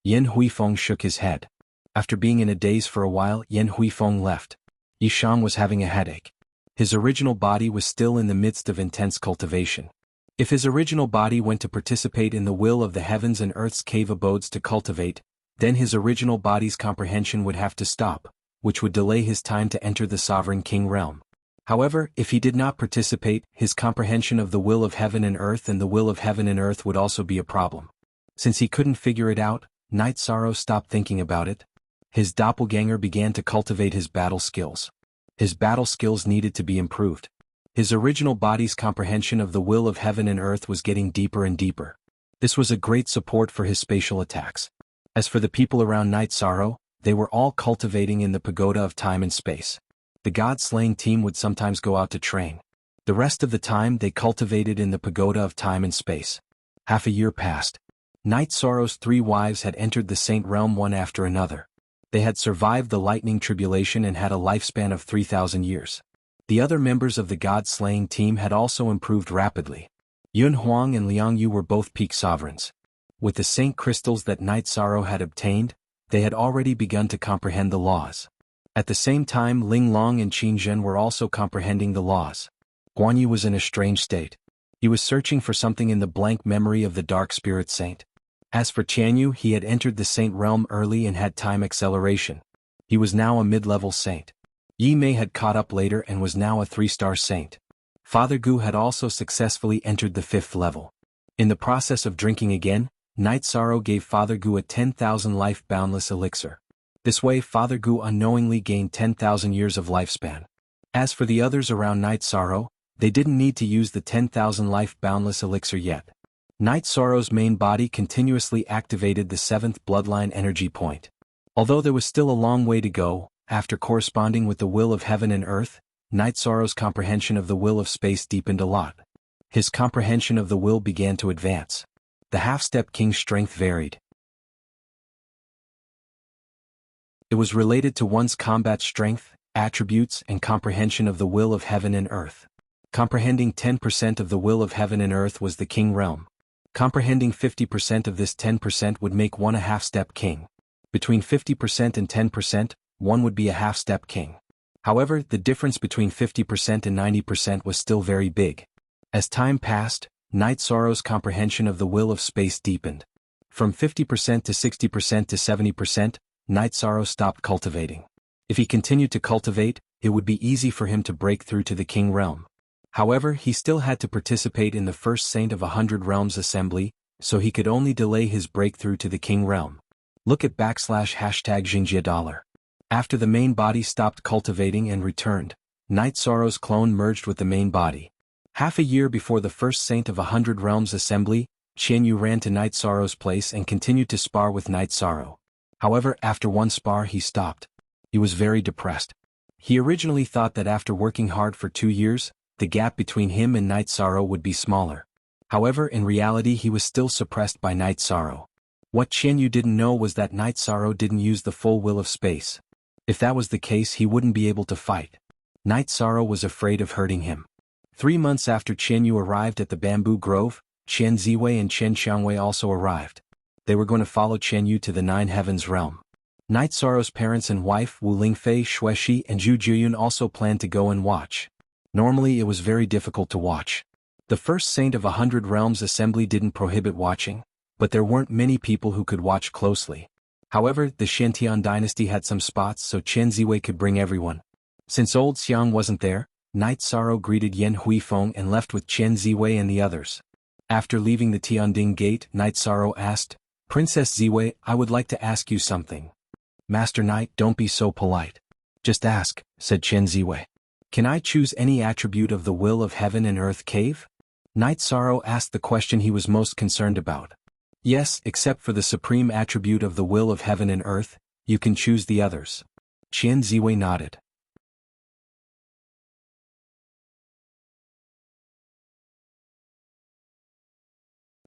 Yan Huifeng shook his head. After being in a daze for a while, Yan Huifeng left. Yishang was having a headache. His original body was still in the midst of intense cultivation. If his original body went to participate in the will of the heavens and earth's cave abodes to cultivate, then his original body's comprehension would have to stop, which would delay his time to enter the Sovereign King Realm. However, if he did not participate, his comprehension of the will of heaven and earth and the will of heaven and earth would also be a problem. Since he couldn't figure it out, Night Sorrow stopped thinking about it. His doppelganger began to cultivate his battle skills. His battle skills needed to be improved. His original body's comprehension of the will of heaven and earth was getting deeper and deeper. This was a great support for his spatial attacks. As for the people around Night Sorrow, they were all cultivating in the pagoda of time and space. The god-slaying team would sometimes go out to train. The rest of the time they cultivated in the pagoda of time and space. Half a year passed. Night Sorrow's 3 wives had entered the Saint Realm one after another. They had survived the lightning tribulation and had a lifespan of 3,000 years. The other members of the god-slaying team had also improved rapidly. Yun Huang and Liang Yu were both peak sovereigns. With the Saint crystals that Night Sorrow had obtained, they had already begun to comprehend the laws. At the same time, Ling Long and Qin Zhen were also comprehending the laws. Guan Yu was in a strange state. He was searching for something in the blank memory of the Dark Spirit Saint. As for Qianyu, he had entered the Saint Realm early and had time acceleration. He was now a mid-level saint. Yi Mei had caught up later and was now a 3-star saint. Father Gu had also successfully entered the 5th level. In the process of drinking again, Night Sorrow gave Father Gu a 10,000 life boundless elixir. This way Father Gu unknowingly gained 10,000 years of lifespan. As for the others around Night Sorrow, they didn't need to use the 10,000 life boundless elixir yet. Night Sorrow's main body continuously activated the 7th bloodline energy point. Although there was still a long way to go, after corresponding with the will of heaven and earth, Night Sorrow's comprehension of the will of space deepened a lot. His comprehension of the will began to advance. The half-step king's strength varied. It was related to one's combat strength, attributes, and comprehension of the will of heaven and earth. Comprehending 10% of the will of heaven and earth was the king realm. Comprehending 50% of this 10% would make one a half-step king. Between 50% and 10%, one would be a half-step king. However, the difference between 50% and 90% was still very big. As time passed, Night Sorrow's comprehension of the will of space deepened. From 50% to 60% to 70%, Night Sorrow stopped cultivating. If he continued to cultivate, it would be easy for him to break through to the king realm. However, he still had to participate in the first Saint of 100 Realms assembly, so he could only delay his breakthrough to the king realm. Look at #Xingjia$. After the main body stopped cultivating and returned, Night Sorrow's clone merged with the main body. Half a year before the first Saint of 100 Realms assembly, Qianyu ran to Night Sorrow's place and continued to spar with Night Sorrow. However, after one spar he stopped. He was very depressed. He originally thought that after working hard for 2 years, the gap between him and Night Sorrow would be smaller. However, in reality he was still suppressed by Night Sorrow. What Qianyu didn't know was that Night Sorrow didn't use the full will of space. If that was the case, he wouldn't be able to fight. Night Sorrow was afraid of hurting him. 3 months after Qianyu arrived at the bamboo grove, Chen Ziwei and Chen Xiangwei also arrived. They were going to follow Qianyu to the Nine Heavens realm. Night Sorrow's parents and wife Wu Lingfei, Xuexi and Zhu Jiyun also planned to go and watch. Normally it was very difficult to watch. The first Saint of 100 Realms assembly didn't prohibit watching, but there weren't many people who could watch closely. However, the Shantian dynasty had some spots so Chen Ziwei could bring everyone. Since old Xiang wasn't there, Night Sorrow greeted Yan Huifeng and left with Chen Ziwei and the others. After leaving the Tianding gate, Night Sorrow asked, "Princess Ziwei, I would like to ask you something." "Master Knight, don't be so polite. Just ask," said Chen Ziwei. "Can I choose any attribute of the will of heaven and earth cave?" Night Sorrow asked the question he was most concerned about. "Yes, except for the supreme attribute of the will of heaven and earth, you can choose the others." Chen Ziwei nodded.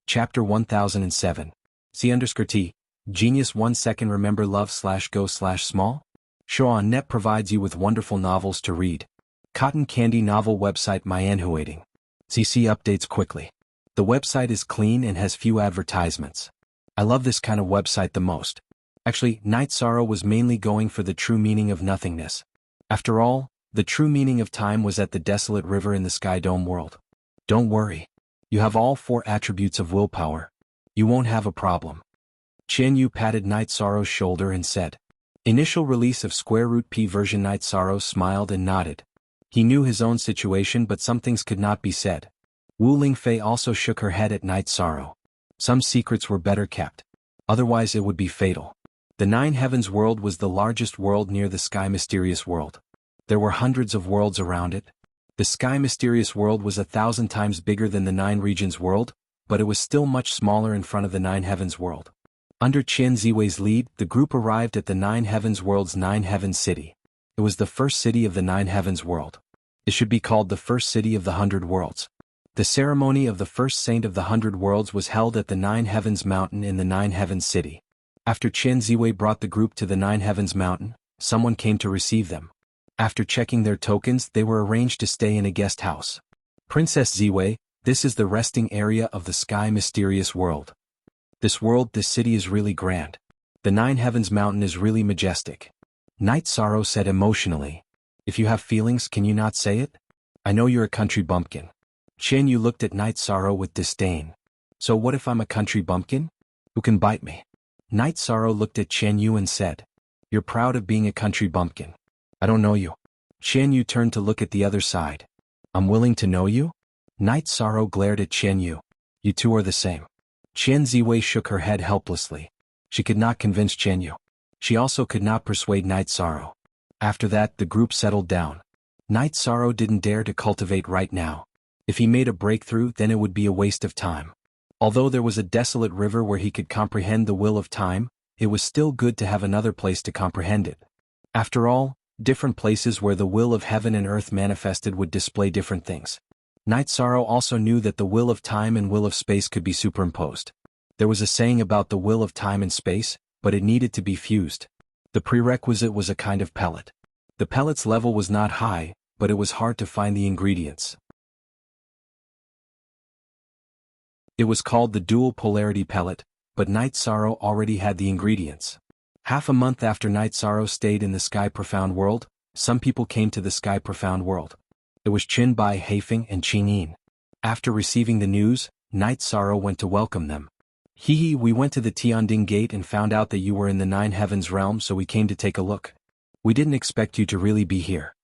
Chapter 1007. C_T. Genius 1 second. Remember love/go/small? Show.net provides you with wonderful novels to read. Cotton candy novel website Myanhuating. CC updates quickly. The website is clean and has few advertisements. I love this kind of website the most. Actually, Night Sorrow was mainly going for the true meaning of nothingness. After all, the true meaning of time was at the desolate river in the Sky Dome world. Don't worry. You have all 4 attributes of willpower. You won't have a problem. Qianyu patted Night Sorrow's shoulder and said. Initial release of √P version. Night Sorrow smiled and nodded. He knew his own situation, but some things could not be said. Wu Lingfei also shook her head at Night Sorrow. Some secrets were better kept. Otherwise it would be fatal. The Nine Heavens world was the largest world near the Sky Mysterious world. There were hundreds of worlds around it. The Sky Mysterious world was 1,000 times bigger than the Nine Regions world, but it was still much smaller in front of the Nine Heavens world. Under Chen Ziwei's lead, the group arrived at the Nine Heavens world's Nine Heavens city. It was the first city of the Nine Heavens world. It should be called the first city of the 100 worlds. The ceremony of the first saint of the 100 worlds was held at the Nine Heavens mountain in the Nine Heavens city. After Chen Ziwei brought the group to the Nine Heavens mountain, someone came to receive them. After checking their tokens, they were arranged to stay in a guest house. Princess Ziwei, this is the resting area of the Sky Mysterious world. This city is really grand. The Nine Heavens mountain is really majestic. Night Sorrow said emotionally. If you have feelings, can you not say it? I know you're a country bumpkin. Qianyu looked at Night Sorrow with disdain. So what if I'm a country bumpkin? Who can bite me? Night Sorrow looked at Qianyu and said. You're proud of being a country bumpkin. I don't know you. Qianyu turned to look at the other side. I'm willing to know you? Night Sorrow glared at Qianyu. You two are the same. Chen Ziwei shook her head helplessly. She could not convince Qianyu. She also could not persuade Night Sorrow. After that, the group settled down. Night Sorrow didn't dare to cultivate right now. If he made a breakthrough, then it would be a waste of time. Although there was a desolate river where he could comprehend the will of time, it was still good to have another place to comprehend it. After all, different places where the will of heaven and earth manifested would display different things. Night Sorrow also knew that the will of time and will of space could be superimposed. There was a saying about the will of time and space, but it needed to be fused. The prerequisite was a kind of pellet. The pellet's level was not high, but it was hard to find the ingredients. It was called the dual polarity pellet, but Night Sorrow already had the ingredients. Half a month after Night Sorrow stayed in the Sky Profound World, some people came to the Sky Profound World. It was Qin Bai, Haifeng, and Qin Yin. After receiving the news, Night Sorrow went to welcome them. Hee, we went to the Tianding Gate and found out that you were in the Nine Heavens realm, so we came to take a look. We didn't expect you to really be here.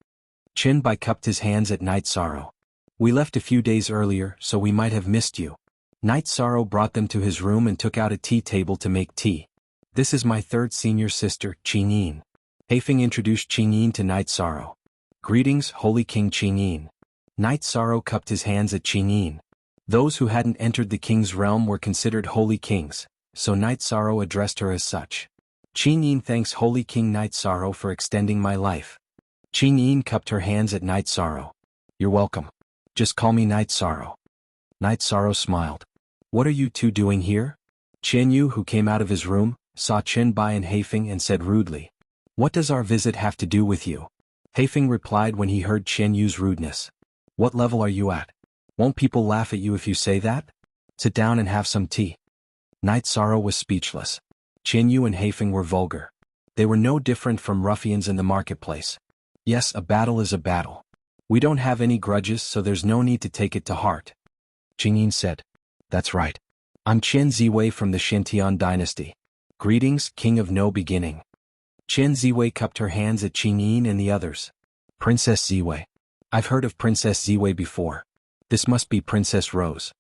Qin Bai cupped his hands at Night Sorrow. We left a few days earlier, so we might have missed you. Night Sorrow brought them to his room and took out a tea table to make tea. This is my third senior sister, Qin Yin. Haifeng introduced Qin Yin to Night Sorrow. Greetings, Holy King Qin Yin. Night Sorrow cupped his hands at Qin Yin. Those who hadn't entered the king's realm were considered holy kings, so Night Sorrow addressed her as such. Qin Yin thanks Holy King Night Sorrow for extending my life. Qin Yin cupped her hands at Night Sorrow. You're welcome. Just call me Night Sorrow. Night Sorrow smiled. What are you two doing here? Qian Yu, who came out of his room, saw Qin Bai and Haifeng and said rudely, "What does our visit have to do with you?" Haifeng replied when he heard Qian Yu's rudeness. What level are you at? Won't people laugh at you if you say that? Sit down and have some tea. Night Sorrow was speechless. Qian Yu and Haifeng were vulgar. They were no different from ruffians in the marketplace. Yes, a battle is a battle. We don't have any grudges, so there's no need to take it to heart. Qin Yin said. That's right. I'm Qian Ziwei from the Xintian dynasty. Greetings, King of No Beginning. Qian Ziwei cupped her hands at Qin Yin and the others. Princess Ziwei. I've heard of Princess Ziwei before. This must be Princess Rose.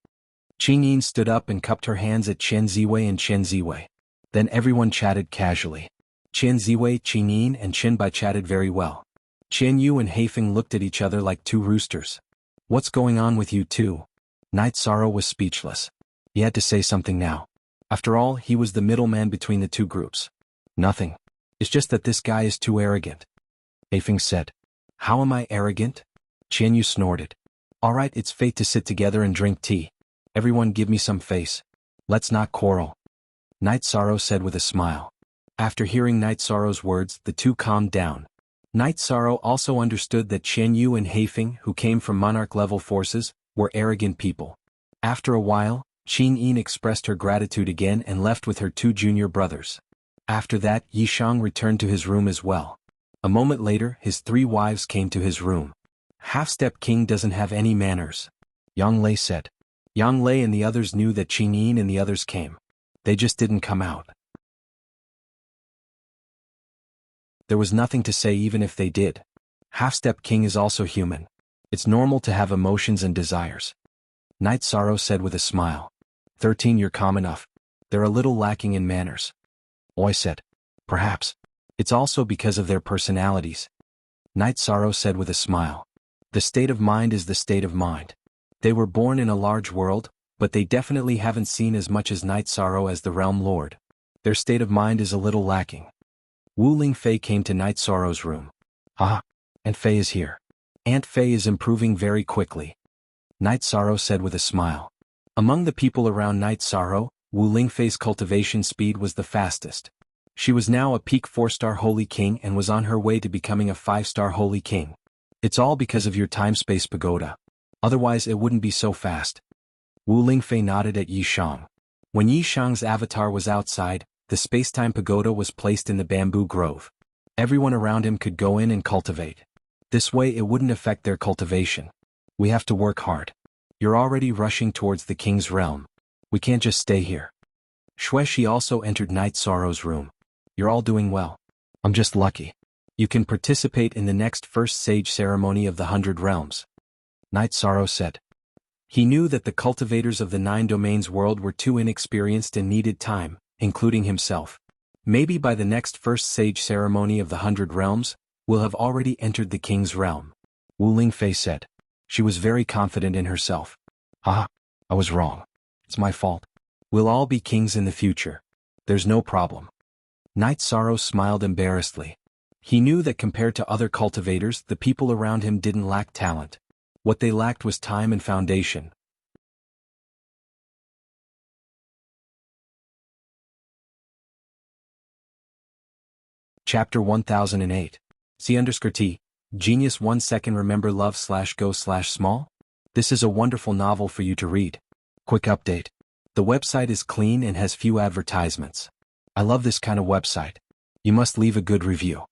Qin Yin stood up and cupped her hands at Qian Ziwei and Qian Ziwei. Then everyone chatted casually. Qian Ziwei, Qin Yin, and Qin Bai chatted very well. Qian Yu and Haifeng looked at each other like two roosters. What's going on with you two? Night Sorrow was speechless. He had to say something now. After all, he was the middleman between the two groups. Nothing. It's just that this guy is too arrogant. Haifeng said. How am I arrogant? Qian Yu snorted. All right, it's fate to sit together and drink tea. Everyone give me some face. Let's not quarrel. Night Sorrow said with a smile. After hearing Night Sorrow's words, the two calmed down. Night Sorrow also understood that Qian Yu and Haifeng, who came from monarch-level forces, were arrogant people. After a while, Qin Yin expressed her gratitude again and left with her two junior brothers. After that, Yishang returned to his room as well. A moment later, his three wives came to his room. Half-step king doesn't have any manners. Yang Lei said. Yang Lei and the others knew that Qin Yin and the others came. They just didn't come out. There was nothing to say even if they did. Half-step king is also human. It's normal to have emotions and desires. Night Sorrow said with a smile. 13, you're calm enough. They're a little lacking in manners. Oi said. Perhaps. It's also because of their personalities. Night Sorrow said with a smile. The state of mind is the state of mind. They were born in a large world, but they definitely haven't seen as much as Night Sorrow as the Realm Lord. Their state of mind is a little lacking. Wu Lingfei came to Night Sorrow's room. Ah, Aunt Fei is here. Aunt Fei is improving very quickly. Night Sorrow said with a smile. Among the people around Night Sorrow, Wu Lingfei's cultivation speed was the fastest. She was now a peak 4-star Holy King and was on her way to becoming a 5-star Holy King. It's all because of your time-space pagoda. Otherwise it wouldn't be so fast. Wu Lingfei nodded at Yishang. When Yishang's avatar was outside, the space-time pagoda was placed in the bamboo grove. Everyone around him could go in and cultivate. This way it wouldn't affect their cultivation. We have to work hard. You're already rushing towards the king's realm. We can't just stay here. Xueshi also entered Night Sorrow's room. You're all doing well. I'm just lucky. You can participate in the next first sage ceremony of the 100 realms. Night Sorrow said. He knew that the cultivators of the 9 domains world were too inexperienced and needed time, including himself. Maybe by the next first sage ceremony of the 100 realms, we'll have already entered the king's realm. Wu Lingfei said. She was very confident in herself. Ah, I was wrong. It's my fault. We'll all be kings in the future. There's no problem. Night Sorrow smiled embarrassedly. He knew that compared to other cultivators, the people around him didn't lack talent. What they lacked was time and foundation. Chapter 1008. C_T. Genius 1 second remember love /go/small? This is a wonderful novel for you to read. Quick update. The website is clean and has few advertisements. I love this kind of website. You must leave a good review.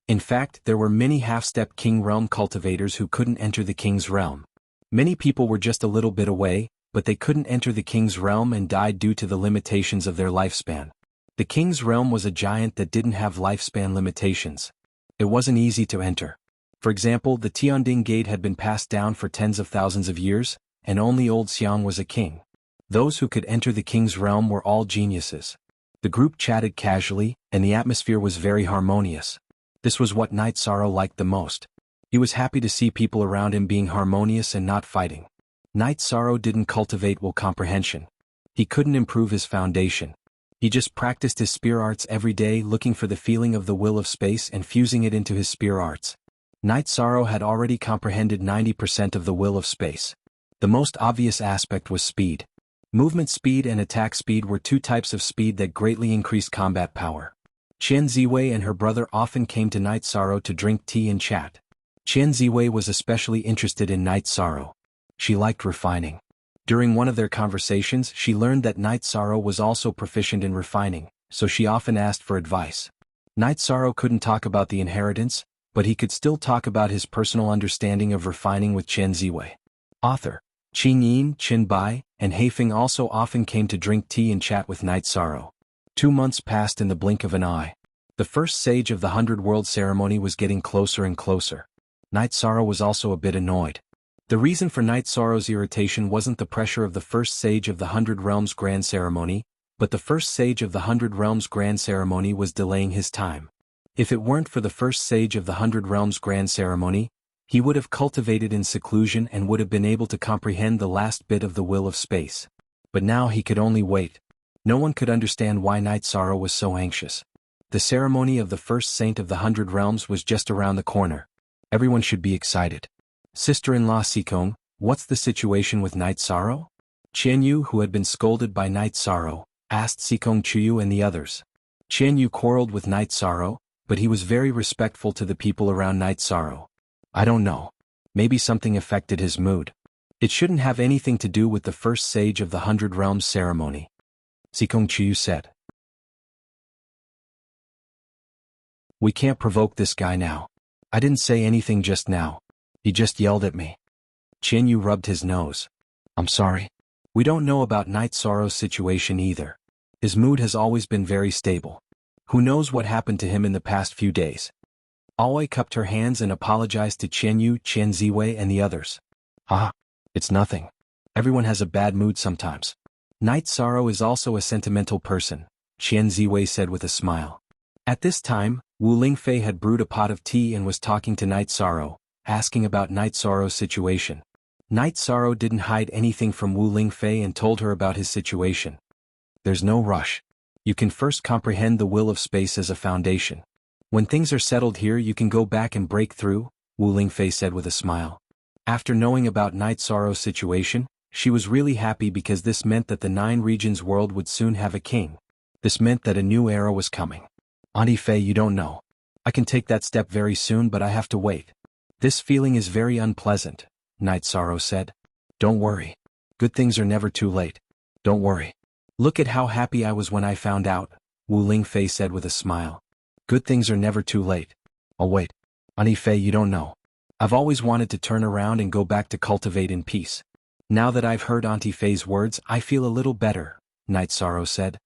In fact, there were many half-step king realm cultivators who couldn't enter the king's realm. Many people were just a little bit away, but they couldn't enter the king's realm and died due to the limitations of their lifespan. The king's realm was a giant that didn't have lifespan limitations. It wasn't easy to enter. For example, the Tianding Gate had been passed down for tens of thousands of years, and only Old Xiang was a king. Those who could enter the king's realm were all geniuses. The group chatted casually, and the atmosphere was very harmonious. This was what Night Sorrow liked the most. He was happy to see people around him being harmonious and not fighting. Night Sorrow didn't cultivate will comprehension. He couldn't improve his foundation. He just practiced his spear arts every day, looking for the feeling of the will of space and fusing it into his spear arts. Night Sorrow had already comprehended 90% of the will of space. The most obvious aspect was speed. Movement speed and attack speed were two types of speed that greatly increased combat power. Qian Ziwei and her brother often came to Night Sorrow to drink tea and chat. Qian Ziwei was especially interested in Night Sorrow. She liked refining. During one of their conversations, she learned that Night Sorrow was also proficient in refining, so she often asked for advice. Night Sorrow couldn't talk about the inheritance, but he could still talk about his personal understanding of refining with Qian Ziwei. Author Qing Yin, Qin Bai, and Heifeng also often came to drink tea and chat with Night Sorrow. 2 months passed in the blink of an eye. The first sage of the 100 World ceremony was getting closer and closer. Night Sorrow was also a bit annoyed. The reason for Night Sorrow's irritation wasn't the pressure of the first sage of the 100 Realms Grand Ceremony, but the first sage of the 100 Realms Grand Ceremony was delaying his time. If it weren't for the first sage of the 100 Realms Grand Ceremony, he would have cultivated in seclusion and would have been able to comprehend the last bit of the will of space. But now he could only wait. No one could understand why Night Sorrow was so anxious. The ceremony of the first saint of the 100 Realms was just around the corner. Everyone should be excited. Sister-in-law Sikong, what's the situation with Night Sorrow? Qianyu, who had been scolded by Night Sorrow, asked Sikong Chuyu and the others. Qianyu quarreled with Night Sorrow, but he was very respectful to the people around Night Sorrow. I don't know. Maybe something affected his mood. It shouldn't have anything to do with the first sage of the 100 Realms ceremony. Sikong Chuyu said. We can't provoke this guy now. I didn't say anything just now. He just yelled at me. Qianyu rubbed his nose. I'm sorry. We don't know about Night Sorrow's situation either. His mood has always been very stable. Who knows what happened to him in the past few days? Alway cupped her hands and apologized to Qianyu, Qian Ziwei and the others. It's nothing. Everyone has a bad mood sometimes. Night Sorrow is also a sentimental person, Qian Ziwei said with a smile. At this time, Wu Lingfei had brewed a pot of tea and was talking to Night Sorrow, asking about Night Sorrow's situation. Night Sorrow didn't hide anything from Wu Lingfei and told her about his situation. There's no rush. You can first comprehend the will of space as a foundation. When things are settled here you can go back and break through, Wu Lingfei said with a smile. After knowing about Night Sorrow's situation, she was really happy because this meant that the 9 regions world would soon have a king. This meant that a new era was coming. Auntie Fei, you don't know. I can take that step very soon, but I have to wait. This feeling is very unpleasant, Night Sorrow said. Don't worry. Good things are never too late. Don't worry. Look at how happy I was when I found out, Wu Lingfei said with a smile. Good things are never too late. Oh wait. Auntie Fei, you don't know. I've always wanted to turn around and go back to cultivate in peace. Now that I've heard Auntie Fei's words, I feel a little better, Night Sorrow said.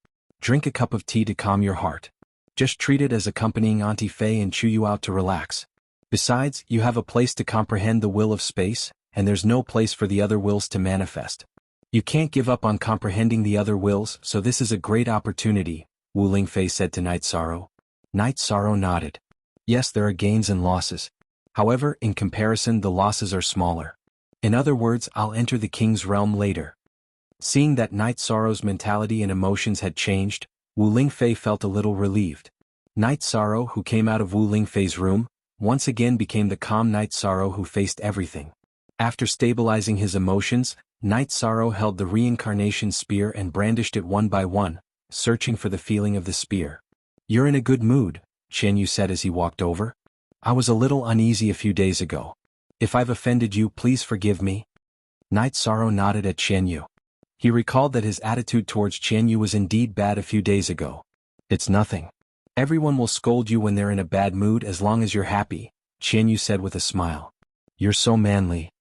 Drink a cup of tea to calm your heart. Just treat it as accompanying Auntie Fei and chew you out to relax. Besides, you have a place to comprehend the will of space, and there's no place for the other wills to manifest. You can't give up on comprehending the other wills, so this is a great opportunity, Wu Lingfei said to Night Sorrow. Night Sorrow nodded. Yes, there are gains and losses. However, in comparison the losses are smaller. In other words, I'll enter the king's realm later. Seeing that Night Sorrow's mentality and emotions had changed, Wu Lingfei felt a little relieved. Night Sorrow, who came out of Wu Lingfei's room, once again became the calm Night Sorrow who faced everything. After stabilizing his emotions, Night Sorrow held the reincarnation spear and brandished it one by one, searching for the feeling of the spear. You're in a good mood, Qianyu said as he walked over. I was a little uneasy a few days ago. If I've offended you, please forgive me. Night Sorrow nodded at Qianyu. He recalled that his attitude towards Qian Yu was indeed bad a few days ago. It's nothing. Everyone will scold you when they're in a bad mood as long as you're happy, Qian Yu said with a smile. You're so manly.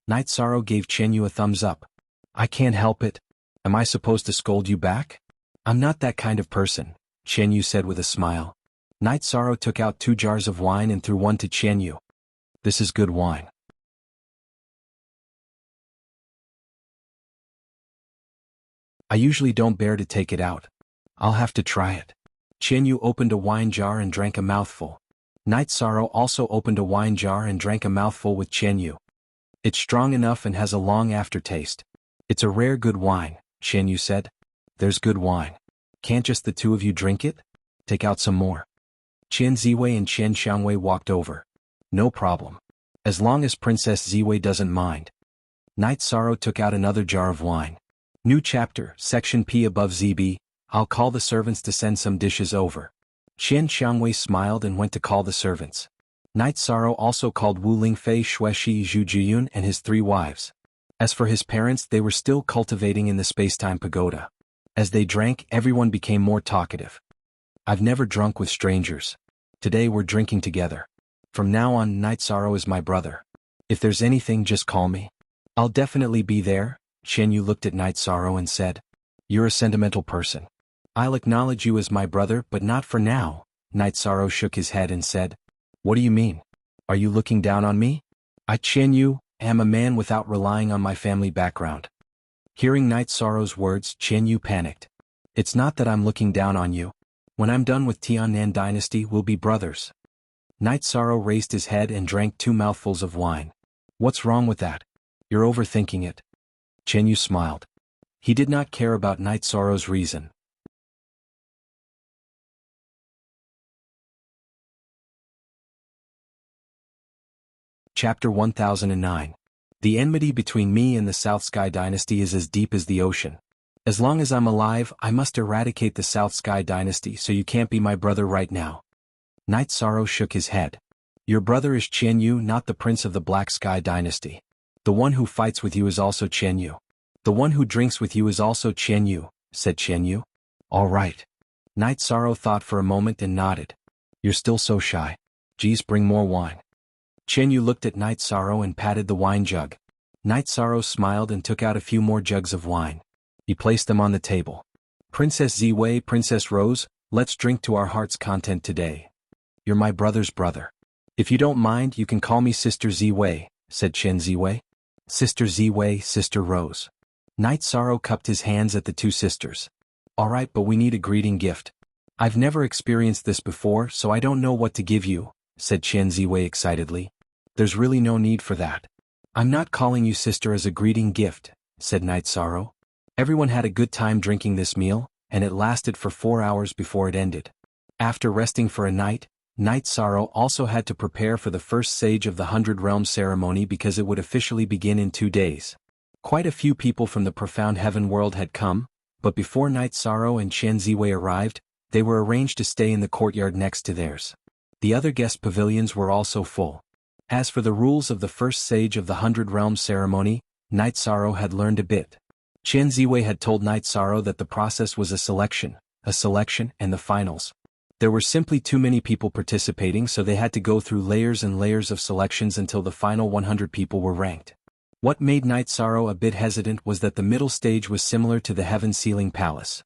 Night Sorrow gave Qian Yu a thumbs up. I can't help it. Am I supposed to scold you back? I'm not that kind of person, Qian Yu said with a smile. Night Sorrow took out 2 jars of wine and threw one to Qian Yu. This is good wine. I usually don't bear to take it out. I'll have to try it. Qian Yu opened a wine jar and drank a mouthful. Night Sorrow also opened a wine jar and drank a mouthful with Qian Yu. It's strong enough and has a long aftertaste. It's a rare good wine, Qian Yu said. There's good wine. Can't just the 2 of you drink it? Take out some more. Qian Ziwei and Qian Xiangwei walked over. No problem. As long as Princess Ziwei doesn't mind. Night Sorrow took out another jar of wine. New chapter, section P above ZB, I'll call the servants to send some dishes over. Qian Xiangwei smiled and went to call the servants. Night Sorrow also called Wu Lingfei, Xueshi, Zhu Jiyun and his 3 wives. As for his parents, they were still cultivating in the spacetime pagoda. As they drank, everyone became more talkative. I've never drunk with strangers. Today we're drinking together. From now on, Night Sorrow is my brother. If there's anything, just call me. I'll definitely be there. Qian Yu looked at Night Sorrow and said, You're a sentimental person. I'll acknowledge you as my brother, but not for now. Night Sorrow shook his head and said, What do you mean? Are you looking down on me? I, Qian Yu, am a man without relying on my family background. Hearing Night Sorrow's words, Qian Yu panicked. It's not that I'm looking down on you. When I'm done with Tiannan dynasty, we'll be brothers. Night Sorrow raised his head and drank 2 mouthfuls of wine. What's wrong with that? You're overthinking it. Qian Yu smiled. He did not care about Night Sorrow's reason. Chapter 1009. The enmity between me and the South Sky Dynasty is as deep as the ocean. As long as I'm alive, I must eradicate the South Sky Dynasty, so you can't be my brother right now. Night Sorrow shook his head. Your brother is Qian Yu, not the prince of the Black Sky Dynasty. The one who fights with you is also Qian Yu. The one who drinks with you is also Qian Yu, said Qian Yu. All right. Night Sorrow thought for a moment and nodded. You're still so shy. Geez, bring more wine. Qian Yu looked at Night Sorrow and patted the wine jug. Night Sorrow smiled and took out a few more jugs of wine. He placed them on the table. Princess Ziwei, Princess Rose, let's drink to our heart's content today. You're my brother's brother. If you don't mind, you can call me Sister Ziwei, said Qian Ziwei. Sister Ziwei, Sister Rose. Night Sorrow cupped his hands at the 2 sisters. All right, but we need a greeting gift. I've never experienced this before, so I don't know what to give you, said Qian Ziwei excitedly. There's really no need for that. I'm not calling you sister as a greeting gift, said Night Sorrow. Everyone had a good time drinking this meal, and it lasted for 4 hours before it ended. After resting for a night, Night Sorrow also had to prepare for the first Sage of the 100 Realms ceremony because it would officially begin in 2 days. Quite a few people from the profound heaven world had come, but before Night Sorrow and Qian Ziwei arrived, they were arranged to stay in the courtyard next to theirs. The other guest pavilions were also full. As for the rules of the first Sage of the 100 Realms ceremony, Night Sorrow had learned a bit. Qian Ziwei had told Night Sorrow that the process was a selection, and the finals. There were simply too many people participating, so they had to go through layers and layers of selections until the final 100 people were ranked. What made Night Sorrow a bit hesitant was that the middle stage was similar to the Heaven Sealing Palace.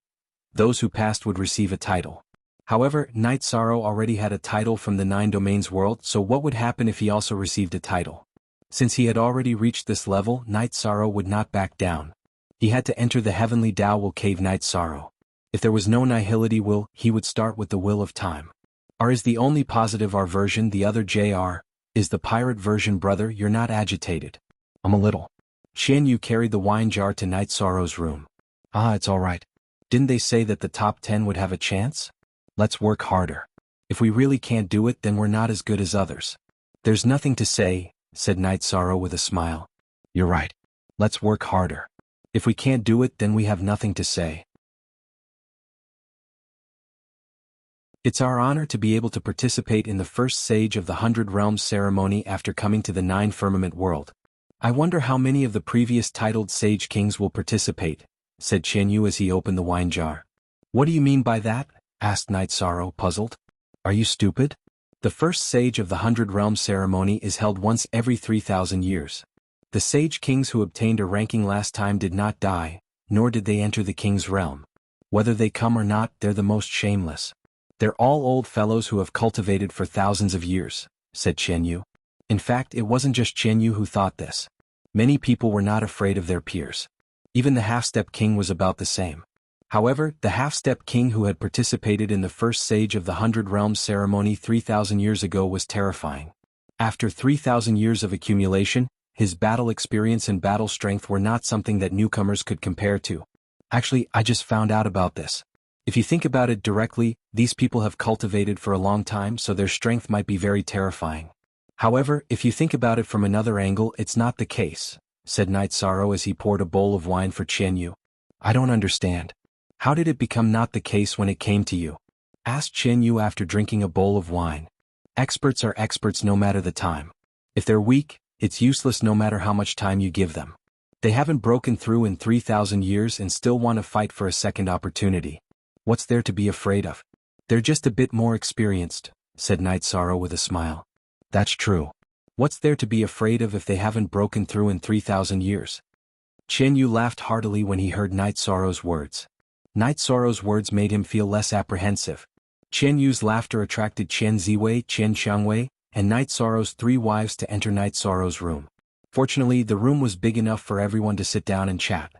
Those who passed would receive a title. However, Night Sorrow already had a title from the 9 Domains world, so what would happen if he also received a title? Since he had already reached this level, Night Sorrow would not back down. He had to enter the Heavenly Tao will cave Night Sorrow. If there was no Nihility will, he would start with the Will of Time. R is the only positive R version, the other JR is the pirate version. Brother, you're not agitated. I'm a little. Qian Yu carried the wine jar to Night Sorrow's room. It's all right. Didn't they say that the top 10 would have a chance? Let's work harder. If we really can't do it, then we're not as good as others. There's nothing to say, said Night Sorrow with a smile. You're right. Let's work harder. If we can't do it, then we have nothing to say. It's our honor to be able to participate in the first Sage of the 100 Realms ceremony after coming to the 9 Firmament world. I wonder how many of the previous titled Sage Kings will participate, said Qian Yu as he opened the wine jar. What do you mean by that? Asked Night Sorrow, puzzled. Are you stupid? The first Sage of the 100 Realms ceremony is held once every 3,000 years. The Sage Kings who obtained a ranking last time did not die, nor did they enter the King's realm. Whether they come or not, they're the most shameless. They're all old fellows who have cultivated for thousands of years, said Qian Yu. In fact, it wasn't just Qian Yu who thought this. Many people were not afraid of their peers. Even the Half-Step King was about the same. However, the Half-Step King who had participated in the first Sage of the 100 Realms ceremony 3,000 years ago was terrifying. After 3,000 years of accumulation, his battle experience and battle strength were not something that newcomers could compare to. Actually, I just found out about this. If you think about it directly, these people have cultivated for a long time, so their strength might be very terrifying. However, if you think about it from another angle, it's not the case, said Night Sorrow as he poured a bowl of wine for Qian Yu. I don't understand. How did it become not the case when it came to you? Asked Qian Yu after drinking a bowl of wine. Experts are experts no matter the time. If they're weak, it's useless no matter how much time you give them. They haven't broken through in 3,000 years and still want to fight for a second opportunity. What's there to be afraid of? They're just a bit more experienced, said Night Sorrow with a smile. That's true. What's there to be afraid of if they haven't broken through in 3,000 years? Qian Yu laughed heartily when he heard Night Sorrow's words. Night Sorrow's words made him feel less apprehensive. Qian Yu's laughter attracted Qian Ziwei, Qian Xiangwei, and Night Sorrow's 3 wives to enter Night Sorrow's room. Fortunately, the room was big enough for everyone to sit down and chat.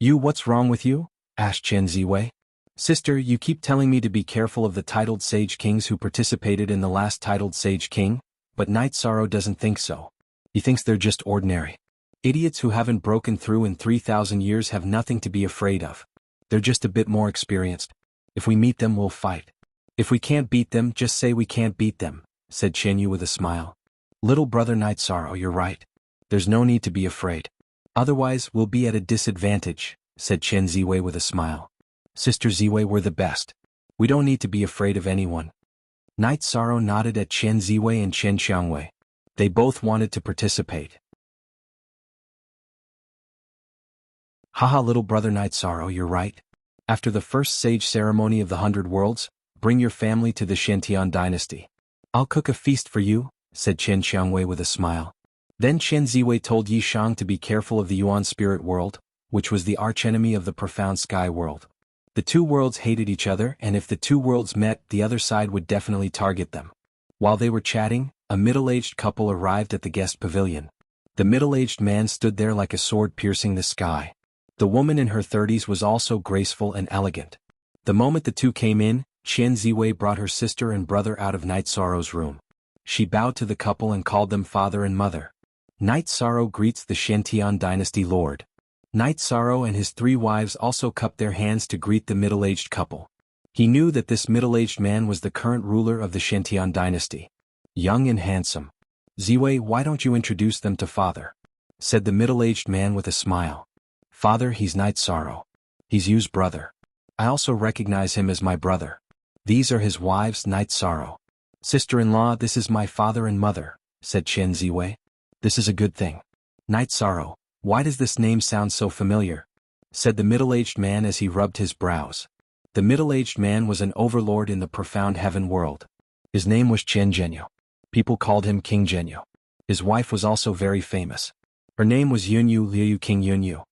You, what's wrong with you? Asked Qian Ziwei. Sister, you keep telling me to be careful of the titled Sage Kings who participated in the last titled Sage King, but Night Sorrow doesn't think so. He thinks they're just ordinary. Idiots who haven't broken through in 3,000 years have nothing to be afraid of. They're just a bit more experienced. If we meet them, we'll fight. If we can't beat them, just say we can't beat them, said Qian Yu with a smile. Little brother Night Sorrow, you're right. There's no need to be afraid. Otherwise, we'll be at a disadvantage, said Qian Ziwei with a smile. Sister Ziwei, we're the best. We don't need to be afraid of anyone. Night Sorrow nodded at Qian Ziwei and Qian Xiangwei. They both wanted to participate. Haha, little brother Night Sorrow, you're right. After the first sage ceremony of the 100 Worlds, bring your family to the Shantian dynasty. I'll cook a feast for you, said Qian Xiangwei with a smile. Then Qian Ziwei told Yi Shang to be careful of the Yuan spirit world, which was the archenemy of the profound sky world. The 2 worlds hated each other, and if the 2 worlds met, the other side would definitely target them. While they were chatting, a middle-aged couple arrived at the guest pavilion. The middle-aged man stood there like a sword piercing the sky. The woman in her 30s was also graceful and elegant. The moment the 2 came in, Qian Ziwei brought her sister and brother out of Night Sorrow's room. She bowed to the couple and called them father and mother. Night Sorrow greets the Shantian dynasty lord. Night Sorrow and his 3 wives also cupped their hands to greet the middle-aged couple. He knew that this middle-aged man was the current ruler of the Shantian dynasty. Young and handsome. Ziwei, why don't you introduce them to father? Said the middle-aged man with a smile. Father, he's Night Sorrow. He's Yu's brother. I also recognize him as my brother. These are his wives, Night Sorrow. Sister-in-law, this is my father and mother, said Qian Ziwei. This is a good thing. Night Sorrow, why does this name sound so familiar? Said the middle-aged man as he rubbed his brows. The middle-aged man was an overlord in the profound heaven world. His name was Qian Zhenyu. People called him King Zhenyu. His wife was also very famous. Her name was Yunyu Liu King Yunyu.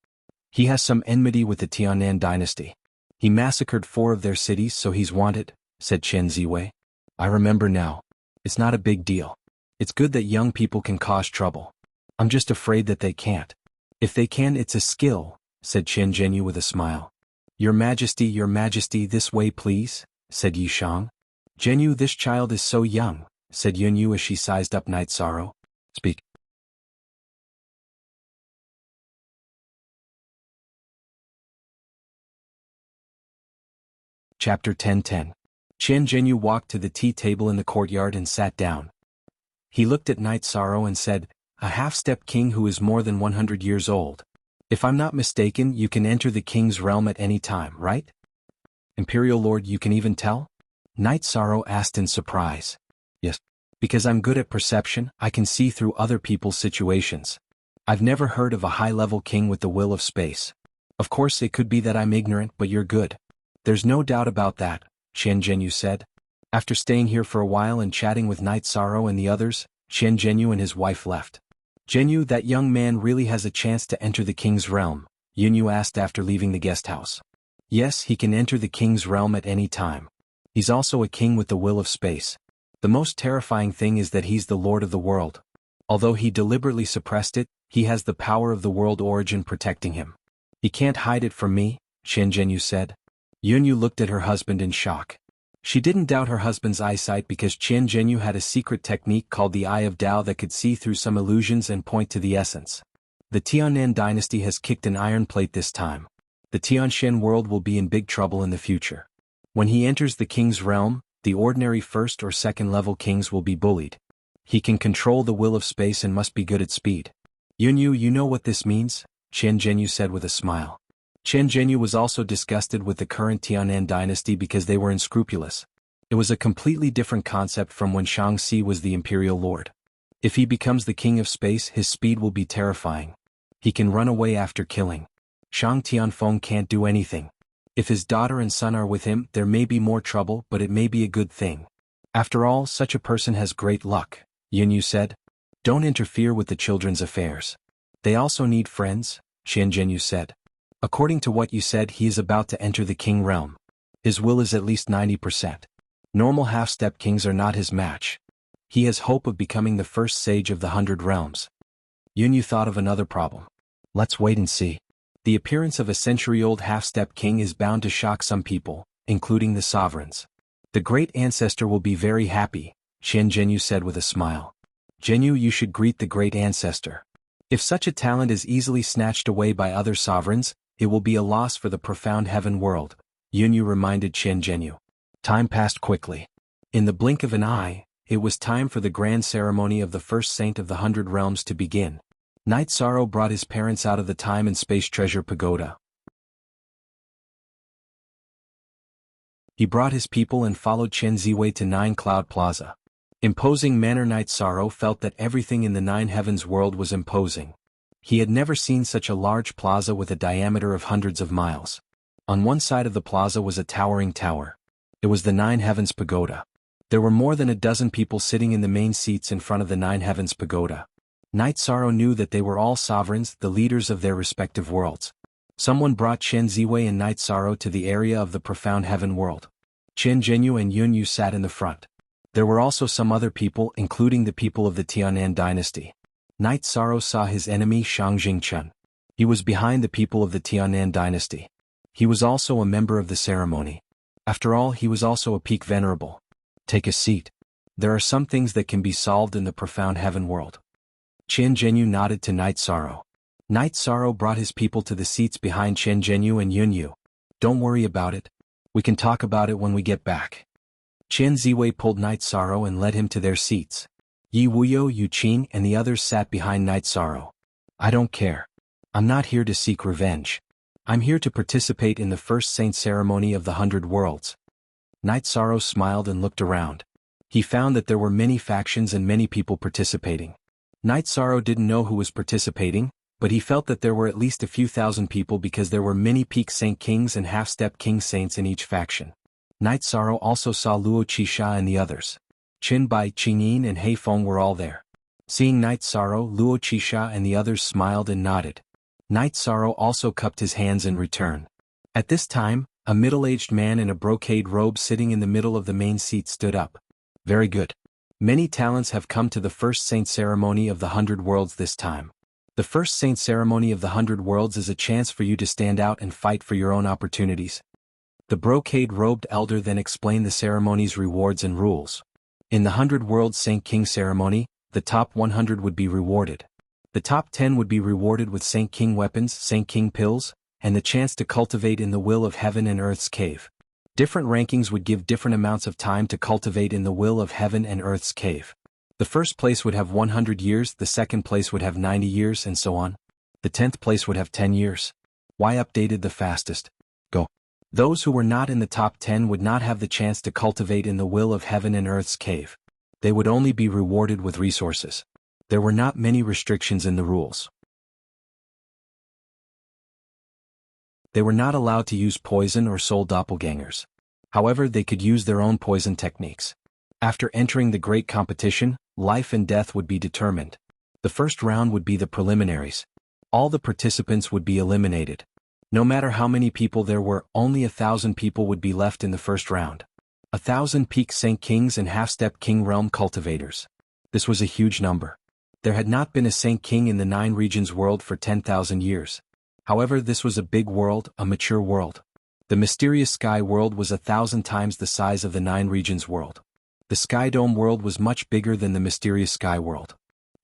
He has some enmity with the Tianan dynasty. He massacred 4 of their cities, so he's wanted, said Qian Ziwei. I remember now. It's not a big deal. It's good that young people can cause trouble. I'm just afraid that they can't. If they can, it's a skill, said Qian Zhenyu with a smile. Your Majesty, this way please, said Yi Shang. Zhenyu, this child is so young, said Yunyu as she sized up Night Sorrow. Speak. Chapter 10:10. Qian Zhenyu walked to the tea table in the courtyard and sat down. He looked at Night Sorrow and said, a half-step king who is more than 100 years old. If I'm not mistaken, you can enter the king's realm at any time, right? Imperial Lord, you can even tell? Night Sorrow asked in surprise. Yes. Because I'm good at perception, I can see through other people's situations. I've never heard of a high-level king with the will of space. Of course it could be that I'm ignorant, but you're good. There's no doubt about that, Qian Zhenyu said. After staying here for a while and chatting with Knight Sorrow and the others, Qian Zhenyu and his wife left. Zhenyu, that young man really has a chance to enter the king's realm, Yunyu asked after leaving the guest house. Yes, he can enter the king's realm at any time. He's also a king with the will of space. The most terrifying thing is that he's the lord of the world. Although he deliberately suppressed it, he has the power of the world origin protecting him. He can't hide it from me, Qian Zhenyu said. Yunyu looked at her husband in shock. She didn't doubt her husband's eyesight because Qian Zhenyu had a secret technique called the Eye of Tao that could see through some illusions and point to the essence. The Tianan dynasty has kicked an iron plate this time. The Tianshan world will be in big trouble in the future. When he enters the king's realm, the ordinary first or second level kings will be bullied. He can control the will of space and must be good at speed. Yunyu, you know what this means? Qian Zhenyu said with a smile. Qian Zhenyu was also disgusted with the current Tianan dynasty because they were unscrupulous. It was a completely different concept from when Shang-Xi was the imperial lord. If he becomes the king of space, his speed will be terrifying. He can run away after killing. Shang Tianfeng can't do anything. If his daughter and son are with him, there may be more trouble, but it may be a good thing. After all, such a person has great luck, Yunyu said. Don't interfere with the children's affairs. They also need friends, Qian Zhenyu said. According to what you said, he is about to enter the king realm. His will is at least 90%. Normal half-step kings are not his match. He has hope of becoming the first sage of the 100 realms. Yunyu thought of another problem. Let's wait and see. The appearance of a century-old half-step king is bound to shock some people, including the sovereigns. The great ancestor will be very happy, Qian Zhenyu said with a smile. Zhenyu, you should greet the great ancestor. If such a talent is easily snatched away by other sovereigns, it will be a loss for the profound heaven world, Yunyu reminded Qian Zhenyu. Time passed quickly. In the blink of an eye, it was time for the grand ceremony of the first saint of the 100 realms to begin. Knight Sorrow brought his parents out of the time and space treasure pagoda. He brought his people and followed Chen Ziwei to Nine Cloud Plaza. Imposing manner. Knight Sorrow felt that everything in the Nine Heavens world was imposing. He had never seen such a large plaza with a diameter of hundreds of miles. On one side of the plaza was a towering tower. It was the Nine Heavens Pagoda. There were more than a dozen people sitting in the main seats in front of the Nine Heavens Pagoda. Knight Sorrow knew that they were all sovereigns, the leaders of their respective worlds. Someone brought Chen Ziwei and Knight Sorrow to the area of the profound heaven world. Qian Zhenyu and Yunyu sat in the front. There were also some other people, including the people of the Tianan dynasty. Knight Sorrow saw his enemy Shang Jingchen. He was behind the people of the Tianan dynasty. He was also a member of the ceremony. After all, he was also a peak venerable. Take a seat. There are some things that can be solved in the profound heaven world. Qian Zhenyu nodded to Knight Sorrow. Knight Sorrow brought his people to the seats behind Qian Zhenyu and Yunyu. Don't worry about it. We can talk about it when we get back. Chen Ziwei pulled Knight Sorrow and led him to their seats. Yi Wuyo, Yu Qing and the others sat behind Knight Sorrow. I don't care. I'm not here to seek revenge. I'm here to participate in the first saint ceremony of the 100 worlds. Knight Sorrow smiled and looked around. He found that there were many factions and many people participating. Knight Sorrow didn't know who was participating, but he felt that there were at least a few thousand people because there were many peak saint kings and half-step king saints in each faction. Knight Sorrow also saw Luo Qisha and the others. Qin Bai, Qingyin and He Feng were all there. Seeing Knight Sorrow, Luo Qisha and the others smiled and nodded. Knight Sorrow also cupped his hands in return. At this time, a middle-aged man in a brocade robe sitting in the middle of the main seat stood up. Very good. Many talents have come to the first saint ceremony of the 100 worlds this time. The first saint ceremony of the 100 worlds is a chance for you to stand out and fight for your own opportunities. The brocade-robed elder then explained the ceremony's rewards and rules. In the 100 Worlds Saint King ceremony, the top 100 would be rewarded. The top 10 would be rewarded with Saint King weapons, Saint King pills, and the chance to cultivate in the will of heaven and earth's cave. Different rankings would give different amounts of time to cultivate in the will of heaven and earth's cave. The first place would have 100 years, the second place would have 90 years, and so on. The 10th place would have 10 years. Why updated the fastest? Go. Those who were not in the top 10 would not have the chance to cultivate in the will of heaven and earth's cave. They would only be rewarded with resources. There were not many restrictions in the rules. They were not allowed to use poison or soul doppelgangers. However, they could use their own poison techniques. After entering the great competition, life and death would be determined. The first round would be the preliminaries. All the participants would be eliminated. No matter how many people there were, only 1,000 people would be left in the first round. 1,000 peak Saint Kings and half-step King realm cultivators. This was a huge number. There had not been a Saint King in the 9 regions world for 10,000 years. However, this was a big world, a mature world. The mysterious sky world was 1,000 times the size of the 9 regions world. The Sky Dome world was much bigger than the mysterious sky world.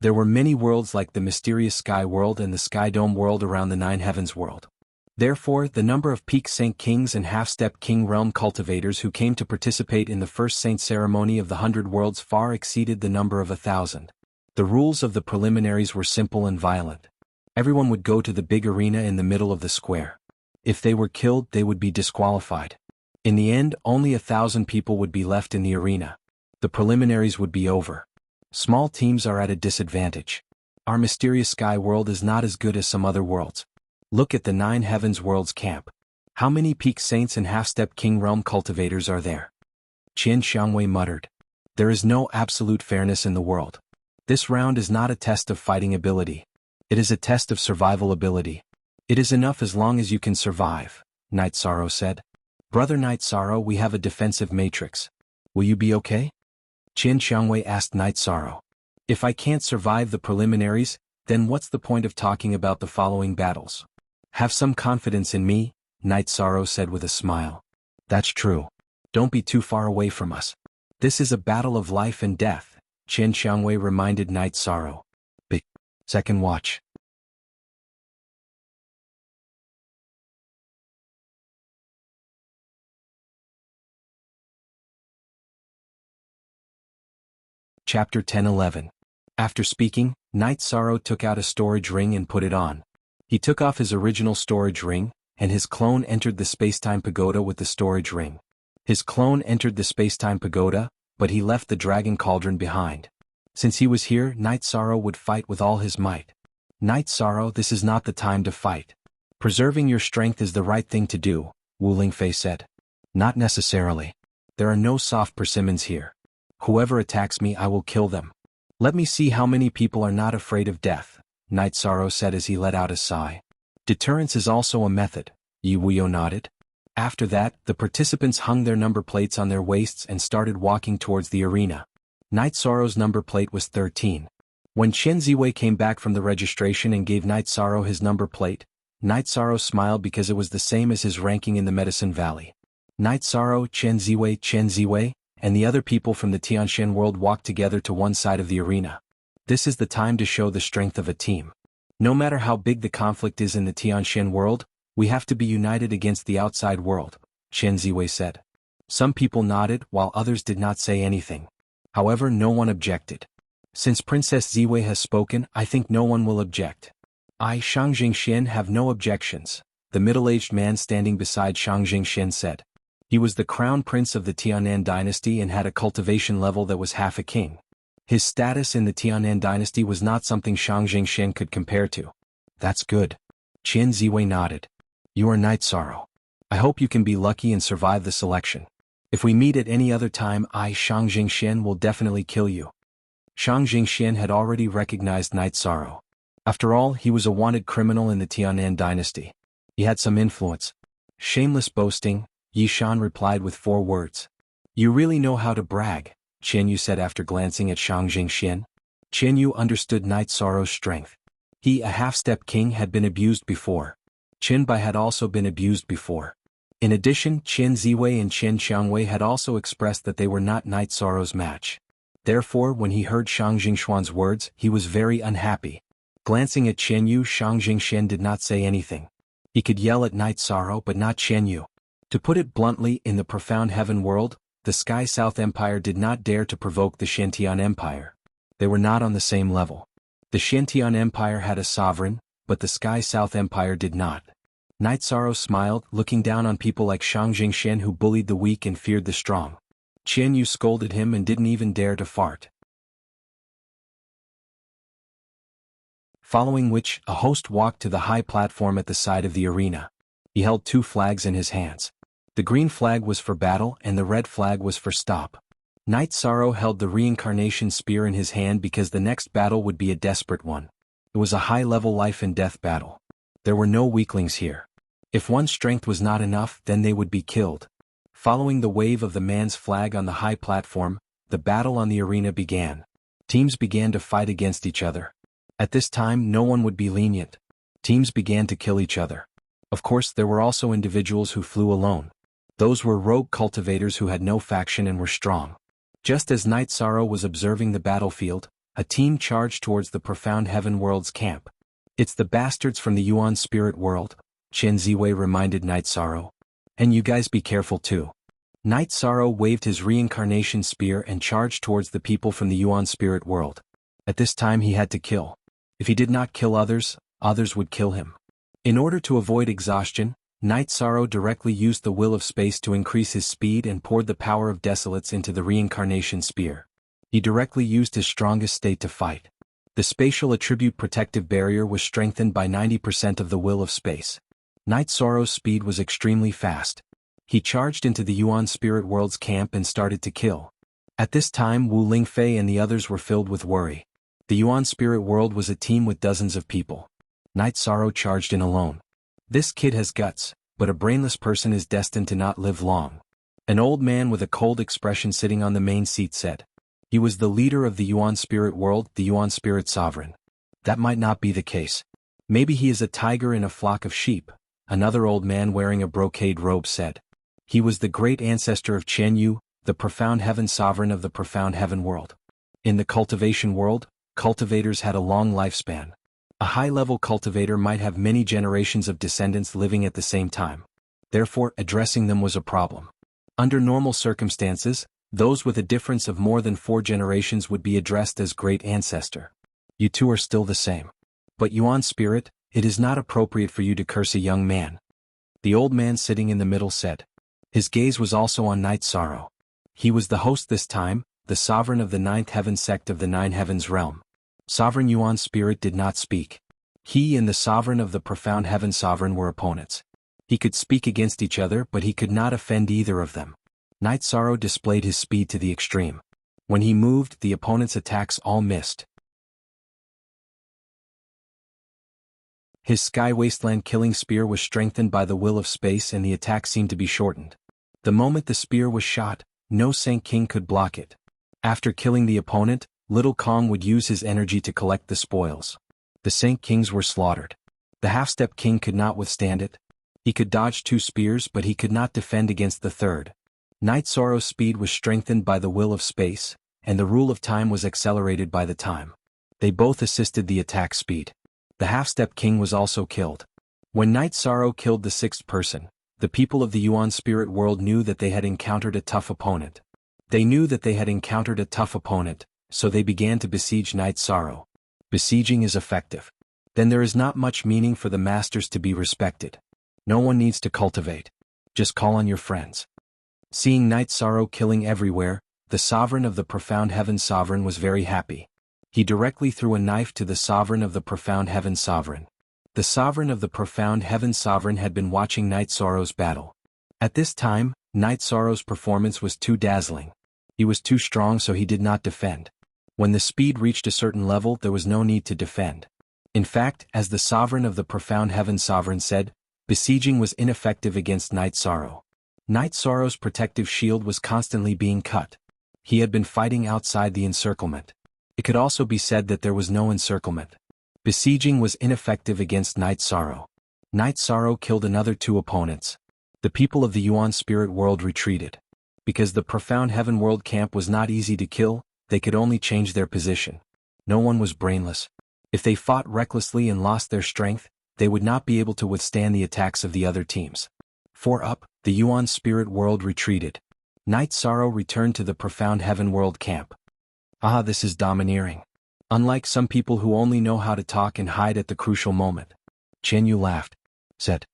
There were many worlds like the mysterious sky world and the Sky Dome world around the 9 heavens world. Therefore, the number of peak Saint Kings and half-step King realm cultivators who came to participate in the first Saint ceremony of the 100 worlds far exceeded the number of 1,000. The rules of the preliminaries were simple and violent. Everyone would go to the big arena in the middle of the square. If they were killed, they would be disqualified. In the end, only 1,000 people would be left in the arena. The preliminaries would be over. Small teams are at a disadvantage. Our mysterious sky world is not as good as some other worlds. Look at the 9 heavens worlds camp. How many peak saints and half-step king realm cultivators are there? Qian Xiangwei muttered. There is no absolute fairness in the world. This round is not a test of fighting ability. It is a test of survival ability. It is enough as long as you can survive, Night Sorrow said. Brother Night Sorrow, we have a defensive matrix. Will you be okay? Qian Xiangwei asked Night Sorrow. If I can't survive the preliminaries, then what's the point of talking about the following battles? Have some confidence in me, Night Sorrow said with a smile. That's true. Don't be too far away from us. This is a battle of life and death, Qian Xiangwei reminded Night Sorrow. Second watch. Chapter 10-11. After speaking, Night Sorrow took out a storage ring and put it on. He took off his original storage ring, and his clone entered the spacetime pagoda with the storage ring. His clone entered the spacetime pagoda, but he left the dragon cauldron behind. Since he was here, Night Sorrow would fight with all his might. Night Sorrow, this is not the time to fight. Preserving your strength is the right thing to do, Wu Lingfei said. Not necessarily. There are no soft persimmons here. Whoever attacks me, I will kill them. Let me see how many people are not afraid of death, Night Sorrow said as he let out a sigh. Deterrence is also a method, Yi Wuyo nodded. After that, the participants hung their number plates on their waists and started walking towards the arena. Night Sorrow's number plate was 13. When Chen Ziwei came back from the registration and gave Night Sorrow his number plate, Night Sorrow smiled because it was the same as his ranking in the Medicine Valley. Night Sorrow, Chen Ziwei, and the other people from the Tianshan world walked together to one side of the arena. This is the time to show the strength of a team. No matter how big the conflict is in the Tianshan world, we have to be united against the outside world, Chen Ziwei said. Some people nodded while others did not say anything. However, no one objected. Since Princess Ziwei has spoken, I think no one will object. I, Shang Jingxian, have no objections, the middle-aged man standing beside Shang Jingxian said. He was the crown prince of the Tianan dynasty and had a cultivation level that was half a king. His status in the Tianan dynasty was not something Shang Jingxian could compare to. That's good. Qian Ziwei nodded. You are Night Sorrow. I hope you can be lucky and survive the selection. If we meet at any other time, I, Shang Jingxian, will definitely kill you. Shang Jingxian had already recognized Night Sorrow. After all, he was a wanted criminal in the Tianan dynasty. He had some influence. Shameless boasting, Yi Shan replied with 4 words. You really know how to brag, Qian Yu said after glancing at Shang Jingxian. Qian Yu understood Night Sorrow's strength. He, a half-step king, had been abused before. Qian Bai had also been abused before. In addition, Qian Ziwei and Qian Xiangwei had also expressed that they were not Night Sorrow's match. Therefore, when he heard Shang Jingxuan's words, he was very unhappy. Glancing at Qian Yu, Shang Jingxian did not say anything. He could yell at Night Sorrow but not Qian Yu. To put it bluntly, in the profound heaven world, the Sky South Empire did not dare to provoke the Xiantian Empire. They were not on the same level. The Xiantian Empire had a sovereign, but the Sky South Empire did not. Night Sorrow smiled, looking down on people like Shang Jingxian who bullied the weak and feared the strong. Qian Yu scolded him and didn't even dare to fart. Following which, a host walked to the high platform at the side of the arena. He held two flags in his hands. The green flag was for battle and the red flag was for stop. Knight Sorrow held the reincarnation spear in his hand because the next battle would be a desperate one. It was a high-level life and death battle. There were no weaklings here. If one's strength was not enough, then they would be killed. Following the wave of the man's flag on the high platform, the battle on the arena began. Teams began to fight against each other. At this time, no one would be lenient. Teams began to kill each other. Of course, there were also individuals who flew alone. Those were rogue cultivators who had no faction and were strong. Just as Knight Sorrow was observing the battlefield, a team charged towards the Profound Heaven World's camp. "It's the bastards from the Yuan Spirit World," Chen Ziwei reminded Knight Sorrow. "And you guys be careful too." Knight Sorrow waved his reincarnation spear and charged towards the people from the Yuan Spirit World. At this time he had to kill. If he did not kill others, others would kill him. In order to avoid exhaustion, Knight Sorrow directly used the will of space to increase his speed and poured the power of desolates into the reincarnation spear. He directly used his strongest state to fight. The spatial attribute protective barrier was strengthened by 90% of the will of space. Knight Sorrow's speed was extremely fast. He charged into the Yuan Spirit World's camp and started to kill. At this time Wu Lingfei and the others were filled with worry. The Yuan Spirit World was a team with dozens of people. Knight Sorrow charged in alone. "This kid has guts, but a brainless person is destined to not live long," an old man with a cold expression sitting on the main seat said. He was the leader of the Yuan Spirit World, the Yuan Spirit Sovereign. "That might not be the case. Maybe he is a tiger in a flock of sheep," another old man wearing a brocade robe said. He was the great ancestor of Chen Yu, the Profound Heaven Sovereign of the Profound Heaven World. In the cultivation world, cultivators had a long lifespan. A high-level cultivator might have many generations of descendants living at the same time. Therefore, addressing them was a problem. Under normal circumstances, those with a difference of more than 4 generations would be addressed as great ancestor. "You two are still the same. But Yuan Spirit, it is not appropriate for you to curse a young man," the old man sitting in the middle said. His gaze was also on Knight Sorrow. He was the host this time, the sovereign of the Ninth Heaven sect of the Nine Heavens realm. Sovereign Yuan Spirit did not speak. He and the sovereign of the Profound Heaven Sovereign were opponents. He could speak against each other, but he could not offend either of them. Knight Sorrow displayed his speed to the extreme. When he moved, the opponent's attacks all missed. His Sky Wasteland killing spear was strengthened by the will of space and the attack seemed to be shortened. The moment the spear was shot, no Sank King could block it. After killing the opponent, Little Kong would use his energy to collect the spoils. The Sank Kings were slaughtered. The Half-Step King could not withstand it. He could dodge 2 spears but he could not defend against the third. Knight Sorrow's speed was strengthened by the will of space, and the rule of time was accelerated by the time. They both assisted the attack speed. The Half-Step King was also killed. When Knight Sorrow killed the 6th person, the people of the Yuan Spirit World knew that they had encountered a tough opponent. They knew that they had encountered a tough opponent, so they began to besiege Knight Sorrow. Besieging is effective. Then there is not much meaning for the masters to be respected. No one needs to cultivate. Just call on your friends. Seeing Knight Sorrow killing everywhere, the sovereign of the Profound Heaven Sovereign was very happy. He directly threw a knife to the sovereign of the Profound Heaven Sovereign. The sovereign of the Profound Heaven Sovereign had been watching Knight Sorrow's battle. At this time, Knight Sorrow's performance was too dazzling. He was too strong, so he did not defend. When the speed reached a certain level, there was no need to defend. In fact, as the sovereign of the Profound Heaven Sovereign said, besieging was ineffective against Knight Sorrow. Knight Sorrow's protective shield was constantly being cut. He had been fighting outside the encirclement. It could also be said that there was no encirclement. Besieging was ineffective against Knight Sorrow. Knight Sorrow killed another 2 opponents. The people of the Yuan Spirit World retreated. Because the Profound Heaven World camp was not easy to kill, they could only change their position. No one was brainless. If they fought recklessly and lost their strength, they would not be able to withstand the attacks of the other teams. 4 up, the Yuan Spirit World retreated. Knight Sorrow returned to the Profound Heaven World camp. "Ah, this is domineering. Unlike some people who only know how to talk and hide at the crucial moment." Chen Yu laughed, said.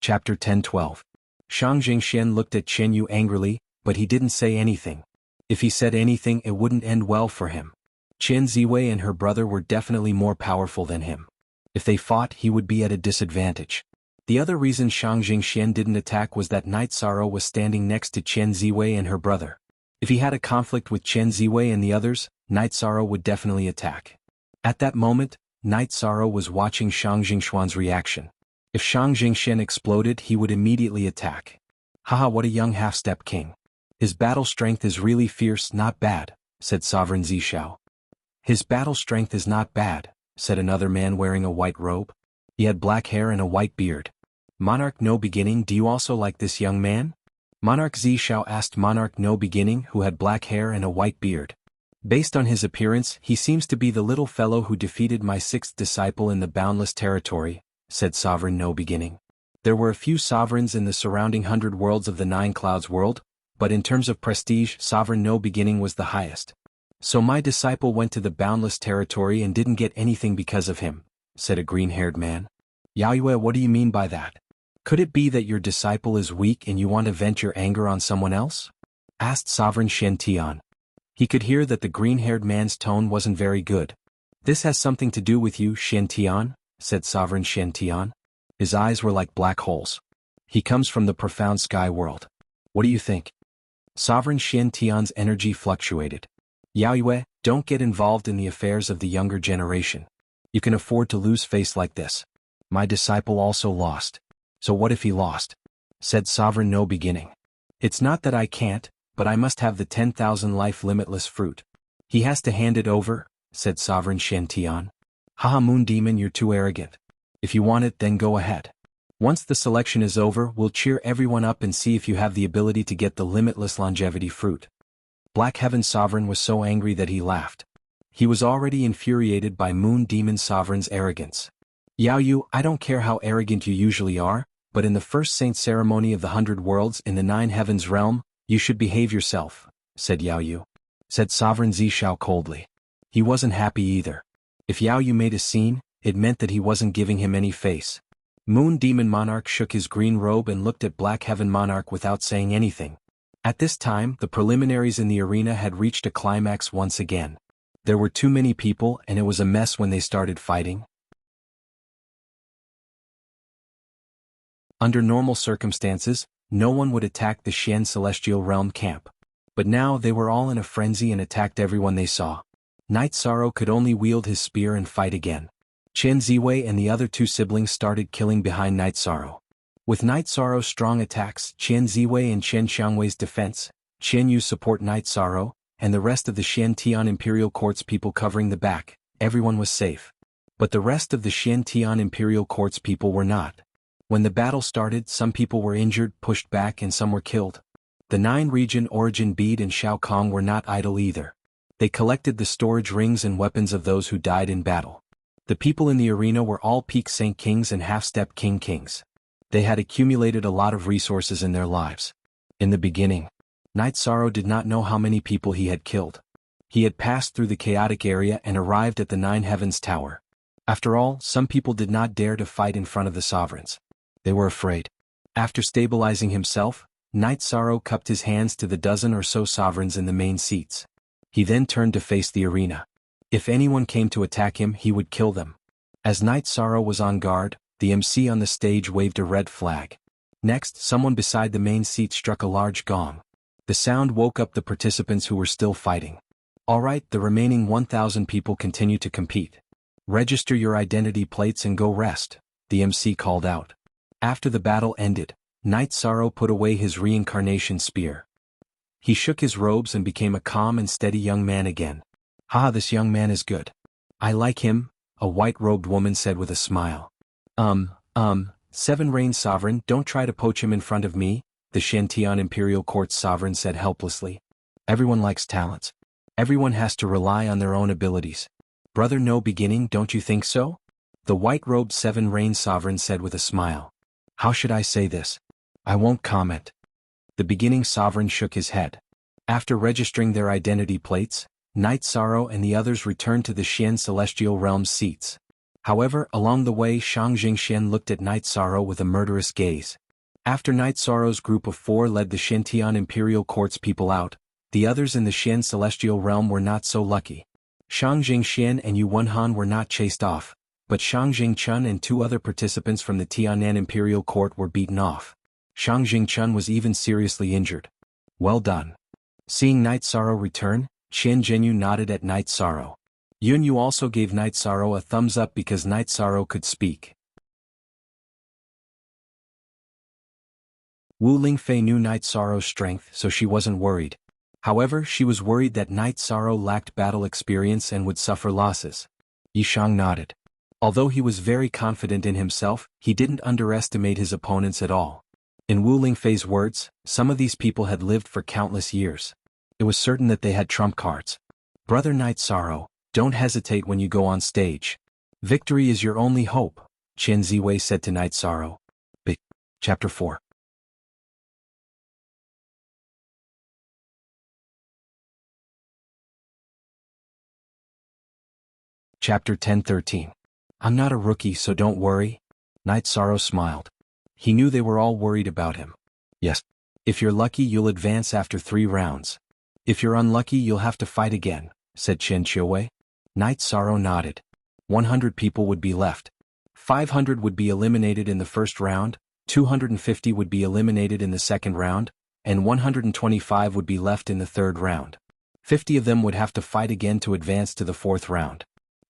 Chapter 10-12. Shang Jingxian looked at Chen Yu angrily, but he didn't say anything. If he said anything, it wouldn't end well for him. Chen Ziwei and her brother were definitely more powerful than him. If they fought, he would be at a disadvantage. The other reason Shang Jingxian didn't attack was that Night Sorrow was standing next to Chen Ziwei and her brother. If he had a conflict with Chen Ziwei and the others, Night Sorrow would definitely attack. At that moment, Night Sorrow was watching Shang Jingxuan's reaction. If Shang Jingxian exploded, he would immediately attack. Haha, what a young half-step king. His battle strength is really fierce, not bad, said Sovereign Zishao. His battle strength is not bad, said another man wearing a white robe. He had black hair and a white beard. Monarch No Beginning, do you also like this young man? Monarch Zishao asked Monarch No Beginning, who had black hair and a white beard. Based on his appearance, he seems to be the little fellow who defeated my sixth disciple in the boundless territory, said Sovereign No Beginning. There were a few sovereigns in the surrounding 100 worlds of the Nine Clouds world, but in terms of prestige, Sovereign No Beginning was the highest. So my disciple went to the boundless territory and didn't get anything because of him, said a green-haired man. Yaoyue, what do you mean by that? Could it be that your disciple is weak and you want to vent your anger on someone else? Asked Sovereign Shen Tian. He could hear that the green-haired man's tone wasn't very good. This has something to do with you, Shen Tian, said Sovereign Shen Tian. His eyes were like black holes. He comes from the profound sky world. What do you think? Sovereign Shen Tian's energy fluctuated. Yaoyue, don't get involved in the affairs of the younger generation. You can afford to lose face like this. My disciple also lost. So what if he lost? Said Sovereign No Beginning. It's not that I can't, but I must have the 10,000 life limitless fruit. He has to hand it over, said Sovereign Shen Tian. Haha, Moon Demon, you're too arrogant. If you want it, then go ahead. Once the selection is over, we'll cheer everyone up and see if you have the ability to get the limitless longevity fruit. Black Heaven Sovereign was so angry that he laughed. He was already infuriated by Moon Demon Sovereign's arrogance. Yao Yu, I don't care how arrogant you usually are, but in the first saint ceremony of the 100 worlds in the 9 heavens realm, you should behave yourself, said Yao Yu. Said Sovereign Zishao coldly. He wasn't happy either. If Yao Yu made a scene, it meant that he wasn't giving him any face. Moon Demon Monarch shook his green robe and looked at Black Heaven Monarch without saying anything. At this time, the preliminaries in the arena had reached a climax once again. There were too many people and it was a mess when they started fighting. Under normal circumstances, no one would attack the Xian Celestial Realm camp. But now they were all in a frenzy and attacked everyone they saw. Night Sorrow could only wield his spear and fight again. Chen Ziwei and the other two siblings started killing behind Night Sorrow. With Night Sorrow's strong attacks, Chen Ziwei and Chen Xiangwei's defense, Chen Yu support Night Sorrow, and the rest of the Xian Tian Imperial Court's people covering the back, everyone was safe. But the rest of the Xian Tian Imperial Court's people were not. When the battle started, some people were injured, pushed back, and some were killed. The 9-region origin bead and Shao Kong were not idle either. They collected the storage rings and weapons of those who died in battle. The people in the arena were all peak Saint Kings and half-step King Kings. They had accumulated a lot of resources in their lives. In the beginning, Night Sorrow did not know how many people he had killed. He had passed through the chaotic area and arrived at the 9 Heavens Tower. After all, some people did not dare to fight in front of the sovereigns. They were afraid. After stabilizing himself, Night Sorrow cupped his hands to the dozen or so sovereigns in the main seats. He then turned to face the arena. If anyone came to attack him, he would kill them. As Night Sorrow was on guard, the MC on the stage waved a red flag. Next, someone beside the main seat struck a large gong. The sound woke up the participants who were still fighting. Alright, the remaining 1,000 people continue to compete. Register your identity plates and go rest, the MC called out. After the battle ended, Night Sorrow put away his reincarnation spear. He shook his robes and became a calm and steady young man again. This young man is good. I like him, a white-robed woman said with a smile. Seven Reign Sovereign, don't try to poach him in front of me, the Shantian Imperial Court's sovereign said helplessly. Everyone likes talents. Everyone has to rely on their own abilities. Brother No Beginning, don't you think so? The white-robed Seven Reign Sovereign said with a smile. How should I say this? I won't comment. The Beginning Sovereign shook his head. After registering their identity plates, Night Sorrow and the others returned to the Xian Celestial Realm's seats. However, along the way Shang Jingxian looked at Night Sorrow with a murderous gaze. After Night Sorrow's group of 4 led the Shantian Imperial Court's people out, The others in the Xian celestial realm were not so lucky. Shang Jingxian and Yu Wenhan were not chased off, but Shang Jingchun and 2 other participants from the Tianan imperial court were beaten off. Shang Jingchun was even seriously injured. Well done. Seeing Night Sorrow return, Qian Zhenyu nodded at Night Sorrow. Yun Yu also gave Night Sorrow a thumbs up because Night Sorrow could speak. Wu Lingfei knew Night Sorrow's strength, so she wasn't worried. However, she was worried that Night Sorrow lacked battle experience and would suffer losses. Yishang nodded. Although he was very confident in himself, he didn't underestimate his opponents at all. In Wu Lingfei's words, some of these people had lived for countless years. It was certain that they had trump cards. Brother Night Sorrow, don't hesitate when you go on stage. Victory is your only hope, Qian Ziwei said to Night Sorrow. Chapter 4. Chapter 10-13. I'm not a rookie, so don't worry. Night Sorrow smiled. He knew they were all worried about him. Yes. If you're lucky, you'll advance after 3 rounds. If you're unlucky, you'll have to fight again, said Chen Qiuwei. Night Sorrow nodded. 100 people would be left. 500 would be eliminated in the first round, 250 would be eliminated in the second round, and 125 would be left in the third round. 50 of them would have to fight again to advance to the 4th round.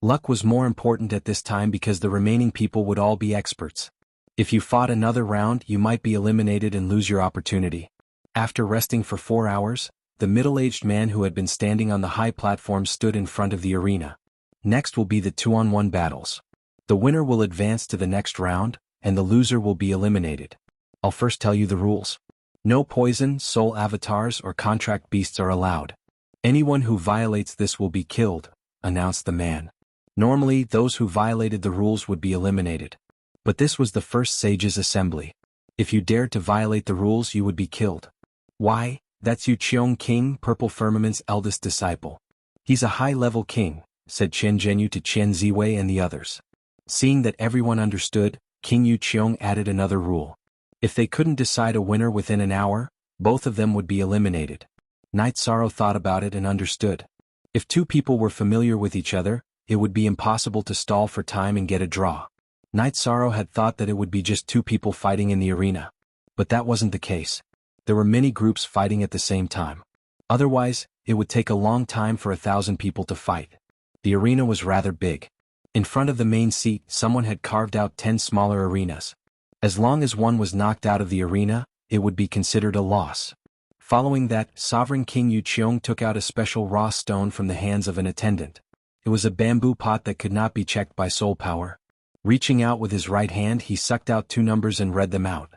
Luck was more important at this time because the remaining people would all be experts. If you fought another round, you might be eliminated and lose your opportunity. After resting for 4 hours, the middle-aged man who had been standing on the high platform stood in front of the arena. Next will be the 2-on-1 battles. The winner will advance to the next round, and the loser will be eliminated. I'll first tell you the rules. No poison, soul avatars, or contract beasts are allowed. Anyone who violates this will be killed, announced the man. Normally, those who violated the rules would be eliminated. But this was the first sage's assembly. If you dared to violate the rules, you would be killed. Why? That's Yu Qiong King, Purple Firmament's eldest disciple. He's a high-level king, said Qian Zhenyu to Qian Ziwei and the others. Seeing that everyone understood, King Yu Qiong added another rule. If they couldn't decide a winner within an hour, both of them would be eliminated. Night Sorrow thought about it and understood. If 2 people were familiar with each other, it would be impossible to stall for time and get a draw. Night Sorrow had thought that it would be just 2 people fighting in the arena. But that wasn't the case. There were many groups fighting at the same time. Otherwise, it would take a long time for 1,000 people to fight. The arena was rather big. In front of the main seat, someone had carved out 10 smaller arenas. As long as one was knocked out of the arena, it would be considered a loss. Following that, Sovereign King Yu Qiong took out a special raw stone from the hands of an attendant. It was a bamboo pot that could not be checked by soul power. Reaching out with his right hand, he sucked out 2 numbers and read them out.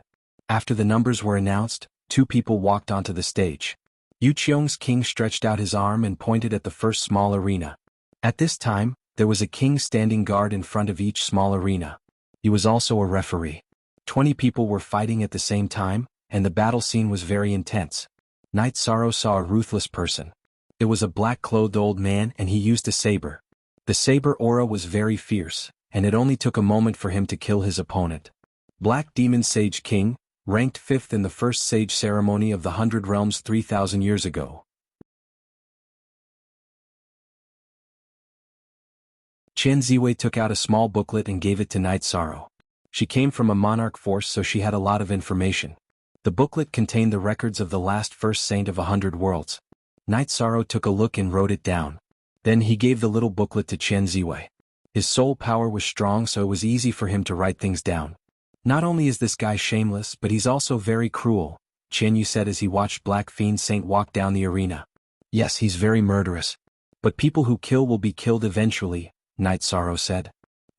After the numbers were announced, 2 people walked onto the stage. Yu Qiong's king stretched out his arm and pointed at the first small arena. At this time, there was a king standing guard in front of each small arena. He was also a referee. 20 people were fighting at the same time, and the battle scene was very intense. Night Sorrow saw a ruthless person. It was a black-clothed old man, and he used a saber. The saber aura was very fierce, and it only took a moment for him to kill his opponent. Black Demon Sage King, ranked 5th in the first sage ceremony of the 100 Realms 3,000 years ago. Qian Ziwei took out a small booklet and gave it to Night Sorrow. She came from a monarch force, so she had a lot of information. The booklet contained the records of the last first saint of 100 worlds. Night Sorrow took a look and wrote it down. Then he gave the little booklet to Qian Ziwei. His soul power was strong, so it was easy for him to write things down. Not only is this guy shameless, but he's also very cruel, Qian Yu said as he watched Black Fiend Saint walk down the arena. Yes, he's very murderous. But people who kill will be killed eventually, Night Sorrow said.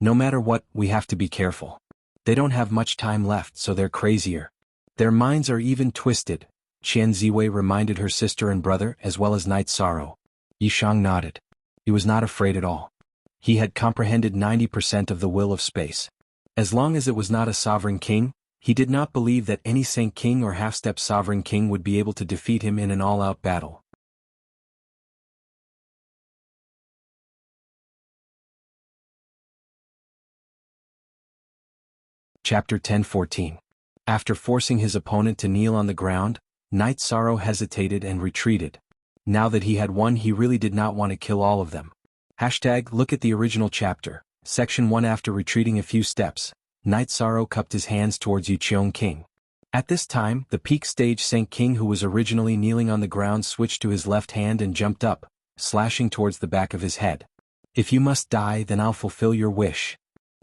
No matter what, we have to be careful. They don't have much time left, so they're crazier. Their minds are even twisted, Qian Ziwei reminded her sister and brother as well as Night Sorrow. Yishang nodded. He was not afraid at all. He had comprehended 90% of the will of space. As long as it was not a sovereign king, he did not believe that any Saint King or half-step sovereign king would be able to defeat him in an all-out battle. Chapter 10-14. After forcing his opponent to kneel on the ground, Night Sorrow hesitated and retreated. Now that he had won, he really did not want to kill all of them. Hashtag look at the original chapter, section 1. After retreating a few steps, Night Sorrow cupped his hands towards Wuxia King. At this time, the peak stage Saint King, who was originally kneeling on the ground, switched to his left hand and jumped up, slashing towards the back of his head. If you must die, then I'll fulfill your wish.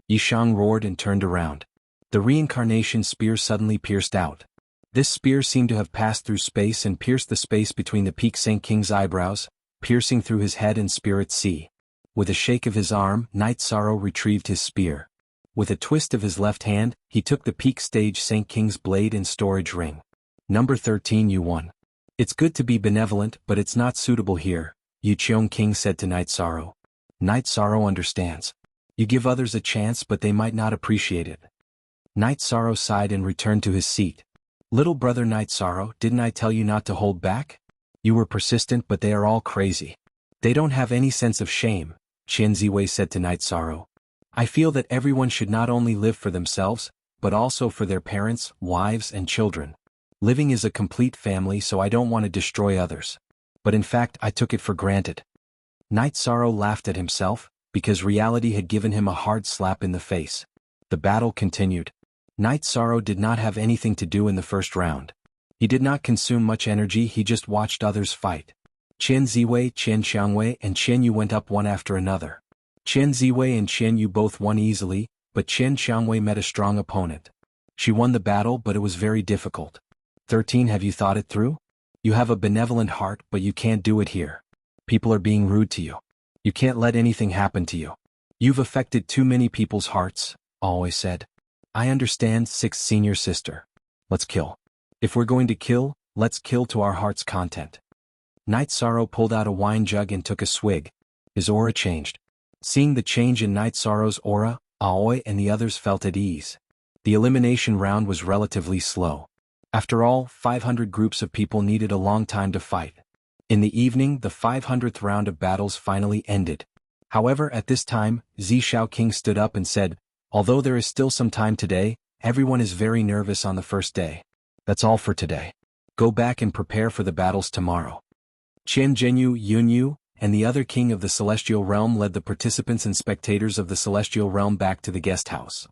Yishang roared and turned around. The reincarnation spear suddenly pierced out. This spear seemed to have passed through space and pierced the space between the peak Saint King's eyebrows, piercing through his head and spirit sea. With a shake of his arm, Night Sorrow retrieved his spear. With a twist of his left hand, he took the peak stage Saint King's blade and storage ring. Number 13. You won. It's good to be benevolent, but it's not suitable here, Wuxia King said to Night Sorrow. Night Sorrow understands. You give others a chance, but they might not appreciate it. Night Sorrow sighed and returned to his seat. Little brother Night Sorrow, didn't I tell you not to hold back? You were persistent, but they are all crazy. They don't have any sense of shame, Qian Ziwei said to Night Sorrow. I feel that everyone should not only live for themselves, but also for their parents, wives, and children. Living is a complete family, so I don't want to destroy others. But in fact, I took it for granted. Night Sorrow laughed at himself, because reality had given him a hard slap in the face. The battle continued. Night Sorrow did not have anything to do in the first round. He did not consume much energy, he just watched others fight. Qian Ziwei, Qian Xiangwei, and Qian Yu went up one after another. Qian Ziwei and Qian Yu both won easily, but Qian Xiangwei met a strong opponent. She won the battle, but it was very difficult. 13. Have you thought it through? You have a benevolent heart, but you can't do it here. People are being rude to you. You can't let anything happen to you. You've affected too many people's hearts, always said. I understand, 6th senior sister. Let's kill. If we're going to kill, let's kill to our heart's content. Night Sorrow pulled out a wine jug and took a swig. His aura changed. Seeing the change in Night Sorrow's aura, Aoi and the others felt at ease. The elimination round was relatively slow. After all, 500 groups of people needed a long time to fight. In the evening, the 500th round of battles finally ended. However, at this time, Zishao King stood up and said, although there is still some time today, everyone is very nervous on the first day. That's all for today. Go back and prepare for the battles tomorrow. Qian Zhenyu, Yunyu, and the other king of the Celestial Realm led the participants and spectators of the Celestial Realm back to the guest house.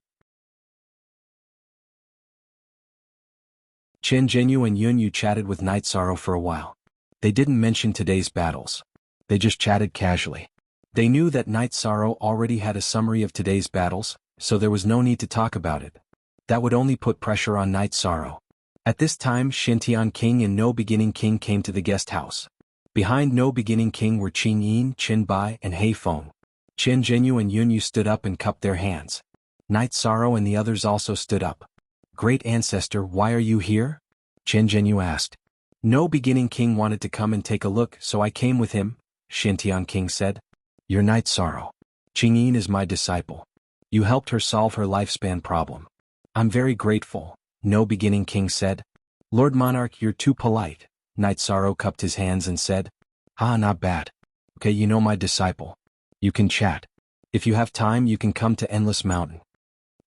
Qian Zhenyu and Yunyu chatted with Night Sorrow for a while. They didn't mention today's battles. They just chatted casually. They knew that Night Sorrow already had a summary of today's battles, so there was no need to talk about it. That would only put pressure on Night Sorrow. At this time, Xintian King and No Beginning King came to the guest house. Behind No Beginning King were Qin Yin, Qin Bai, and Hei Feng. Qian Zhenyu and Yunyu stood up and cupped their hands. Night Sorrow and the others also stood up. Great Ancestor, why are you here? Qian Zhenyu asked. No Beginning King wanted to come and take a look, so I came with him, Xintian King said. You're Night Sorrow. Qin Yin is my disciple. You helped her solve her lifespan problem. I'm very grateful, No Beginning King said. Lord Monarch, you're too polite. Night Sorrow cupped his hands and said. Ah, not bad. Okay, you know my disciple. You can chat. If you have time, you can come to Endless Mountain.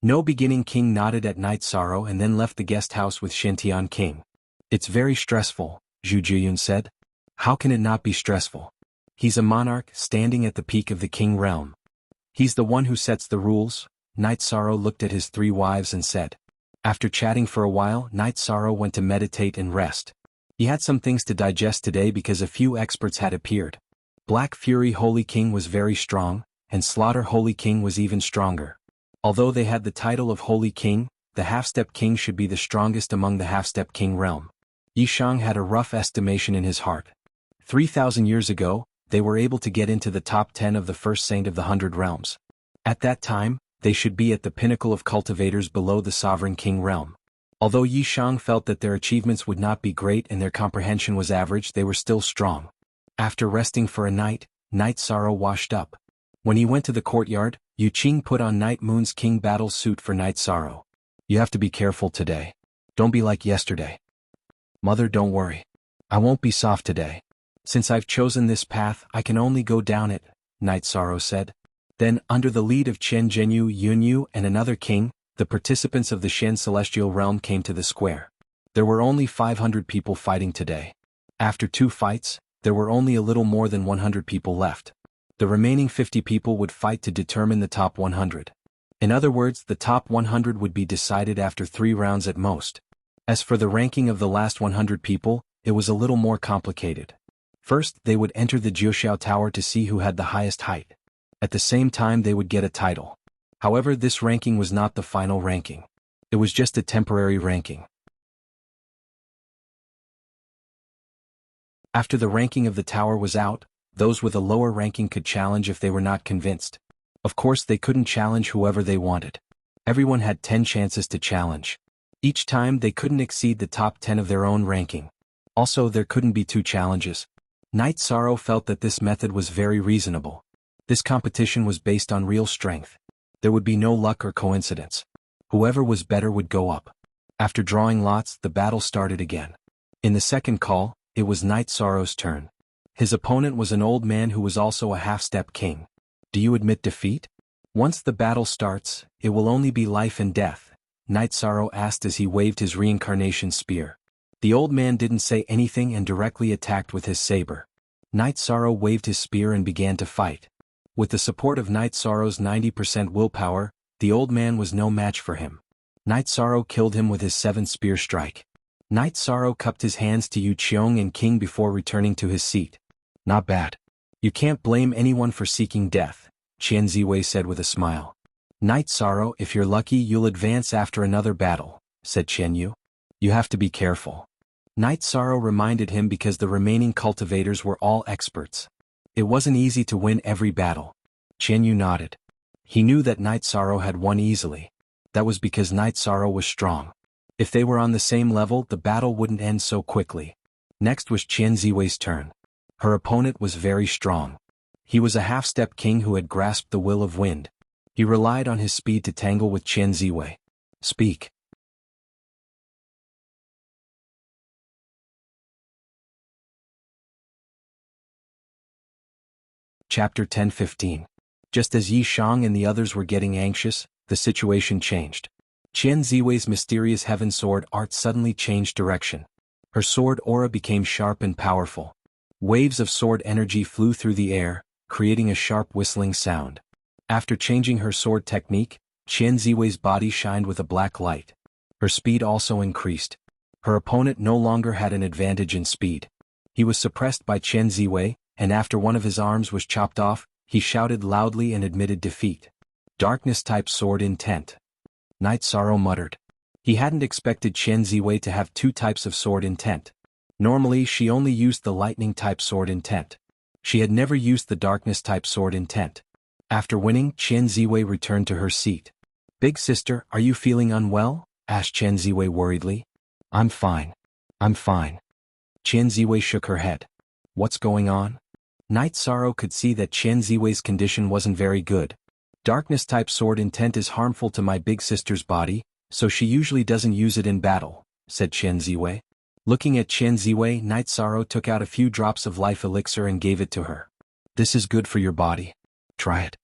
No Beginning King nodded at Night Sorrow and then left the guest house with Xintian King. It's very stressful, Zhu Jiyun said. How can it not be stressful? He's a monarch standing at the peak of the King realm. He's the one who sets the rules. Night Sorrow looked at his 3 wives and said. After chatting for a while, Night Sorrow went to meditate and rest. He had some things to digest today because a few experts had appeared. Black Fury Holy King was very strong, and Slaughter Holy King was even stronger. Although they had the title of Holy King, the Half-Step King should be the strongest among the Half-Step King realm. Yishang had a rough estimation in his heart. 3,000 years ago, they were able to get into the top 10 of the first saint of the 100 realms. At that time, they should be at the pinnacle of cultivators below the Sovereign King realm. Although Yishang felt that their achievements would not be great and their comprehension was average, they were still strong. After resting for a night, Night Sorrow washed up. When he went to the courtyard, Yu Qing put on Night Moon's King battle suit for Night Sorrow. You have to be careful today. Don't be like yesterday. Mother, don't worry. I won't be soft today. Since I've chosen this path, I can only go down it, Night Sorrow said. Then, under the lead of Qian Zhenyu, Yunyu, and another king, the participants of the Shen Celestial Realm came to the square. There were only 500 people fighting today. After 2 fights, There were only a little more than 100 people left. The remaining 50 people would fight to determine the top 100. In other words, the top 100 would be decided after 3 rounds at most. As for the ranking of the last 100 people, it was a little more complicated. First, they would enter the Jiuxiao Tower to see who had the highest height. At the same time, they would get a title. However, this ranking was not the final ranking. It was just a temporary ranking. After the ranking of the tower was out, those with a lower ranking could challenge if they were not convinced. Of course, they couldn't challenge whoever they wanted. Everyone had 10 chances to challenge. Each time, they couldn't exceed the top 10 of their own ranking. Also, there couldn't be 2 challenges. Night Sorrow felt that this method was very reasonable. This competition was based on real strength. There would be no luck or coincidence. Whoever was better would go up. After drawing lots, the battle started again. In the second call, it was Night Sorrow's turn. His opponent was an old man who was also a half-step king. Do you admit defeat? Once the battle starts, it will only be life and death, Night Sorrow asked as he waved his reincarnation spear. The old man didn't say anything and directly attacked with his saber. Night Sorrow waved his spear and began to fight. With the support of Night Sorrow's 90% willpower, the old man was no match for him. Night Sorrow killed him with his 7th spear strike. Night Sorrow cupped his hands to Yu Qiong and King before returning to his seat. Not bad. You can't blame anyone for seeking death, Qian Ziwei said with a smile. Night Sorrow, if you're lucky you'll advance after another battle, said Qian Yu. You have to be careful. Night Sorrow reminded him because the remaining cultivators were all experts. It wasn't easy to win every battle. Qian Yu nodded. He knew that Night Sorrow had won easily. That was because Night Sorrow was strong. If they were on the same level, the battle wouldn't end so quickly. Next was Qian Ziwei's turn. Her opponent was very strong. He was a half-step king who had grasped the will of wind. He relied on his speed to tangle with Qian Ziwei. Speak. Chapter 10:15. Just as Yi Shang and the others were getting anxious, the situation changed. Qian Ziwei's mysterious heaven sword art suddenly changed direction. Her sword aura became sharp and powerful. Waves of sword energy flew through the air, creating a sharp whistling sound. After changing her sword technique, Qian Ziwei's body shined with a black light. Her speed also increased. Her opponent no longer had an advantage in speed. He was suppressed by Qian Ziwei, and after one of his arms was chopped off, he shouted loudly and admitted defeat. Darkness-type sword intent. Night Sorrow muttered. He hadn't expected Qian Ziwei to have 2 types of sword intent. Normally she only used the lightning-type sword intent. She had never used the darkness-type sword intent. After winning, Qian Ziwei returned to her seat. Big sister, are you feeling unwell? Asked Qian Ziwei worriedly. I'm fine. I'm fine. Qian Ziwei shook her head. What's going on? Night Sorrow could see that Qian Ziwei's condition wasn't very good. Darkness-type sword intent is harmful to my big sister's body, so she usually doesn't use it in battle, said Qian Ziwei. Looking at Qian Ziwei, Night Sorrow took out a few drops of life elixir and gave it to her. This is good for your body. Try it.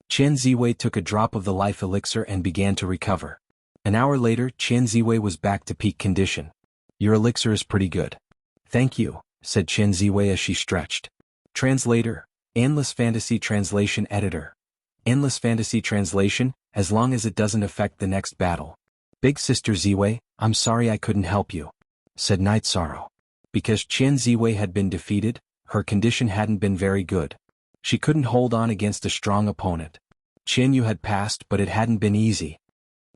Qian Ziwei took a drop of the life elixir and began to recover. An hour later, Qian Ziwei was back to peak condition. Your elixir is pretty good. Thank you, said Qian Ziwei as she stretched. Translator, Endless Fantasy Translation Editor. Endless Fantasy Translation, as long as it doesn't affect the next battle. Big Sister Ziwei, I'm sorry I couldn't help you, said Night Sorrow. Because Qian Ziwei had been defeated, her condition hadn't been very good. She couldn't hold on against a strong opponent. Qian Yu had passed, but it hadn't been easy.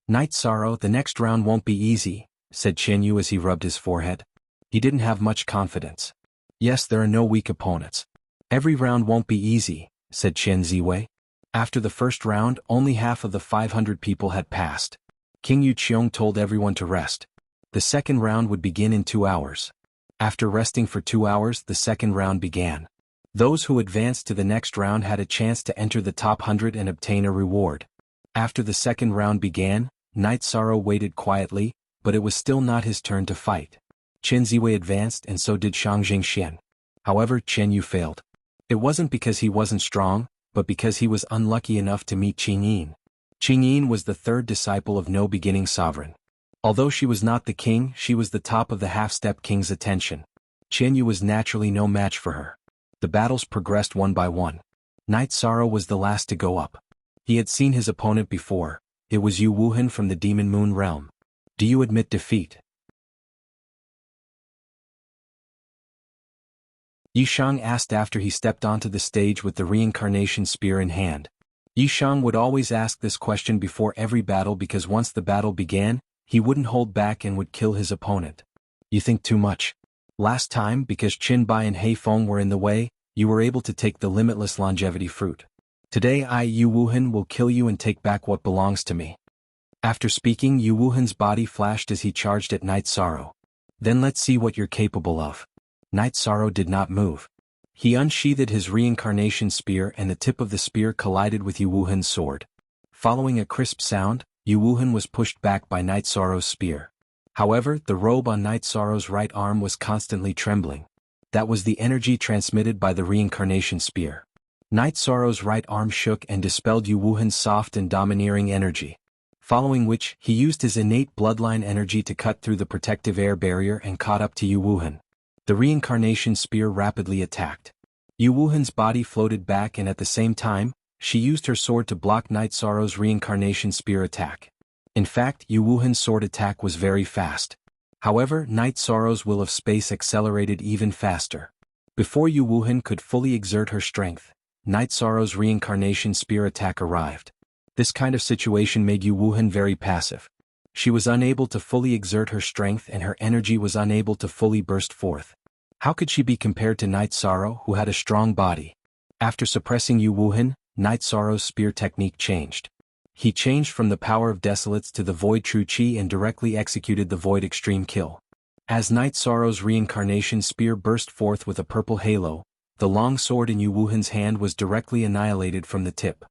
Night Sorrow, the next round won't be easy, said Qian Yu as he rubbed his forehead. He didn't have much confidence. Yes, there are no weak opponents. Every round won't be easy, said Qian Ziwei. After the first round, only half of the 500 people had passed. King Yu Qiong told everyone to rest. The second round would begin in 2 hours. After resting for 2 hours, the second round began. Those who advanced to the next round had a chance to enter the top 100 and obtain a reward. After the second round began, Night Sorrow waited quietly, but it was still not his turn to fight. Qian Ziwei advanced and so did Shang Jingxian. However, Qian Yu failed. It wasn't because he wasn't strong, but because he was unlucky enough to meet Qing Yin. Qing Yin was the third disciple of No Beginning Sovereign. Although she was not the king, she was the top of the half-step king's attention. Qian Yu was naturally no match for her. The battles progressed one by one. Night Sorrow was the last to go up. He had seen his opponent before. It was Yu Wuhan from the Demon Moon realm. Do you admit defeat? Yishang asked after he stepped onto the stage with the reincarnation spear in hand. Yishang would always ask this question before every battle because once the battle began, he wouldn't hold back and would kill his opponent. You think too much. Last time, because Qin Bai and Hei Feng were in the way, you were able to take the limitless longevity fruit. Today I, Yu Wuhan, will kill you and take back what belongs to me. After speaking, Yu Wuhan's body flashed as he charged at Night Sorrow. Then let's see what you're capable of. Night Sorrow did not move. He unsheathed his reincarnation spear and the tip of the spear collided with Yu Wuhan's sword. Following a crisp sound, Yu Wuhan was pushed back by Night Sorrow's spear. However, the robe on Night Sorrow's right arm was constantly trembling. That was the energy transmitted by the reincarnation spear. Night Sorrow's right arm shook and dispelled Yu Wuhan's soft and domineering energy. Following which, he used his innate bloodline energy to cut through the protective air barrier and caught up to Yu Wuhan. The reincarnation spear rapidly attacked. Yu Wuhan's body floated back and at the same time, she used her sword to block Night Sorrow's reincarnation spear attack. In fact, Yu Wuhan's sword attack was very fast. However, Night Sorrow's will of space accelerated even faster. Before Yu Wuhan could fully exert her strength, Night Sorrow's reincarnation spear attack arrived. This kind of situation made Yu Wuhan very passive. She was unable to fully exert her strength and her energy was unable to fully burst forth. How could she be compared to Night Sorrow, who had a strong body? After suppressing Yu Wuhan, Night Sorrow's spear technique changed. He changed from the power of Desolates to the Void True Chi and directly executed the Void Extreme Kill. As Night Sorrow's reincarnation spear burst forth with a purple halo, the long sword in Yu Wuhan's hand was directly annihilated from the tip.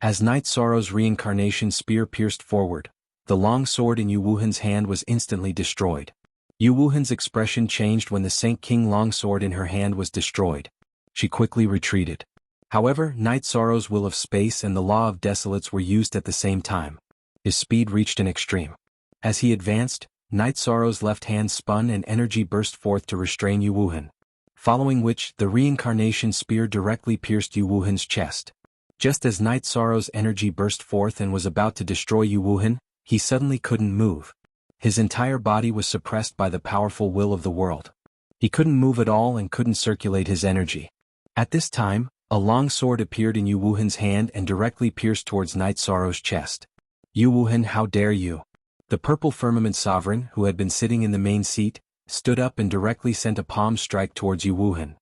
As Night Sorrow's reincarnation spear pierced forward, the long sword in Yu Wuhan's hand was instantly destroyed. Yu Wuhan's expression changed when the Saint King long sword in her hand was destroyed. She quickly retreated. However, Night Sorrow's will of space and the law of Desolates were used at the same time. His speed reached an extreme. As he advanced, Night Sorrow's left hand spun and energy burst forth to restrain Yu Wuhan. Following which, the reincarnation spear directly pierced Yu Wuhan's chest. Just as Night Sorrow's energy burst forth and was about to destroy Yu Wuhan, he suddenly couldn't move. His entire body was suppressed by the powerful will of the world. He couldn't move at all and couldn't circulate his energy. At this time, a long sword appeared in Yu Wuhan's hand and directly pierced towards Night Sorrow's chest. Yu Wuhan, how dare you? The Purple Firmament Sovereign, who had been sitting in the main seat, stood up and directly sent a palm strike towards Yu Wuhan.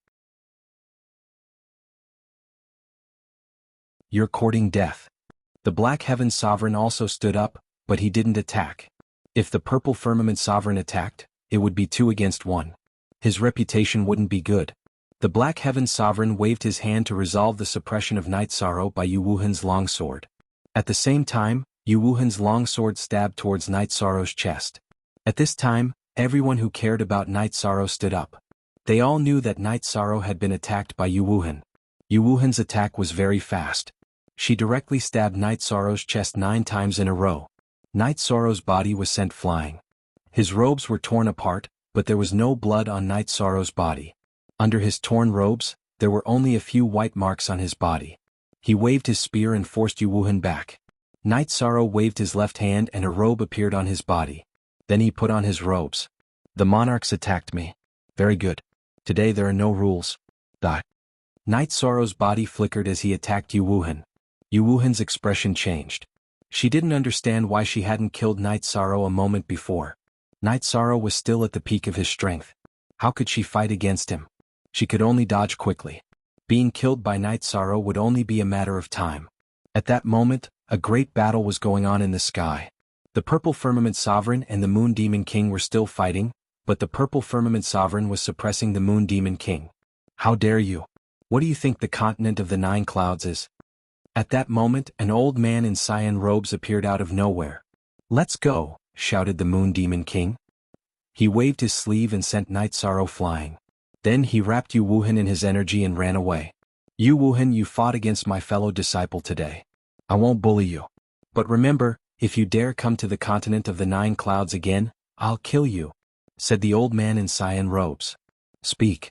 You're courting death. The Black Heaven Sovereign also stood up, but he didn't attack. If the Purple Firmament Sovereign attacked, it would be 2 against 1. His reputation wouldn't be good. The Black Heaven Sovereign waved his hand to resolve the suppression of Night Sorrow by Yu Wuhan's longsword. At the same time, Yu Wuhan's longsword stabbed towards Night Sorrow's chest. At this time, everyone who cared about Night Sorrow stood up. They all knew that Night Sorrow had been attacked by Yu Wuhan. Yu Wuhan's attack was very fast. She directly stabbed Night Sorrow's chest 9 times in a row. Night Sorrow's body was sent flying. His robes were torn apart, but there was no blood on Night Sorrow's body. Under his torn robes, there were only a few white marks on his body. He waved his spear and forced Yu Wuhan back. Night Sorrow waved his left hand and a robe appeared on his body. Then he put on his robes. The monarchs attacked me. Very good. Today there are no rules. Die. Night Sorrow's body flickered as he attacked Yu Wuhan. Yu Wuhan's expression changed. She didn't understand why she hadn't killed Night Sorrow a moment before. Night Sorrow was still at the peak of his strength. How could she fight against him? She could only dodge quickly. Being killed by Night Sorrow would only be a matter of time. At that moment, a great battle was going on in the sky. The Purple Firmament Sovereign and the Moon Demon King were still fighting, but the Purple Firmament Sovereign was suppressing the Moon Demon King. How dare you? What do you think the continent of the 9 clouds is? At that moment, an old man in cyan robes appeared out of nowhere. Let's go, shouted the Moon Demon King. He waved his sleeve and sent Night Sorrow flying. Then he wrapped Yu Wuhan in his energy and ran away. Yu Wuhan, you fought against my fellow disciple today. I won't bully you. But remember, if you dare come to the continent of the 9 clouds again, I'll kill you, said the old man in cyan robes. Speak.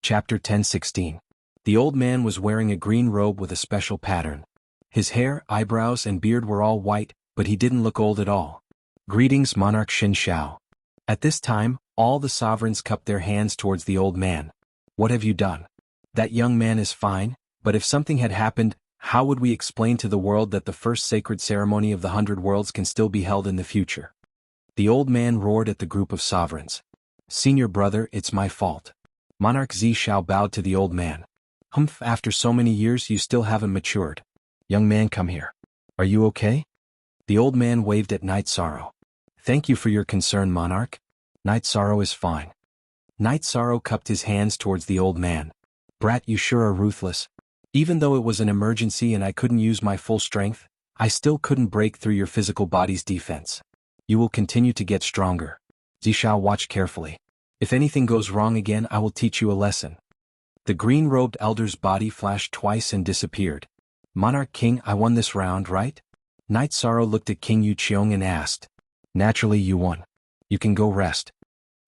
Chapter 10:16. The old man was wearing a green robe with a special pattern. His hair, eyebrows and beard were all white, but he didn't look old at all. Greetings, Monarch Xin Shao. At this time, all the sovereigns cupped their hands towards the old man. What have you done? That young man is fine, but if something had happened, how would we explain to the world that the first sacred ceremony of the 100 Worlds can still be held in the future? The old man roared at the group of sovereigns. Senior brother, it's my fault. Monarch Zi Shao bowed to the old man. Humph, after so many years you still haven't matured. Young man, come here. Are you okay? The old man waved at Night Sorrow. Thank you for your concern, Monarch. Night Sorrow is fine. Night Sorrow cupped his hands towards the old man. Brat, you sure are ruthless. Even though it was an emergency and I couldn't use my full strength, I still couldn't break through your physical body's defense. You will continue to get stronger. Zi Shao, watch carefully. If anything goes wrong again, I will teach you a lesson. The green-robed elder's body flashed twice and disappeared. Monarch King, I won this round, right? Night Sorrow looked at King Yu Qiong and asked. Naturally you won. You can go rest.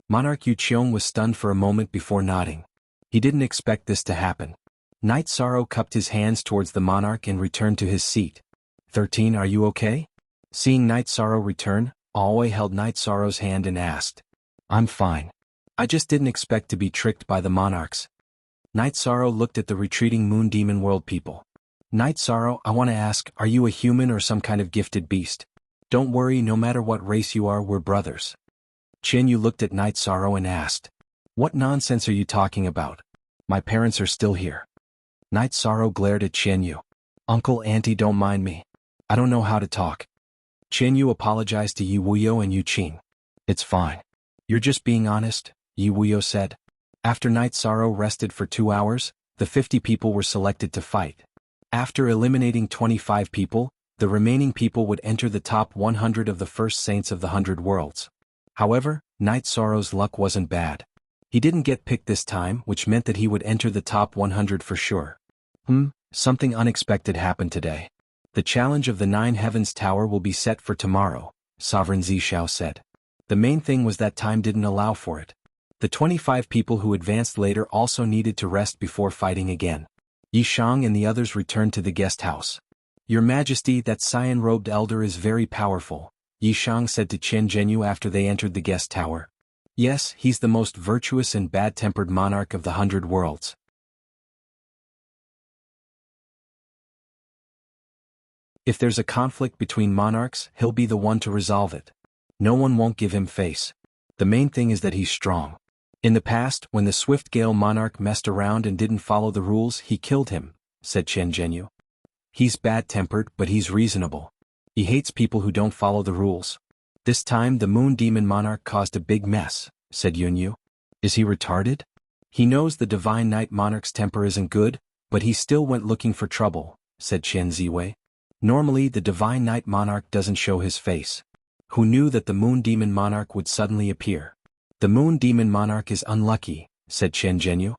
Monarch Yu Qiong was stunned for a moment before nodding. He didn't expect this to happen. Night Sorrow cupped his hands towards the monarch and returned to his seat. 13, are you okay? Seeing Night Sorrow return, Aoi held Night Sorrow's hand and asked. I'm fine. I just didn't expect to be tricked by the monarchs. Night Sorrow looked at the retreating Moon Demon World people. Night Sorrow, I want to ask, are you a human or some kind of gifted beast? Don't worry, no matter what race you are, we're brothers. Qian Yu looked at Night Sorrow and asked. What nonsense are you talking about? My parents are still here. Night Sorrow glared at Qian Yu. Uncle, auntie, don't mind me. I don't know how to talk. Qian Yu apologized to Yi Wuyo and Yu Qing. It's fine. You're just being honest, Yi Wuyo said. After Night Sorrow rested for 2 hours, the 50 people were selected to fight. After eliminating 25 people, the remaining people would enter the top 100 of the first saints of the 100 Worlds. However, Night Sorrow's luck wasn't bad. He didn't get picked this time, which meant that he would enter the top 100 for sure. Something unexpected happened today. The challenge of the 9 Heavens Tower will be set for tomorrow, Sovereign Zi Shao said. The main thing was that time didn't allow for it. The 25 people who advanced later also needed to rest before fighting again. Yi Shang and the others returned to the guest house. Your Majesty, that cyan-robed elder is very powerful, Yi Shang said to Chen Zhenyu after they entered the guest tower. Yes, he's the most virtuous and bad-tempered monarch of the 100 Worlds. If there's a conflict between monarchs, he'll be the one to resolve it. No one won't give him face. The main thing is that he's strong. In the past, when the Swift Gale monarch messed around and didn't follow the rules, he killed him, said Chen Zhenyu. He's bad-tempered, but he's reasonable. He hates people who don't follow the rules. This time the Moon Demon Monarch caused a big mess, said Yunyu. Is he retarded? He knows the Divine Night Monarch's temper isn't good, but he still went looking for trouble, said Chen Ziwei. Normally the Divine Night Monarch doesn't show his face. Who knew that the Moon Demon Monarch would suddenly appear? The Moon Demon Monarch is unlucky, said Chen Zhenyu.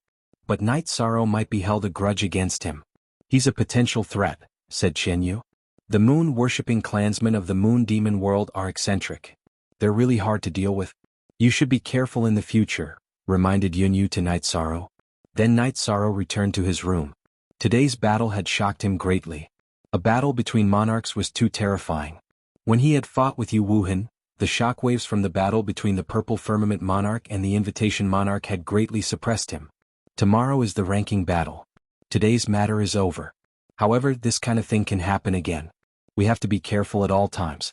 But Night Sorrow might be held a grudge against him. He's a potential threat, said Chen Yu. The moon-worshipping clansmen of the Moon Demon world are eccentric. They're really hard to deal with. You should be careful in the future, reminded Yunyu to Night Sorrow. Then Night Sorrow returned to his room. Today's battle had shocked him greatly. A battle between monarchs was too terrifying. When he had fought with Yu Wuhan, the shockwaves from the battle between the Purple Firmament Monarch and the Invitation Monarch had greatly suppressed him. Tomorrow is the ranking battle. Today's matter is over. However, this kind of thing can happen again. We have to be careful at all times.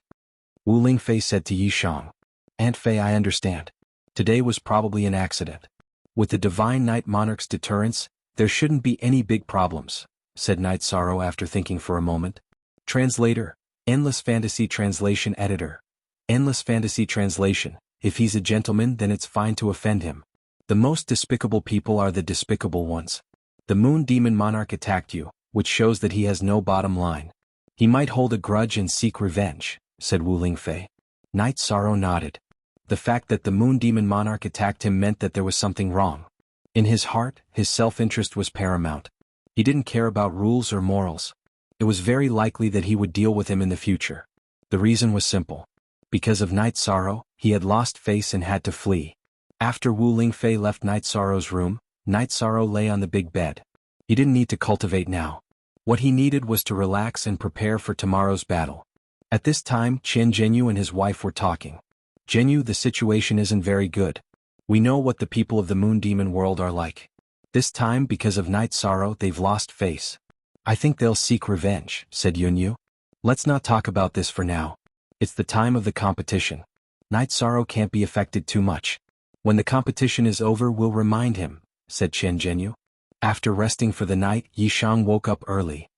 Wu Lingfei said to Yi Shang. Aunt Fei, I understand. Today was probably an accident. With the Divine Night Monarch's deterrence, there shouldn't be any big problems, said Night Sorrow after thinking for a moment. Translator, Endless Fantasy Translation Editor. Endless Fantasy Translation. If he's a gentleman, then it's fine to offend him. The most despicable people are the despicable ones. The Moon Demon Monarch attacked you, which shows that he has no bottom line. He might hold a grudge and seek revenge, said Wu Lingfei. Night Sorrow nodded. The fact that the Moon Demon Monarch attacked him meant that there was something wrong. In his heart, his self-interest was paramount. He didn't care about rules or morals. It was very likely that he would deal with him in the future. The reason was simple. Because of Night Sorrow, he had lost face and had to flee. After Wu Lingfei left Night Sorrow's room, Night Sorrow lay on the big bed. He didn't need to cultivate now. What he needed was to relax and prepare for tomorrow's battle. At this time, Qian Zhenyu and his wife were talking. Zhenyu, the situation isn't very good. We know what the people of the Moon Demon world are like. This time, because of Night Sorrow, they've lost face. I think they'll seek revenge, said Yunyu. Let's not talk about this for now. It's the time of the competition. Night Sorrow can't be affected too much. When the competition is over, we'll remind him, said Qian Zhenyu. After resting for the night, Yishang woke up early.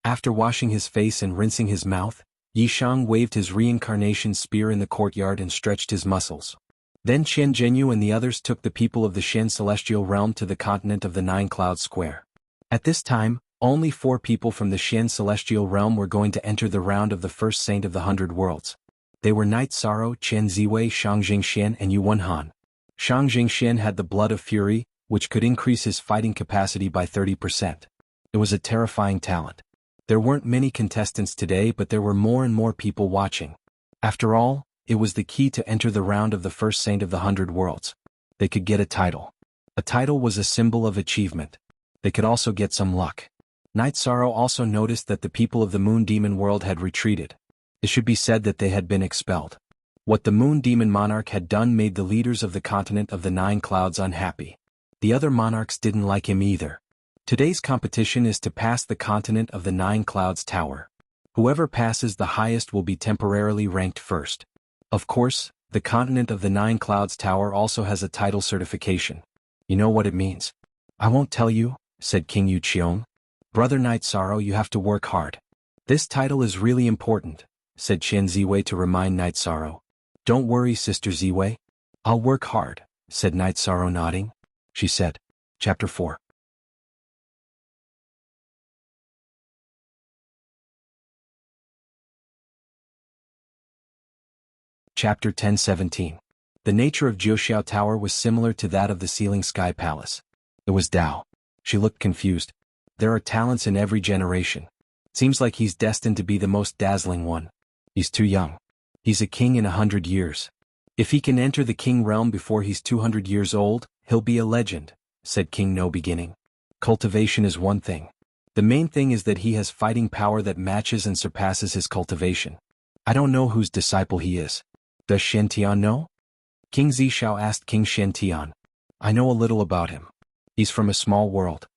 After washing his face and rinsing his mouth, Yishang waved his reincarnation spear in the courtyard and stretched his muscles. Then Qian Zhenyu and the others took the people of the Shen Celestial Realm to the continent of the Nine Cloud Square. At this time, only 4 people from the Shen Celestial Realm were going to enter the round of the first Saint of the 100 Worlds. They were Night Sorrow, Chen Ziwei, Shang Jingxian and Yuan Han. Shang Jingxian had the blood of fury, which could increase his fighting capacity by 30%. It was a terrifying talent. There weren't many contestants today, but there were more and more people watching. After all, it was the key to enter the round of the first Saint of the 100 Worlds. They could get a title. A title was a symbol of achievement. They could also get some luck. Night Sorrow also noticed that the people of the Moon Demon world had retreated. It should be said that they had been expelled. What the Moon Demon monarch had done made the leaders of the continent of the Nine Clouds unhappy. The other monarchs didn't like him either. Today's competition is to pass the continent of the Nine Clouds Tower. Whoever passes the highest will be temporarily ranked first. Of course, the continent of the Nine Clouds Tower also has a title certification. You know what it means? I won't tell you, said King Yu Qiong. Brother Night Sorrow, you have to work hard. This title is really important, said Qian Ziwei to remind Night Sorrow. Don't worry, Sister Ziwei. I'll work hard, said Night Sorrow nodding. She said. Chapter 4. Chapter 10:17. The nature of Jiuxiao Tower was similar to that of the Ceiling Sky Palace. It was Dao. She looked confused. There are talents in every generation. Seems like he's destined to be the most dazzling one. He's too young. He's a king in 100 years. If he can enter the king realm before he's 200 years old, he'll be a legend, said King No Beginning. Cultivation is one thing. The main thing is that he has fighting power that matches and surpasses his cultivation. I don't know whose disciple he is. Does Shen Tian know? King Zishao asked King Shen Tian. I know a little about him. He's from a small world.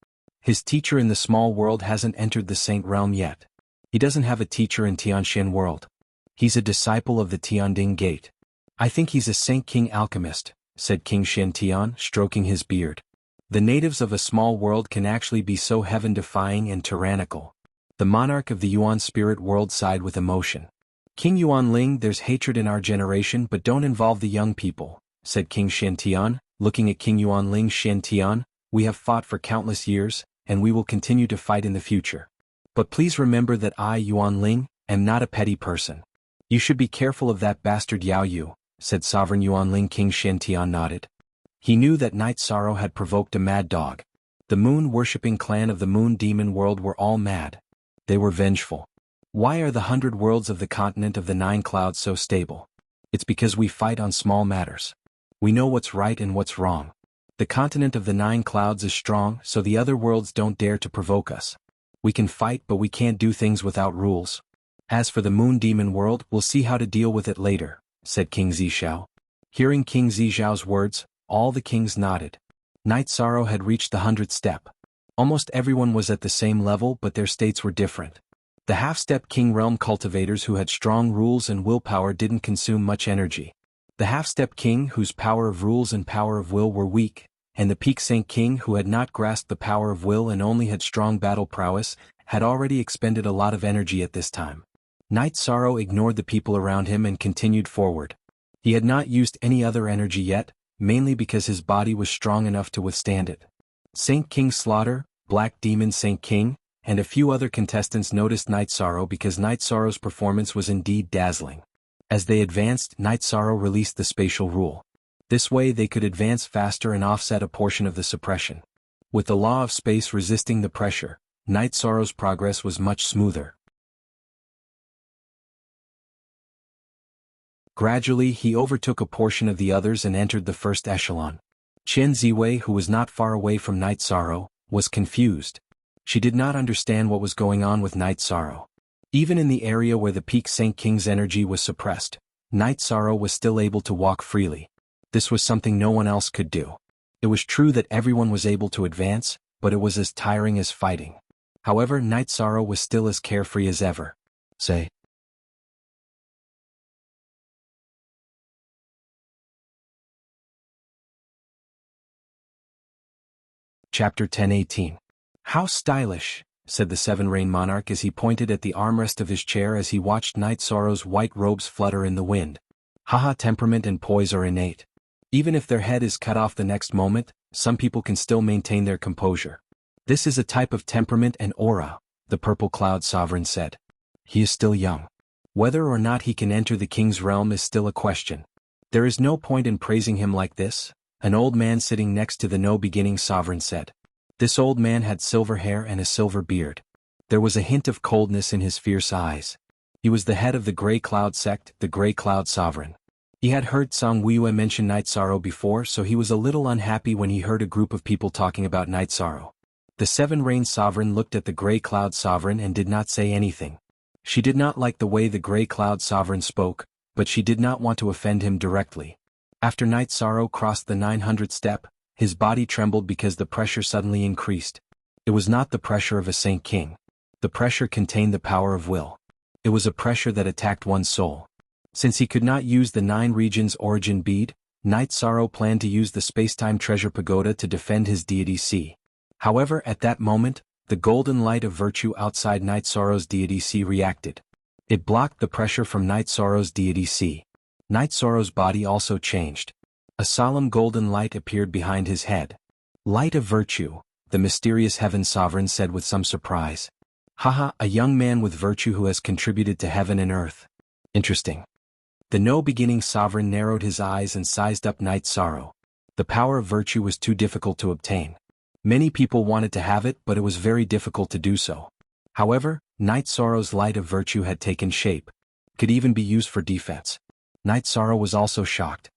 His teacher in the small world hasn't entered the Saint realm yet. He doesn't have a teacher in Tianshan world. He's a disciple of the Tianding Gate. I think he's a Saint King alchemist, said King Shen Tian, stroking his beard. The natives of a small world can actually be so heaven-defying and tyrannical. The monarch of the Yuan spirit world sighed with emotion. King Yuan Ling, there's hatred in our generation, but don't involve the young people, said King Shen Tian, looking at King Yuan Ling. Shen Tian, we have fought for countless years, and we will continue to fight in the future. But please remember that I, Yuan Ling, am not a petty person. You should be careful of that bastard Yao Yu, said Sovereign Yuan Ling. King Shen Tian nodded. He knew that Night Sorrow had provoked a mad dog. The moon-worshipping clan of the Moon Demon world were all mad. They were vengeful. Why are the 100 worlds of the continent of the Nine Clouds so stable? It's because we fight on small matters. We know what's right and what's wrong. The continent of the Nine Clouds is strong, so the other worlds don't dare to provoke us. We can fight, but we can't do things without rules. As for the Moon Demon world, we'll see how to deal with it later, said King Zishao. Hearing King Zishao's words, all the kings nodded. Night Sorrow had reached the 100th step. Almost everyone was at the same level, but their states were different. The half-step king realm cultivators who had strong rules and willpower didn't consume much energy. The half-step king whose power of rules and power of will were weak, and the peak saint king who had not grasped the power of will and only had strong battle prowess, had already expended a lot of energy at this time. Night Sorrow ignored the people around him and continued forward. He had not used any other energy yet, mainly because his body was strong enough to withstand it. Saint King Slaughter, Black Demon Saint King, and a few other contestants noticed Night Sorrow because Night Sorrow's performance was indeed dazzling. As they advanced, Night Sorrow released the spatial rule. This way they could advance faster and offset a portion of the suppression. With the law of space resisting the pressure, Night Sorrow's progress was much smoother. Gradually he overtook a portion of the others and entered the first echelon. Qian Ziwei, who was not far away from Night Sorrow, was confused. She did not understand what was going on with Night Sorrow. Even in the area where the peak Saint King's energy was suppressed, Night Sorrow was still able to walk freely. This was something no one else could do. It was true that everyone was able to advance, but it was as tiring as fighting. However, Night Sorrow was still as carefree as ever. Say. Chapter 10:18. How stylish, said the Seven-Rain Monarch as he pointed at the armrest of his chair as he watched Night Sorrow's white robes flutter in the wind. Haha, temperament and poise are innate. Even if their head is cut off the next moment, some people can still maintain their composure. This is a type of temperament and aura, the Purple Cloud Sovereign said. He is still young. Whether or not he can enter the king's realm is still a question. There is no point in praising him like this, an old man sitting next to the no-beginning sovereign said. This old man had silver hair and a silver beard. There was a hint of coldness in his fierce eyes. He was the head of the Grey Cloud sect, the Grey Cloud Sovereign. He had heard Song Weiyue mention Night Sorrow before, so he was a little unhappy when he heard a group of people talking about Night Sorrow. The Seven-Rain Sovereign looked at the Grey Cloud Sovereign and did not say anything. She did not like the way the Grey Cloud Sovereign spoke, but she did not want to offend him directly. After Night Sorrow crossed the 900th step, his body trembled because the pressure suddenly increased. It was not the pressure of a Saint King. The pressure contained the power of will. It was a pressure that attacked one's soul. Since he could not use the 9 regions origin bead, Night Sorrow planned to use the Spacetime Treasure Pagoda to defend his deity C. However, at that moment, the golden light of virtue outside Night Sorrow's deity C reacted. It blocked the pressure from Night Sorrow's deity C. Night Sorrow's body also changed. A solemn golden light appeared behind his head. Light of virtue, the mysterious heaven sovereign said with some surprise. Haha, a young man with virtue who has contributed to heaven and earth. Interesting. The no-beginning sovereign narrowed his eyes and sized up Night Sorrow. The power of virtue was too difficult to obtain. Many people wanted to have it, but it was very difficult to do so. However, Night Sorrow's light of virtue had taken shape. Could even be used for defense. Night Sorrow was also shocked.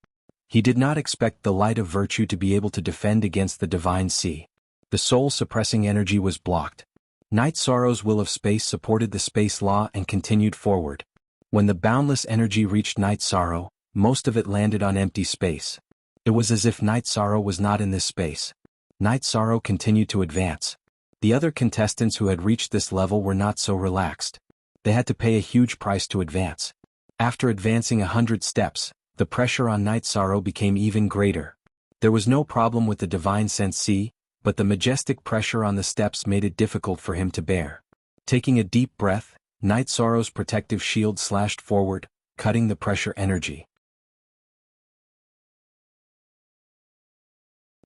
He did not expect the light of virtue to be able to defend against the divine sea. The soul-suppressing energy was blocked. Night Sorrow's will of space supported the space law and continued forward. When the boundless energy reached Night Sorrow, most of it landed on empty space. It was as if Night Sorrow was not in this space. Night Sorrow continued to advance. The other contestants who had reached this level were not so relaxed. They had to pay a huge price to advance. After advancing 100 steps, the pressure on Night Sorrow became even greater. There was no problem with the divine sense C, but the majestic pressure on the steps made it difficult for him to bear. Taking a deep breath, Night Sorrow's protective shield slashed forward, cutting the pressure energy.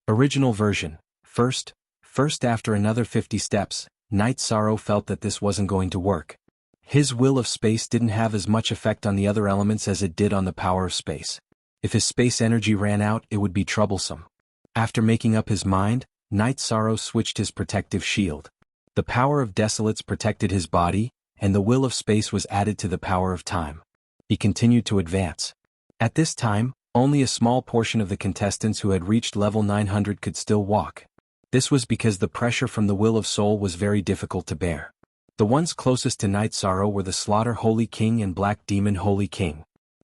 Original version. First after another 50 steps, Night Sorrow felt that this wasn't going to work. His will of space didn't have as much effect on the other elements as it did on the power of space. If his space energy ran out, it would be troublesome. After making up his mind, Night Sorrow switched his protective shield. The power of desolates protected his body, and the will of space was added to the power of time. He continued to advance. At this time, only a small portion of the contestants who had reached level 900 could still walk. This was because the pressure from the will of soul was very difficult to bear. The ones closest to Night Sorrow were the Slaughter Holy King and Black Demon Holy King.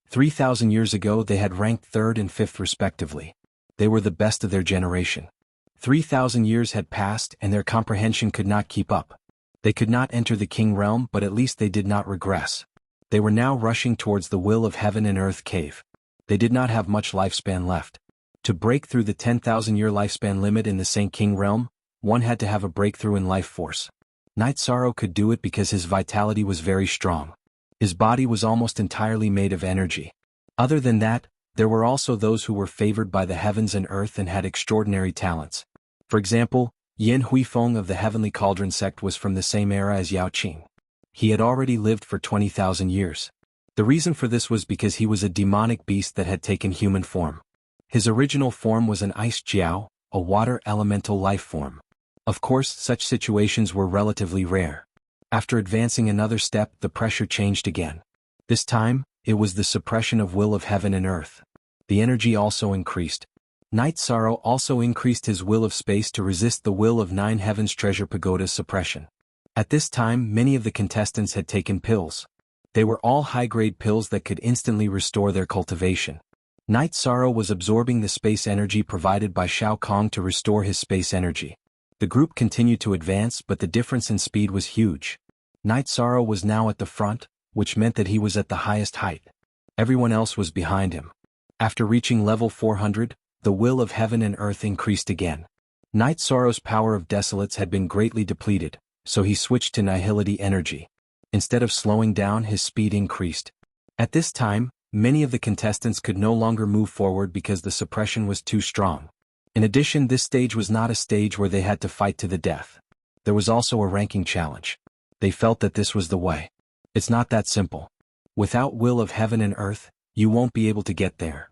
3,000 years ago they had ranked 3rd and 5th respectively. They were the best of their generation. 3,000 years had passed and their comprehension could not keep up. They could not enter the King realm, but at least they did not regress. They were now rushing towards the will of heaven and earth cave. They did not have much lifespan left. To break through the 10,000-year lifespan limit in the Saint King realm, one had to have a breakthrough in life force. Night Sorrow could do it because his vitality was very strong. His body was almost entirely made of energy. Other than that, there were also those who were favored by the heavens and earth and had extraordinary talents. For example, Yin Huifeng of the Heavenly Cauldron sect was from the same era as Yao Qing. He had already lived for 20,000 years. The reason for this was because he was a demonic beast that had taken human form. His original form was an ice jiao, a water elemental life form. Of course, such situations were relatively rare. After advancing another step, the pressure changed again. This time, it was the suppression of will of heaven and earth. The energy also increased. Night Sorrow also increased his will of space to resist the will of Nine Heavens Treasure Pagoda's suppression. At this time, many of the contestants had taken pills. They were all high-grade pills that could instantly restore their cultivation. Night Sorrow was absorbing the space energy provided by Shao Kong to restore his space energy. The group continued to advance, but the difference in speed was huge. Night Sorrow was now at the front, which meant that he was at the highest height. Everyone else was behind him. After reaching level 400, the will of heaven and earth increased again. Night Sorrow's power of desolates had been greatly depleted, so he switched to nihility energy. Instead of slowing down, his speed increased. At this time, many of the contestants could no longer move forward because the suppression was too strong. In addition, this stage was not a stage where they had to fight to the death. There was also a ranking challenge. They felt that this was the way. It's not that simple. Without will of heaven and earth, you won't be able to get there.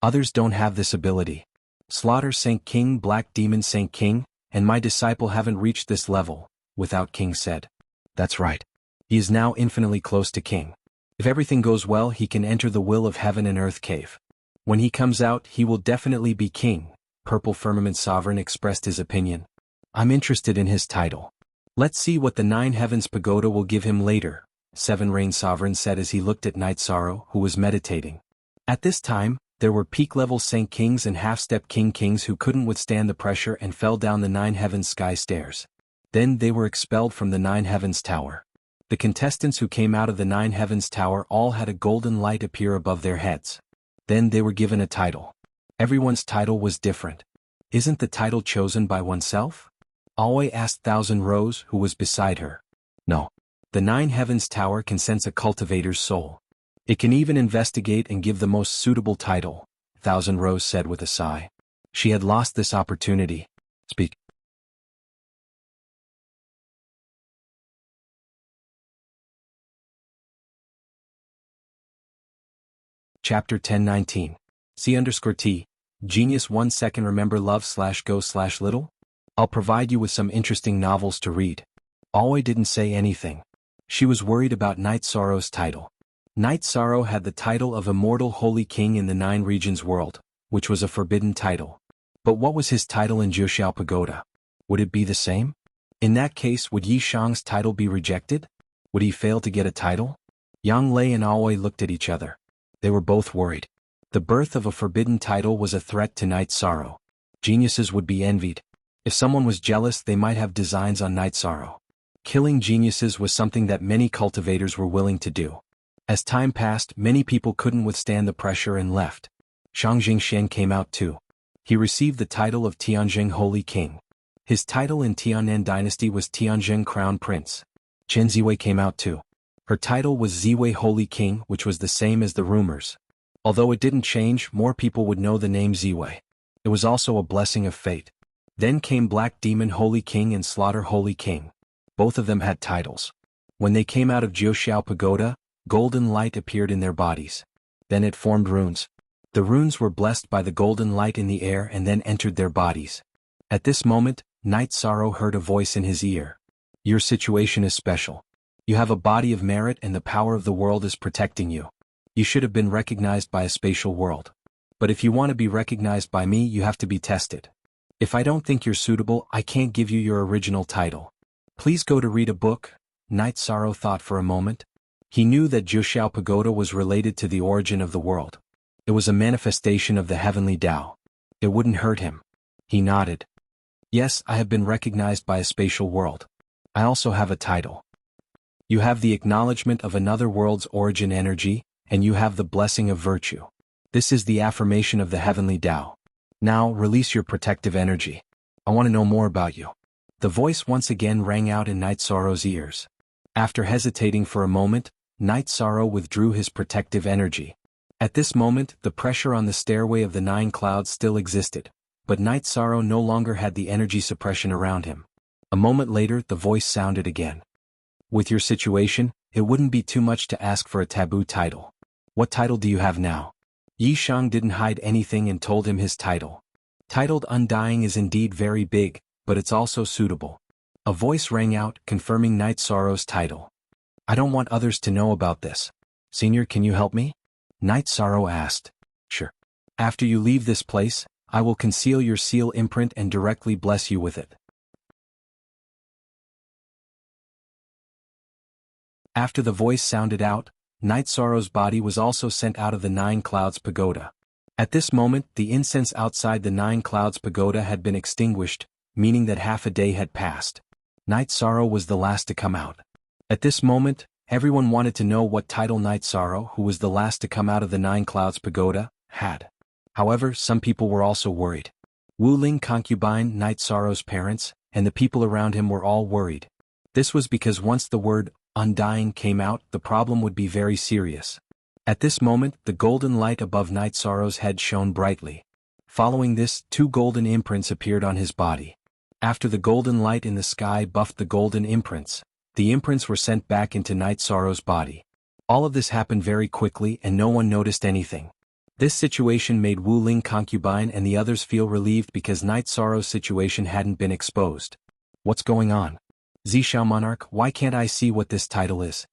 Others don't have this ability. Slaughter Saint King, Black Demon Saint King, and my disciple haven't reached this level, Without King said. That's right. He is now infinitely close to King. If everything goes well, he can enter the will of heaven and earth cave. When he comes out, he will definitely be king. Purple Firmament Sovereign expressed his opinion. I'm interested in his title. Let's see what the Nine Heavens Pagoda will give him later, Seven Rain Sovereign said as he looked at Night Sorrow, who was meditating. At this time, there were peak-level Saint Kings and half-step King Kings who couldn't withstand the pressure and fell down the Nine Heavens sky stairs. Then they were expelled from the Nine Heavens Tower. The contestants who came out of the Nine Heavens Tower all had a golden light appear above their heads. Then they were given a title. Everyone's title was different. Isn't the title chosen by oneself? Alway asked Thousand Rose, who was beside her. No. The Nine Heavens Tower can sense a cultivator's soul. It can even investigate and give the most suitable title, Thousand Rose said with a sigh. She had lost this opportunity. Speak. Chapter 1019. C_T. Genius 1 second remember love/go/little? I'll provide you with some interesting novels to read. Alway didn't say anything. She was worried about Night Sorrow's title. Night Sorrow had the title of Immortal Holy King in the Nine Regions world, which was a forbidden title. But what was his title in Jiuxiao Pagoda? Would it be the same? In that case, would Yi Shang's title be rejected? Would he fail to get a title? Yang Lei and Alway looked at each other. They were both worried. The birth of a forbidden title was a threat to Night Sorrow. Geniuses would be envied. If someone was jealous, they might have designs on Night Sorrow. Killing geniuses was something that many cultivators were willing to do. As time passed, many people couldn't withstand the pressure and left. Shang Jingxian came out too. He received the title of Tianjing Holy King. His title in Tianan dynasty was Tianjing Crown Prince. Chen Ziwei came out too. Her title was Ziwei Holy King, which was the same as the rumors. Although it didn't change, more people would know the name Ziwei. It was also a blessing of fate. Then came Black Demon Holy King and Slaughter Holy King. Both of them had titles. When they came out of Jiuxiao Pagoda, golden light appeared in their bodies. Then it formed runes. The runes were blessed by the golden light in the air and then entered their bodies. At this moment, Night Sorrow heard a voice in his ear. Your situation is special. You have a body of merit and the power of the world is protecting you. You should have been recognized by a spatial world. But if you want to be recognized by me, you have to be tested. If I don't think you're suitable, I can't give you your original title. Please go to read a book. Night Sorrow thought for a moment. He knew that Jiuxiao Pagoda was related to the origin of the world. It was a manifestation of the heavenly Tao. It wouldn't hurt him. He nodded. Yes, I have been recognized by a spatial world. I also have a title. You have the acknowledgement of another world's origin energy, and you have the blessing of virtue. This is the affirmation of the heavenly Tao. Now, release your protective energy. I want to know more about you. The voice once again rang out in Night Sorrow's ears. After hesitating for a moment, Night Sorrow withdrew his protective energy. At this moment, the pressure on the stairway of the Nine Clouds still existed, but Night Sorrow no longer had the energy suppression around him. A moment later, the voice sounded again. With your situation, it wouldn't be too much to ask for a taboo title. What title do you have now? Yi Shang didn't hide anything and told him his title. Titled Undying is indeed very big, but it's also suitable. A voice rang out, confirming Night Sorrow's title. I don't want others to know about this. Senior, can you help me? Night Sorrow asked. Sure. After you leave this place, I will conceal your seal imprint and directly bless you with it. After the voice sounded out, Night Sorrow's body was also sent out of the Nine Clouds Pagoda. At this moment, the incense outside the Nine Clouds Pagoda had been extinguished, meaning that half a day had passed. Night Sorrow was the last to come out. At this moment, everyone wanted to know what title Night Sorrow, who was the last to come out of the Nine Clouds Pagoda, had. However, some people were also worried. Wu Ling concubine, Night Sorrow's parents, and the people around him were all worried. This was because once the word Undying came out, the problem would be very serious. At this moment, the golden light above Night Sorrow's head shone brightly. Following this, 2 golden imprints appeared on his body. After the golden light in the sky buffed the golden imprints, the imprints were sent back into Night Sorrow's body. All of this happened very quickly and no one noticed anything. This situation made Wu Ling concubine and the others feel relieved because Night Sorrow's situation hadn't been exposed. What's going on? Zishao Monarch, why can't I see what this title is?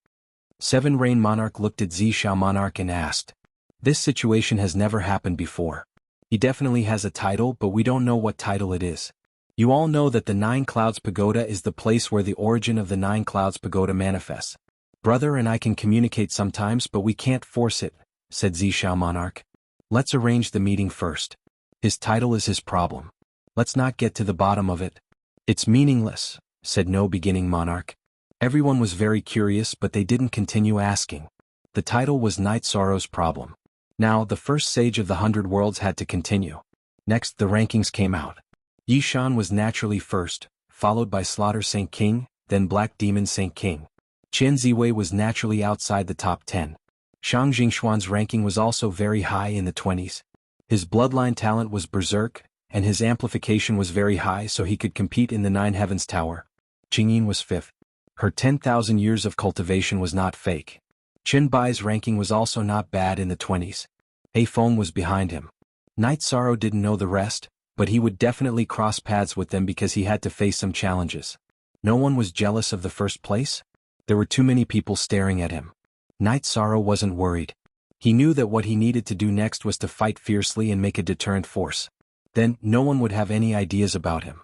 Seven Rain Monarch looked at Zishao Monarch and asked. This situation has never happened before. He definitely has a title, but we don't know what title it is. You all know that the Nine Clouds Pagoda is the place where the origin of the Nine Clouds Pagoda manifests. Brother and I can communicate sometimes, but we can't force it, said Zishao Monarch. Let's arrange the meeting first. His title is his problem. Let's not get to the bottom of it. It's meaningless, said No Beginning Monarch. Everyone was very curious, but they didn't continue asking. The title was Night Sorrow's problem. Now, the first sage of the 100 Worlds had to continue. Next, the rankings came out. Yi Shan was naturally first, followed by Slaughter Saint King, then Black Demon Saint King. Chen Ziwei was naturally outside the top 10. Shang Jingxuan's ranking was also very high in the 20s. His bloodline talent was berserk, and his amplification was very high so he could compete in the Nine Heavens Tower. Qingyin was 5th. Her 10,000 years of cultivation was not fake. Chen Bai's ranking was also not bad in the 20s. He Feng was behind him. Night Sorrow didn't know the rest, but he would definitely cross paths with them because he had to face some challenges. No one was jealous of the first place? There were too many people staring at him. Night Sorrow wasn't worried. He knew that what he needed to do next was to fight fiercely and make a deterrent force. Then, no one would have any ideas about him.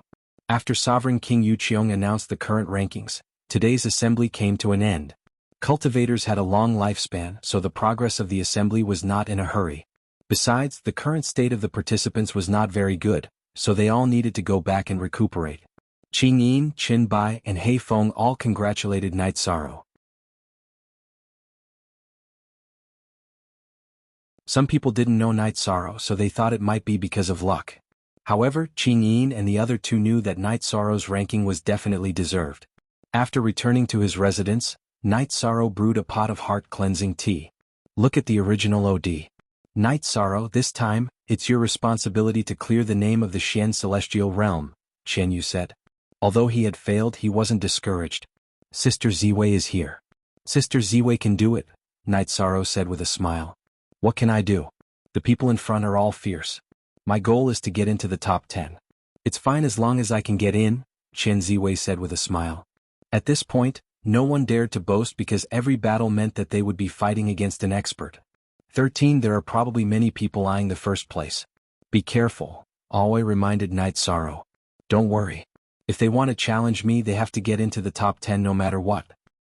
After Sovereign King Yuqiong announced the current rankings, today's assembly came to an end. Cultivators had a long lifespan, so the progress of the assembly was not in a hurry. Besides, the current state of the participants was not very good, so they all needed to go back and recuperate. Qing Yin, Qin Bai, and He Feng all congratulated Night Sorrow. Some people didn't know Night Sorrow, so they thought it might be because of luck. However, Qing Yin and the other two knew that Night Sorrow's ranking was definitely deserved. After returning to his residence, Night Sorrow brewed a pot of heart-cleansing tea. Look at the original OD. Night Sorrow, this time, it's your responsibility to clear the name of the Xian Celestial Realm, Chen Yu said. Although he had failed, he wasn't discouraged. Sister Ziwei is here. Sister Ziwei can do it, Night Sorrow said with a smile. What can I do? The people in front are all fierce. My goal is to get into the top 10. It's fine as long as I can get in, Chen Ziwei said with a smile. At this point, no one dared to boast because every battle meant that they would be fighting against an expert. 13 There are probably many people eyeing the first place. Be careful, Alway reminded Night Sorrow. Don't worry. If they want to challenge me, they have to get into the top 10 no matter what.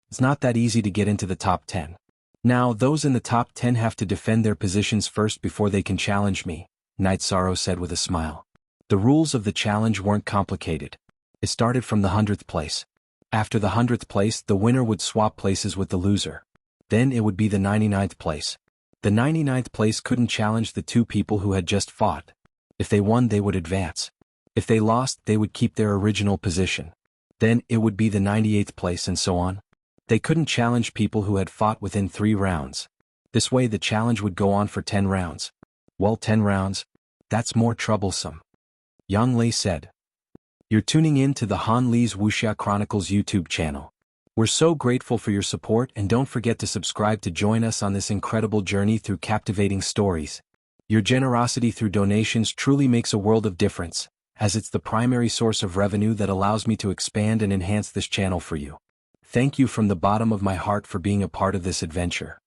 It's not that easy to get into the top 10. Now, those in the top 10 have to defend their positions first before they can challenge me, Night Sorrow said with a smile. The rules of the challenge weren't complicated. It started from the 100th place. After the 100th place, the winner would swap places with the loser. Then it would be the 99th place. The 99th place couldn't challenge the two people who had just fought. If they won, they would advance. If they lost, they would keep their original position. Then it would be the 98th place and so on. They couldn't challenge people who had fought within 3 rounds. This way the challenge would go on for 10 rounds. Well, 10 rounds? That's more troublesome. Yang Lei said. You're tuning in to the Han Li's Wuxia Chronicles YouTube channel. We're so grateful for your support, and don't forget to subscribe to join us on this incredible journey through captivating stories. Your generosity through donations truly makes a world of difference, as it's the primary source of revenue that allows me to expand and enhance this channel for you. Thank you from the bottom of my heart for being a part of this adventure.